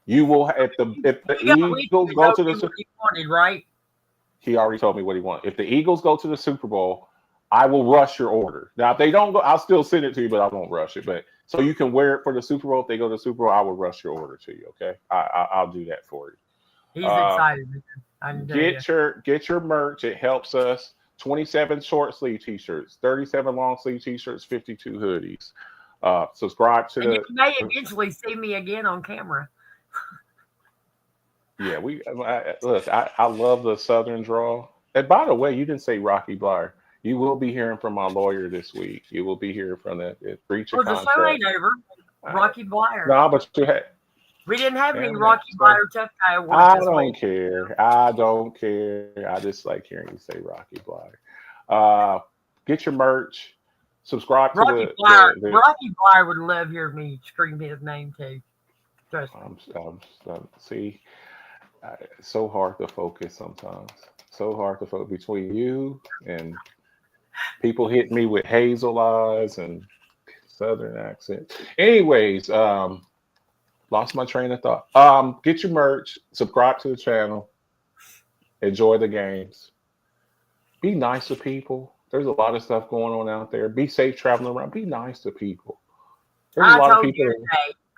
You will if the Eagles go to the Super Bowl, right? He already told me what he wanted. If the Eagles go to the Super Bowl, I will rush your order. Now if they don't go, I'll still send it to you, but I won't rush it. But so you can wear it for the Super Bowl. If they go to the Super Bowl, I will rush your order to you. Okay. I'll do that for you. He's excited. Get your merch. It helps us. 27 short sleeve t-shirts, 37 long sleeve t-shirts, 52 hoodies. Subscribe to you may eventually see me again on camera. Yeah, I love the Southern drawl. And by the way, you didn't say Rocky Bleier. You will be hearing from my lawyer this week. You will be hearing from the breach of contract. The show ain't over. Rocky Bleier. No, but you had. We didn't have any Rocky Bleier Tough Guy awards. I don't care. I just like hearing you say Rocky Bleier. Get your merch. Subscribe to Rocky Bleier. Rocky Bleier would love hearing me scream his name too. Trust me. See, It's so hard to focus sometimes. So hard to focus between you and people hitting me with hazel eyes and southern accent. Anyways, lost my train of thought. Get your merch, subscribe to the channel, enjoy the games. Be nice to people. There's a lot of stuff going on out there. Be safe traveling around. Be nice to people. There's a lot of people.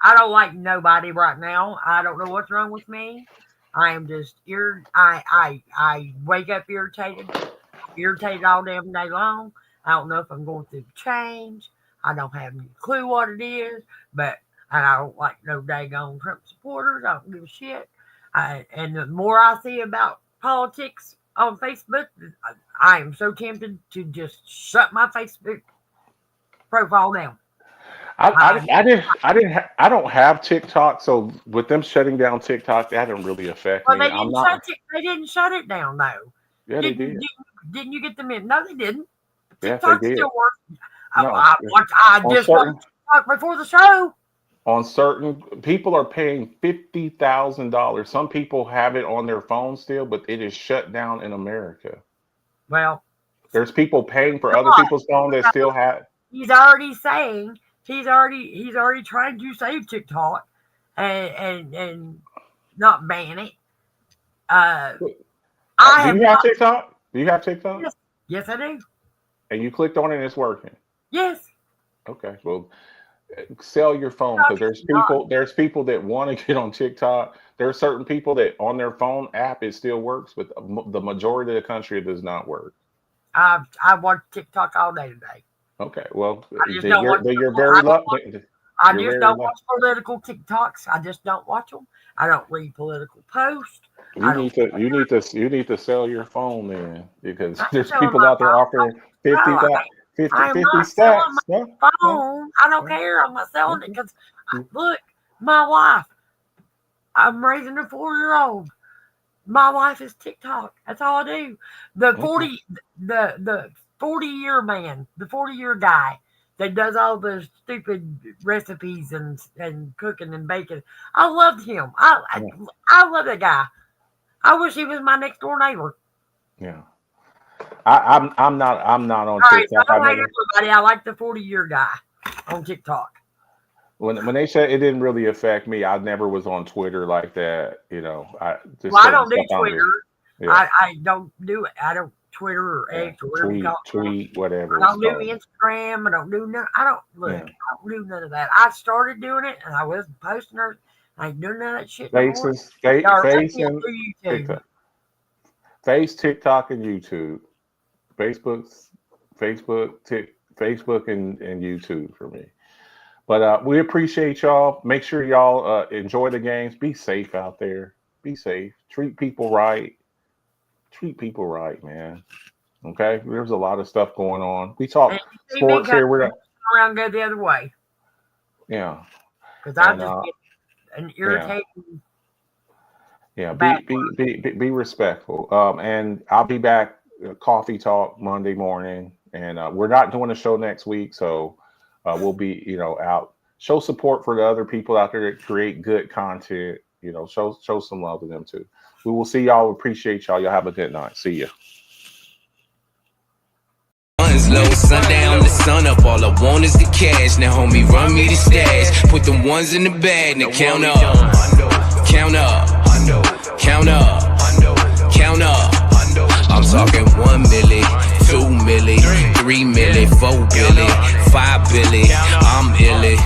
I don't like nobody right now. I don't know what's wrong with me. I am just I wake up irritated all damn day long. I don't know if I'm going through change. I don't have any clue what it is, but I don't like no daggone Trump supporters. I don't give a shit. And the more I see about politics on Facebook, I am so tempted to just shut my Facebook profile down. I don't have TikTok, so with them shutting down TikTok, that didn't really affect me. They didn't shut it down though. Yeah, they did. Didn't you get them in? No, they didn't. Yeah, TikTok they did. still works. No, I just watched TikTok before the show. On certain people are paying $50,000. Some people have it on their phone still, but it is shut down in America. Well, there's people paying for other people's phone that still have. He's already saying he's already trying to save TikTok and not ban it. Do you have TikTok? Do you have TikTok? Yes, I do. And you clicked on it and it's working. Yes. Okay. Well, sell your phone because there's people that want to get on TikTok. There are certain people that on their phone app it still works, but the majority of the country it does not work. I watch TikTok all day today. Okay, well, you're very lucky. I just don't watch political TikToks. I just don't watch them. I don't read political posts. You need to sell your phone then, because there's people out there offering 50 stats. Phone. I don't care. I'm not selling it because look, my wife. I'm raising a 4-year-old. My wife is TikTok. That's all I do. The 40-year man, the 40-year guy that does all the stupid recipes and cooking and baking. I loved him. I love that guy. I wish he was my next door neighbor. Yeah. I'm not on TikTok. So I don't like everybody. I like the 40-year guy on TikTok. When they said it didn't really affect me, I never was on Twitter like that. You know, I don't do Twitter. Yeah. I don't do it. I don't Twitter or X or whatever you call it. Tweet, whatever. I don't do Instagram. I don't do none. I don't do none of that. I started doing it and I wasn't posting her. I ain't doing none of that shit. Face, TikTok, and YouTube. Facebook, and YouTube for me. But we appreciate y'all. Make sure y'all enjoy the games. Be safe out there. Be safe. Treat people right. Man. Okay? There's a lot of stuff going on. We talk sports here. We're not around, go the other way. Yeah. Because I just get an irritating. Yeah. Be respectful. And I'll be back coffee talk Monday morning. And we're not doing a show next week, so we'll be, out. Show support for the other people out there that create good content. Show some love to them too. We will see y'all. Appreciate y'all. Y'all have a good night. See ya. Low, sundown, the sun up. All I want is the cash. Now, homie, run me the stash. Put them ones in the bag. Now count up. Count up. Count up. Count up. I'm talking 1 milli, 2 milli, 3 milli, 4 billion, 5 billion. I'm illy.